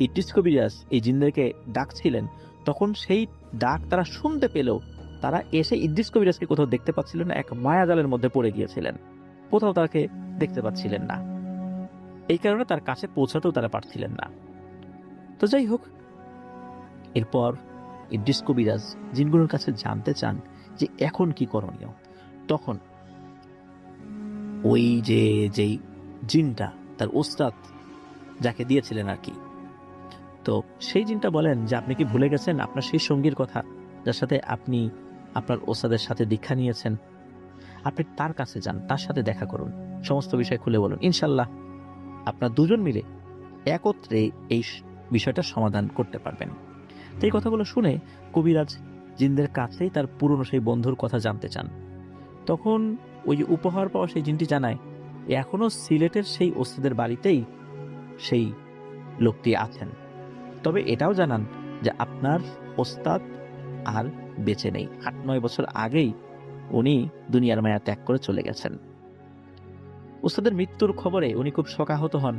ইদ্রিস কবিরাজ এই জিনদেরকে ডাকছিলেন তখন সেই ডাক তারা শুনতে পেলেও তারা এসে ইদ্রিস কবিরাজকে কোথাও দেখতে পাচ্ছিলেন না, এক মায়াজালের মধ্যে পড়ে গিয়েছিলেন, কোথাও তাকে দেখতে পাচ্ছিলেন না। এই কারণে তার কাছে পৌঁছাতেও তারা পারছিলেন না। তো যাই হোক, এরপর ইদ্রিস কবিরাজ জিনগুলোর কাছে জানতে চান যে এখন কি করণীয়। তখন ওই যেই জিনটা তার ওস্তাদ যাকে দিয়েছিলেন আর কি, তো সেই জিনটা বলেন যে আপনি কি ভুলে গেছেন আপনার সেই সঙ্গীর কথা যার সাথে আপনি আপনার ওস্তাদের সাথে দীক্ষা নিয়েছেন? আপনি তার কাছে যান, তার সাথে দেখা করুন, সমস্ত বিষয় খুলে বলুন, ইনশাল্লাহ আপনার দুজন মিলে একত্রে এই বিষয়টা সমাধান করতে পারবেন। তো এই কথাগুলো শুনে কবিরাজ জিনদের কাছেই তার পুরনো সেই বন্ধুর কথা জানতে চান। তখন ওই যে উপহার পাওয়া সেই জিনটি জানায় এখনো সিলেটের সেই ওস্তাদের বাড়িতেই সেই লোকটি আছেন, তবে এটাও জানান যে আপনার ওস্তাদ আর বেঁচে নেই, 8-9 বছর আগেই উনি দুনিয়ার মায়া ত্যাগ করে চলে গেছেন। ওস্তাদের মৃত্যুর খবরে উনি খুব শোকাহত হন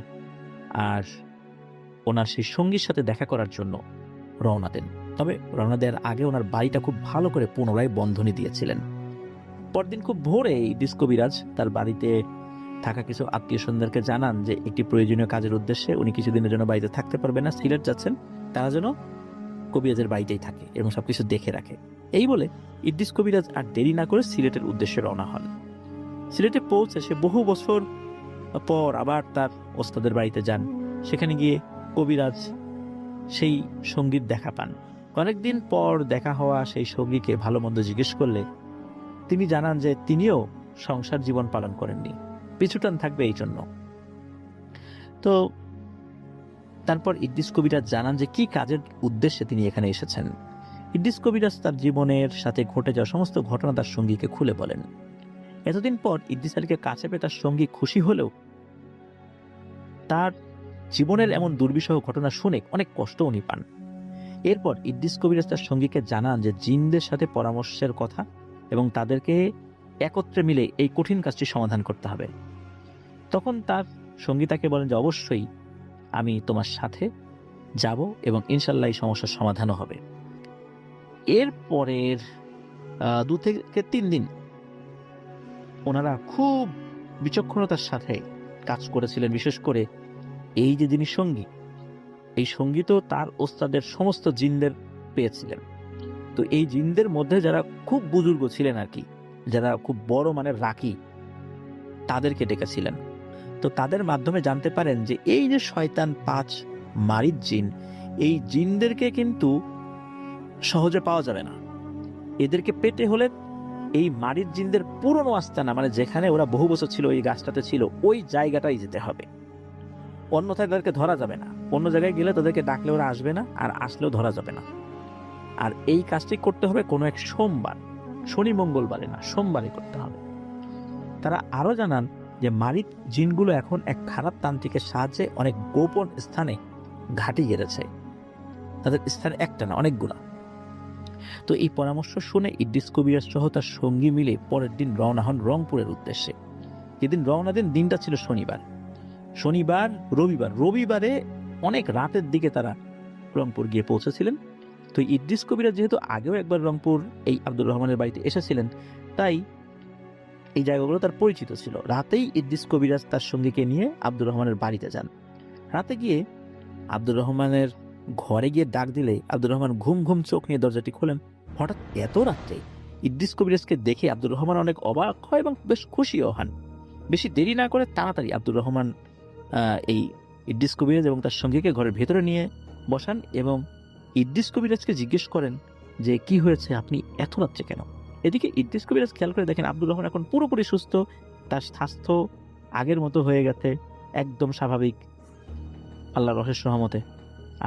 আর ওনার সেই সঙ্গীর সাথে দেখা করার জন্য রওনা দেন। তবে রওনা দেওয়ার আগে ওনার বাড়িটা খুব ভালো করে পুনরায় বন্ধনী দিয়েছিলেন। পরদিন খুব ভোরে ইদ্রিস কবিরাজ তার বাড়িতে থাকা কিছু আত্মীয় স্বজনদেরকে জানান যে একটি প্রয়োজনীয় কাজের উদ্দেশ্যে উনি কিছুদিনের জন্য বাড়িতে থাকতে পারবেন না, সিলেট যাচ্ছেন, তারা যেন কবিরাজের বাড়িতেই থাকে এবং সবকিছু দেখে রাখে। এই বলে ইদ্রিস কবিরাজ আর দেরি না করে সিলেটের উদ্দেশ্যে রওনা হন। সিলেটে পৌঁছে সে বহু বছর পর আবার তার ওস্তাদের বাড়িতে যান। সেখানে গিয়ে কবিরাজ সেই সঙ্গীর দেখা পান। অনেকদিন পর দেখা হওয়া সেই সঙ্গীকে ভালো মন্দ জিজ্ঞেস করলে তিনি জানান যে তিনিও সংসার জীবন পালন করেননি, পিছুটান থাকবে এই জন্য। তো তারপর ইদ্রিস কবিরাজ জানান যে কি কাজের উদ্দেশ্যে তিনি এখানে এসেছেন। ইদ্রিস কবিরাজ তার জীবনের সাথে ঘটে যাওয়া সমস্ত ঘটনা তার সঙ্গীকে খুলে বলেন। এতদিন পর ইদ্রিস আলীকে কাছে পেয়ে তার সঙ্গী খুশি হলেও তার জীবনের এমন দুর্বিষহ ঘটনা শুনে অনেক কষ্ট উনি পান। এরপর ইদ্রিস কবিরাজ তার সঙ্গীকে জানান যে জিনদের সাথে পরামর্শের কথা এবং তাদেরকে একত্রে মিলে এই কঠিন কাজটি সমাধান করতে হবে। তখন তার সঙ্গী তাকে বলেন যে অবশ্যই আমি তোমার সাথে যাব এবং ইনশাল্লাহ এই সমস্যার সমাধানও হবে। এরপরের 2 থেকে 3 দিন ওনারা খুব বিচক্ষণতার সাথে কাজ করেছিলেন। বিশেষ করে এই যে যিনি সঙ্গী, এই সঙ্গী তো তার ওস্তাদের সমস্ত জিনদের পেয়েছিলেন। তো এই জিনদের মধ্যে যারা খুব বুজুর্গ ছিলেন আর কি, যারা খুব বড় মানের রাকি, তাদেরকে ডেকেছিলেন। তো তাদের মাধ্যমে জানতে পারেন যে এই যে শয়তান 5 মারিদ জিন, এই জিনদেরকে কিন্তু সহজে পাওয়া যাবে না। এদেরকে পেতে হলে এই মারিদ জিনদের পুরনো আস্তানা, মানে যেখানে ওরা বহু বছর ছিল, ওই গাছটাতে ছিল, ওই জায়গাটাই যেতে হবে, অন্যথায় তাদেরকে ধরা যাবে না। অন্য জায়গায় গেলে তাদেরকে ডাকলে ওরা আসবে না, আর আসলেও ধরা যাবে না। আর এই কাজটি করতে হবে কোনো এক সোমবার, শনি মঙ্গলবারে না, সোমবারে করতে হবে। তারা আরো জানান যে মারিদ জিনগুলো এখন এক খারাপ তান্ত্রিকের সাহায্যে অনেক গোপন স্থানে ঘাঁটি গেড়েছে। তাদের স্থান একটা না, অনেকগুলা। তো এই পরামর্শ শুনে ইদ্রিস কবিরাজ সহ তার সঙ্গী মিলে পরের দিন রওনা হন রংপুরের উদ্দেশ্যে। যেদিন রওনা দেন দিনটা ছিল শনিবার রবিবারে অনেক রাতের দিকে তারা রংপুর গিয়ে পৌঁছেছিলেন। তো ইদ্রিস কবিরাজ যেহেতু আগেও একবার রংপুর এই আব্দুর রহমানের বাড়িতে এসেছিলেন, তাই এই জায়গাগুলো তার পরিচিত ছিল। রাতেই ইদ্রিস কবিরাজ তার সঙ্গীকে নিয়ে আব্দুর রহমানের বাড়িতে যান। রাতে গিয়ে আব্দুর রহমানের ঘরে গিয়ে ডাক দিলে আব্দুর রহমান ঘুম ঘুম চোখ নিয়ে দরজাটি খোলেন। হঠাৎ এত রাত্রে ইদ্রিস কবিরাজকে দেখে আব্দুর রহমান অনেক অবাক হয় এবং বেশ খুশিও হন। বেশি দেরি না করে তাড়াতাড়ি আব্দুর রহমান এই ইদ্রিস কবিরাজ এবং তার সঙ্গীকে ঘরের ভেতরে নিয়ে বসান এবং ইদ্রিস কবিরাজকে জিজ্ঞেস করেন যে কি হয়েছে, আপনি এত রাত্রে কেন? এদিকে ইদ্রিস কবিরাজ খেয়াল করে দেখেন আব্দুর রহমান এখন পুরোপুরি সুস্থ, তার স্বাস্থ্য আগের মতো হয়ে গেছে, একদম স্বাভাবিক আল্লাহর অশেষ রহমতে,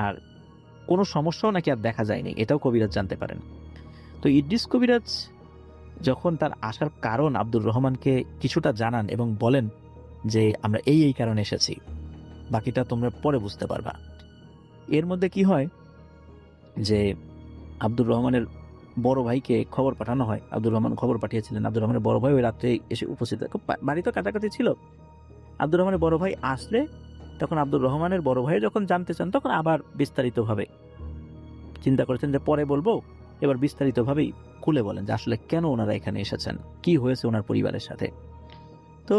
আর কোনো সমস্যাও নাকি আর দেখা যায়নি, এটাও কবিরাজ জানতে পারেন। তো ইদ্রিস কবিরাজ যখন তার আসার কারণ আব্দুর রহমানকে কিছুটা জানান এবং বলেন যে আমরা এই কারণে এসেছি, বাকিটা তোমরা পরে বুঝতে পারবা। এর মধ্যে কি হয় যে আব্দুর রহমানের বড় ভাইকে খবর পাঠানো হয়। আব্দুর রহমান খবর পাঠিয়েছিলেন, আব্দুর রহমানের বড় ভাই ওই রাত্রে এসে উপস্থিত। বাড়ি তো কাছাকাছি ছিল। আব্দুর রহমানের বড় ভাই আসলে তখন আব্দুর রহমানের বড় ভাই যখন জানতে চান তখন আবার বিস্তারিতভাবে চিন্তা করেছেন যে পরে বলবো, এবার বিস্তারিতভাবেই খুলে বলেন যে আসলে কেন ওনারা এখানে এসেছেন, কি হয়েছে ওনার পরিবারের সাথে। তো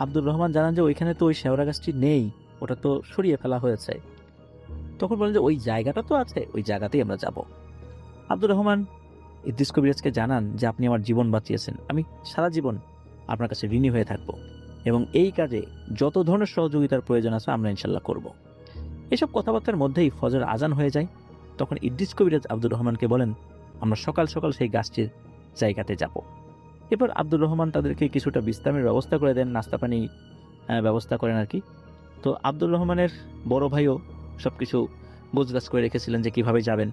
আব্দুর রহমান জানান যে ওইখানে তো ওই শেওড়া গাছটি নেই, ওটা তো সরিয়ে ফেলা হয়েছে। তখন বলেন যে ওই জায়গাটা তো আছে, ওই জায়গাতেই আমরা যাব। আব্দুর রহমান ইদ্রিস কবিরাজকে জানান যে আপনি আমার জীবন বাঁচিয়েছেন, আমি সারা জীবন আপনার কাছে ঋণী হয়ে থাকবো এবং এই কাজে যত ধরনের সহযোগিতার প্রয়োজন আছে আমরা ইনশাল্লাহ করব। এসব কথাবার্তার মধ্যেই ফজর আজান হয়ে যায়। তখন ইদ্রিস কবিরাজ আব্দুর রহমানকে বলেন আমরা সকাল সকাল সেই গাছটির জায়গাতে যাব। এরপর আব্দুর রহমান তাদেরকে কিছুটা বিশ্রামের ব্যবস্থা করে দেন, নাস্তা পানি ব্যবস্থা করেন আর কি। তো আব্দুর রহমানের বড় ভাইও সবকিছু গোছগাছ করে রেখেছিলেন যে কিভাবে যাবেন।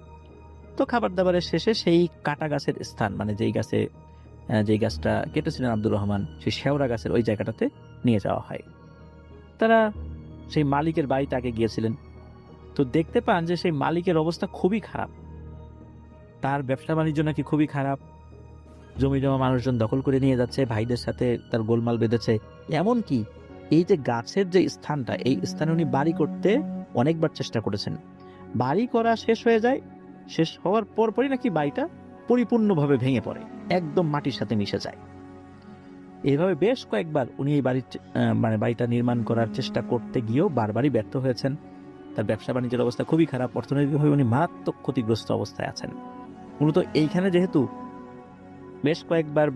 তো খাবার দাবারের শেষে সেই কাটা গাছের স্থান, মানে যেই গাছটা কেটেছিলেন আব্দুর রহমান, সেই শেওড়া গাছের ওই জায়গাটাতে নিয়ে যাওয়া হয়। তারা সেই মালিকের বাড়িতে আগে গিয়েছিলেন। তো দেখতে পান যে সেই মালিকের অবস্থা খুবই খারাপ, তার ব্যবসা বাণিজ্য নাকি খুবই খারাপ, জমি জমা মানুষজন দখল করে নিয়ে যাচ্ছে, ভাইদের সাথে তার গোলমাল বেঁধেছে। এমনকি এই যে গাছের যে স্থানটা, এই স্থানে উনি বাড়ি করতে অনেকবার চেষ্টা করেছেন। বাড়ি করা শেষ হয়ে যায়, শেষ হওয়ার পরপরই নাকি বাড়িটা পরিপূর্ণভাবে ভেঙে পড়ে, একদম মাটির সাথে মিশে যায়। এইভাবে বেশ কয়েকবার উনি এই বাড়িটা নির্মাণ করার চেষ্টা করতে গিয়েও বারবারই ব্যর্থ হয়েছেন। তার ব্যবসা বাণিজ্যের অবস্থা খুবই খারাপ, অর্থনৈতিকভাবে উনি মারাত্মক ক্ষতিগ্রস্ত অবস্থায় আছেন। মূলত এইখানে যেহেতু বেশ কয়েকবার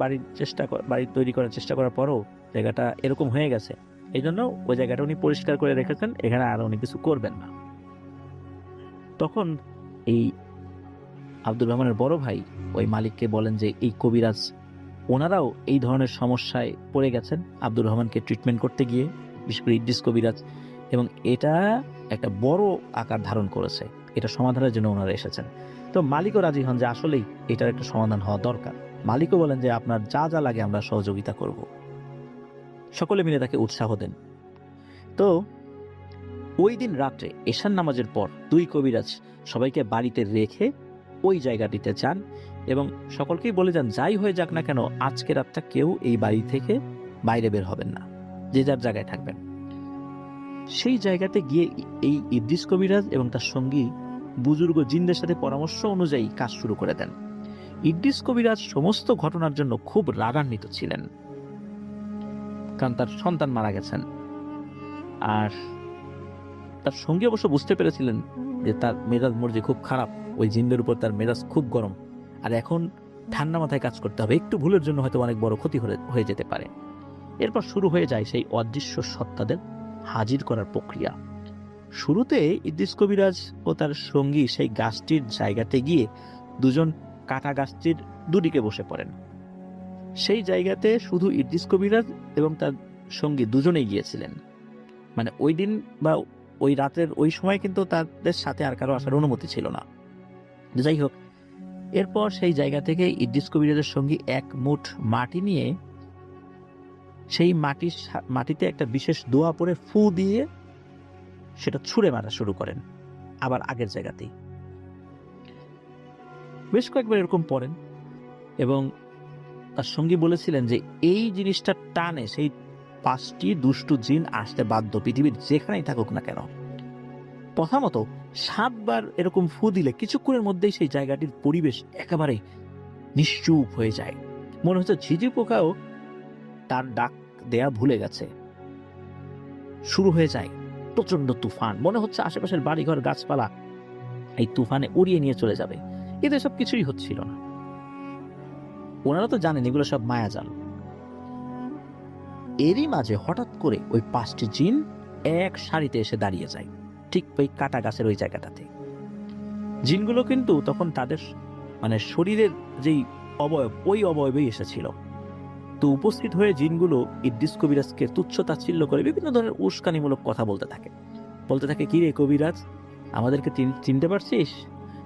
বাড়ি তৈরি করার চেষ্টা করার পরও জায়গাটা এরকম হয়ে গেছে, এই জন্য ওই জায়গাটা উনি পরিষ্কার করে রেখেছেন, এখানে আর উনি কিছু করবেন না। তখন এই আব্দুর রহমানের বড় ভাই ওই মালিককে বলেন যে এই কবিরাজ ওনারাও এই ধরনের সমস্যায় পড়ে গেছেন আব্দুর রহমানকে ট্রিটমেন্ট করতে গিয়ে, বিশেষ করে ইদ্রিস কবিরাজ, এবং এটা একটা বড় আকার ধারণ করেছে, এটা সমাধানের জন্য ওনারা এসেছেন। তো মালিকও রাজি হন যে আসলেই এটার একটা সমাধান হওয়া দরকার। মালিকও বলেন যে আপনার যা যা লাগে আমরা সহযোগিতা করব। সকলে মিলে তাকে উৎসাহ দেন। তো ওই দিন রাত্রে এশার নামাজের পর দুই কবিরাজ সবাইকে বাড়িতে রেখে ওই জায়গাটিতে যান এবং সকলকেই বলে যান যাই হয়ে যাক না কেন আজকে রাতটা কেউ এই বাড়ি থেকে বাইরে বের হবেন না, যে যার জায়গায় থাকবেন। সেই জায়গাতে গিয়ে এই ইদ্রিস কবিরাজ এবং তার সঙ্গী বুজুর্গ জিনদের সাথে পরামর্শ অনুযায়ী কাজ শুরু করে দেন। ইদ্রিস কবিরাজ সমস্ত ঘটনার জন্য খুব রাগান্বিত ছিলেন, কারণ তার সন্তান মারা গেছেন। আর তার সঙ্গী অবশ্য বুঝতে পেরেছিলেন যে তার মেজাজ মর্জি খুব খারাপ, ওই জিনদের উপর তার মেজাজ খুব গরম, আর এখন ঠান্ডা মাথায় কাজ করতে হবে, একটু ভুলের জন্য হয়তো অনেক বড় ক্ষতি হয়ে যেতে পারে। এরপর শুরু হয়ে যায় সেই অদৃশ্য সত্তাদের হাজির করার প্রক্রিয়া। শুরুতে ইদ্রিস কবিরাজ ও তার সঙ্গী সেই গাছটির জায়গাতে গিয়ে দুজন কাটা গাছটির দুদিকে বসে পড়েন। সেই জায়গাতে শুধু ইদ্রিস কবিরাজ এবং তার সঙ্গী দুজনেই গিয়েছিলেন। মানে ওই দিন বা ওই রাতের ওই সময় কিন্তু তাদের সাথে আর কারো আসার অনুমতি ছিল না। যাই হোক, এরপর সেই জায়গা থেকে ইদ্রিস কবিরাজের সঙ্গী এক মুঠ মাটি নিয়ে সেই মাটিতে একটা বিশেষ দোয়া পরে ফু দিয়ে সেটা ছুঁড়ে মারা শুরু করেন, আবার আগের জায়গাতেই। বেশ কয়েকবার এরকম পড়েন এবং তার সঙ্গী বলেছিলেন যে এই জিনিসটা টানে সেই 5টি দুষ্টু জিন আসতে বাধ্য, পৃথিবীর যেখানেই থাকুক না কেন। কথা মতো 7 বার এরকম ফু দিলে কিছুক্ষণের মধ্যেই সেই জায়গাটির পরিবেশ একেবারে নিশ্চুপ হয়ে যায়। মনে হচ্ছে ঝিঝি পোকাও তার ডাক দেয়া ভুলে গেছে। শুরু হয়ে যায় প্রচন্ড তুফান, মনে হচ্ছে আশেপাশের বাড়িঘর গাছপালা এই তুফানে উড়িয়ে নিয়ে চলে যাবে, কিন্তু এসব কিছুই হচ্ছিল না। ওনারা তো জানেন এগুলো সব মায়াজাল। এরই মাঝে হঠাৎ করে ওই 5টি জিন এক সারিতে এসে দাঁড়িয়ে যায় ঠিক ওই কাটা গাছের ওই জায়গাটাতে। জিনগুলো কিন্তু তখন তাদের শরীরের যেই অবয়ব ওই অবয়বেই এসেছিল। তো উপস্থিত হয়ে জিনগুলো ইদ্রিস কবিরাজকে তুচ্ছ তাচ্ছিল্য করে বিভিন্ন ধরনের উস্কানিমূলক কথা বলতে থাকে, কি রে কবিরাজ, আমাদেরকে চিনতে পারছিস?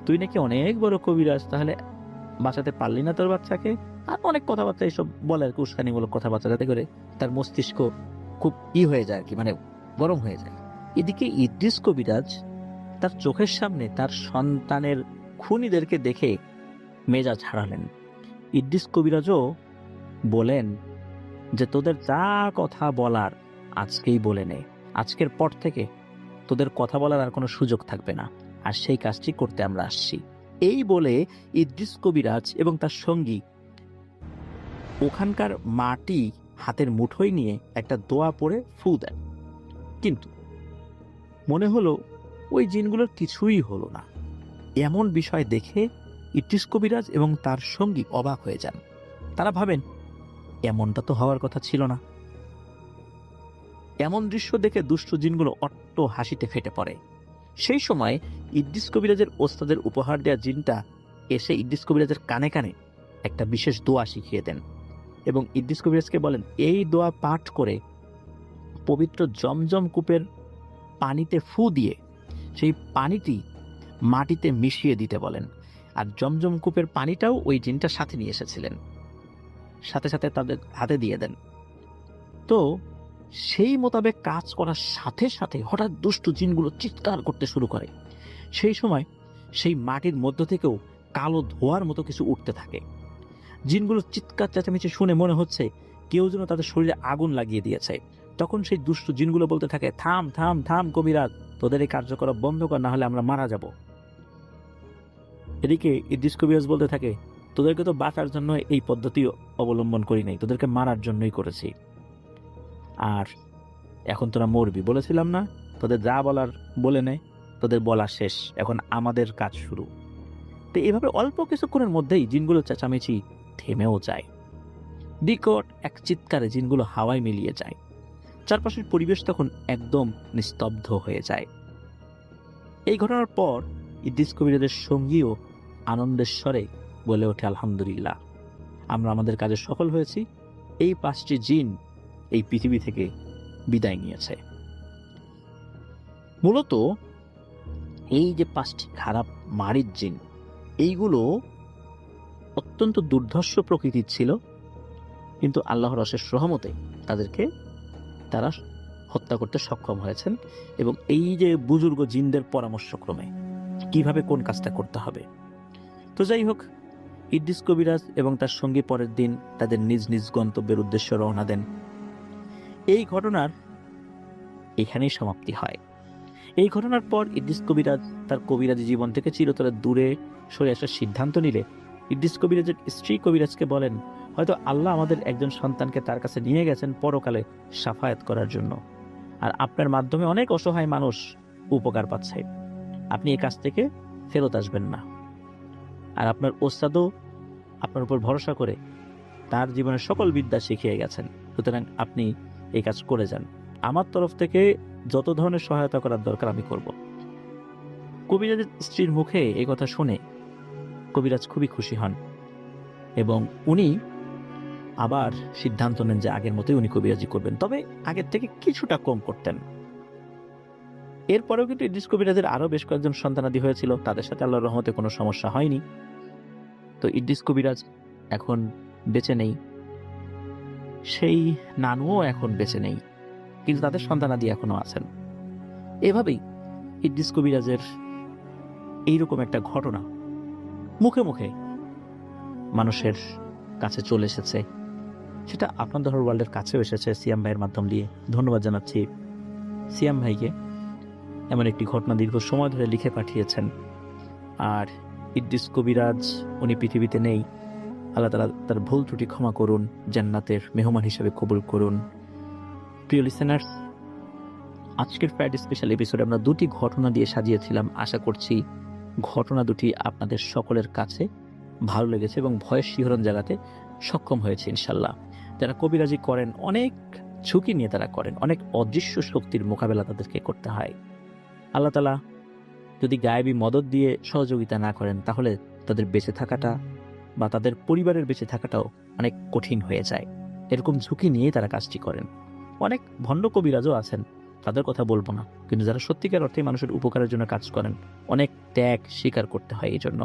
তুই নাকি অনেক বড় কবিরাজ, তাহলে বাঁচাতে পারলি না তোর বাচ্চাকে? আর অনেক কথাবার্তা এইসব বলে আর কি, উস্কানিমূলক কথাবার্তা, যাতে করে তার মস্তিষ্ক খুব হয়ে যায় আর কি, গরম হয়ে যায়। এদিকে ইদ্রিস কবিরাজ তার চোখের সামনে তার সন্তানের খুনিদেরকে দেখে মেজাজ হারালেন। ইদ্রিস কবিরাজও বলেন যে তোদের যা কথা বলার আজকেই বলে নে, আজকের পর থেকে তোদের কথা বলার আর কোনো সুযোগ থাকবে না, আর সেই কাজটি করতে আমরা আসছি। এই বলে ইদ্রিস কবিরাজ এবং তার সঙ্গী ওখানকার মাটি হাতের মুঠোয় নিয়ে একটা দোয়া পড়ে ফু দেন। কিন্তু মনে হলো ওই জিনগুলোর কিছুই হলো না। এমন বিষয় দেখে ইদ্রিস কবিরাজ এবং তার সঙ্গী অবাক হয়ে যান। তারা ভাবেন এমনটা তো হওয়ার কথা ছিল না। এমন দৃশ্য দেখে দুষ্ট জিনগুলো অট্ট হাসিতে ফেটে পড়ে। সেই সময় ইদ্রিস কবিরাজের ওস্তাদের উপহার দেওয়া জিনটা এসে ইদ্রিস কবিরাজের কানে কানে একটা বিশেষ দোয়া শিখিয়ে দেন এবং ইদ্রিস কবিরাজকে বলেন এই দোয়া পাঠ করে পবিত্র জমজম কূপের পানিতে ফু দিয়ে সেই পানিটি মাটিতে মিশিয়ে দিতে বলেন। আর জমজম কূপের পানিটাও ওই জিনটা সাথে নিয়ে এসেছিলেন, সাথে সাথে তাদের হাতে দিয়ে দেন। তো সেই মোতাবেক কাজ করার সাথে সাথে হঠাৎ দুষ্টু জিনগুলো চিৎকার করতে শুরু করে। সেই সময় সেই মাটির মধ্য থেকেও কালো ধোঁয়ার মতো কিছু উঠতে থাকে। জিনগুলো চিৎকার চেঁচামেচি শুনে মনে হচ্ছে কেউ যেন তাদের শরীরে আগুন লাগিয়ে দিয়েছে। তখন সেই দুষ্টু জিনগুলো বলতে থাকে থাম থাম থাম কবিরাজ, তোদের এই কার্যকলাপ বন্ধ কর, না হলে আমরা মারা যাব। এদিকে ইদ্রিস কবিরাজ বলতে থাকে তোদেরকে তো বাঁচার জন্য এই পদ্ধতি অবলম্বন করি নাই, তোদেরকে মারার জন্যই করেছি। আর এখন তোরা মরবি, বলেছিলাম না? তোদের যা বলার বলে নে, তোদের বলা শেষ, এখন আমাদের কাজ শুরু। তো এভাবে অল্প কিছুক্ষণের মধ্যেই জিনগুলো চেঁচামেচি থেমেও যায়। বিকট এক চিৎকারে জিনগুলো হাওয়ায় মিলিয়ে যায়। চারপাশের পরিবেশ তখন একদম নিস্তব্ধ হয়ে যায়। এই ঘটনার পর ইদ্রিস কবিরাজের সঙ্গীও আনন্দের স্বরে বলে ওঠে আলহামদুলিল্লাহ, আমরা আমাদের কাজে সফল হয়েছি। এই 5টি জিন এই পৃথিবী থেকে বিদায় নিয়েছে। মূলত এই যে 5টি খারাপ মারিদ জিন, এইগুলো অত্যন্ত দুর্ধর্ষ প্রকৃতির ছিল, কিন্তু আল্লাহর অশেষ রহমতে তাদেরকে তারা হত্যা করতে সক্ষম হয়েছেন। এবং এই যে বুজুর্গ জিনদের পরামর্শক্রমে কিভাবে কোন কাজটা করতে হবে। তো যাই হোক, ইদ্রিস কবিরাজ এবং তার সঙ্গী পরের দিন তাদের নিজ নিজ গন্তব্যের উদ্দেশ্যে রওনা দেন। এই ঘটনার এখানেই সমাপ্তি হয়। এই ঘটনার পর ইদ্রিস কবিরাজ তার কবিরাজি জীবন থেকে চিরতরে দূরে সরে আসার সিদ্ধান্ত নিলে ইদ্রিস কবিরাজের স্ত্রী কবিরাজকে বলেন, হয়তো আল্লাহ আমাদের একজন সন্তানকে তার কাছে নিয়ে গেছেন পরকালে সাফায়াত করার জন্য, আর আপনার মাধ্যমে অনেক অসহায় মানুষ উপকার পাচ্ছে। আপনি এই কাজ থেকে ফেরত আসবেন না। আর আপনার ওস্তাদও আপনার উপর ভরসা করে তার জীবনের সকল বিদ্যা শিখিয়ে গেছেন, সুতরাং আপনি এই কাজ করে যান। আমার তরফ থেকে যত ধরনের সহায়তা করার দরকার আমি করব। কবিরাজের স্ত্রীর মুখে এই কথা শুনে কবিরাজ খুবই খুশি হন এবং উনি আবার সিদ্ধান্ত নেন যে আগের মতোই উনি কবিরাজি করবেন, তবে আগের থেকে কিছুটা কম করতেন। এরপরেও কিন্তু ইদ্রিস কবিরাজের আরো বেশ কয়েকজন সন্তানাদি হয়েছিল, তাদের সাথে আল্লাহর রহমতে কোনো সমস্যা হয়নি। তো ইদ্রিস কবিরাজ এখন বেঁচে নেই, সেই নানুও এখন বেঁচে নেই, কিন্তু তাদের সন্তানাদি এখনো আছেন। এভাবেই ইদ্রিস কবিরাজের এইরকম একটা ঘটনা মুখে মুখে মানুষের কাছে চলে এসেছে, সেটা আপনাদের ওয়ার্ল্ডের কাছেও এসেছে সিয়াম ভাইয়ের মাধ্যম দিয়ে। ধন্যবাদ জানাচ্ছি সিয়াম ভাইকে, এমন একটি ঘটনা দীর্ঘ সময় ধরে লিখে পাঠিয়েছেন। আর ইদ্রিস কবিরাজ উনি পৃথিবীতে নেই, আল্লাহ তাআলা তার ভুল ত্রুটি ক্ষমা করুন, জান্নাতের মেহমান হিসেবে কবুল করুন। প্রিয় লিসেনার্স, আজকের ফ্রাইডে স্পেশাল এপিসোডে আমরা দুটি ঘটনা দিয়ে সাজিয়েছিলাম। আশা করছি ঘটনা দুটি আপনাদের সকলের কাছে ভালো লেগেছে এবং ভয়ের শিহরণ জাগাতে সক্ষম হয়েছে ইনশাল্লাহ। যারা কবিরাজি করেন অনেক ঝুঁকি নিয়ে তারা করেন, অনেক অদৃশ্য শক্তির মোকাবেলা তাদেরকে করতে হয়। আল্লাহ তাআলা যদি গায়েবী মদত দিয়ে সহযোগিতা না করেন তাহলে তাদের বেঁচে থাকাটা বা তাদের পরিবারের বেঁচে থাকাটাও অনেক কঠিন হয়ে যায়। এরকম ঝুঁকি নিয়েই তারা কাজটি করেন। অনেক ভণ্ড কবিরাজও আছেন, তাদের কথা বলবো না, কিন্তু যারা সত্যিকার অর্থে মানুষের উপকারের জন্য কাজ করেন অনেক ত্যাগ স্বীকার করতে হয় এই জন্য।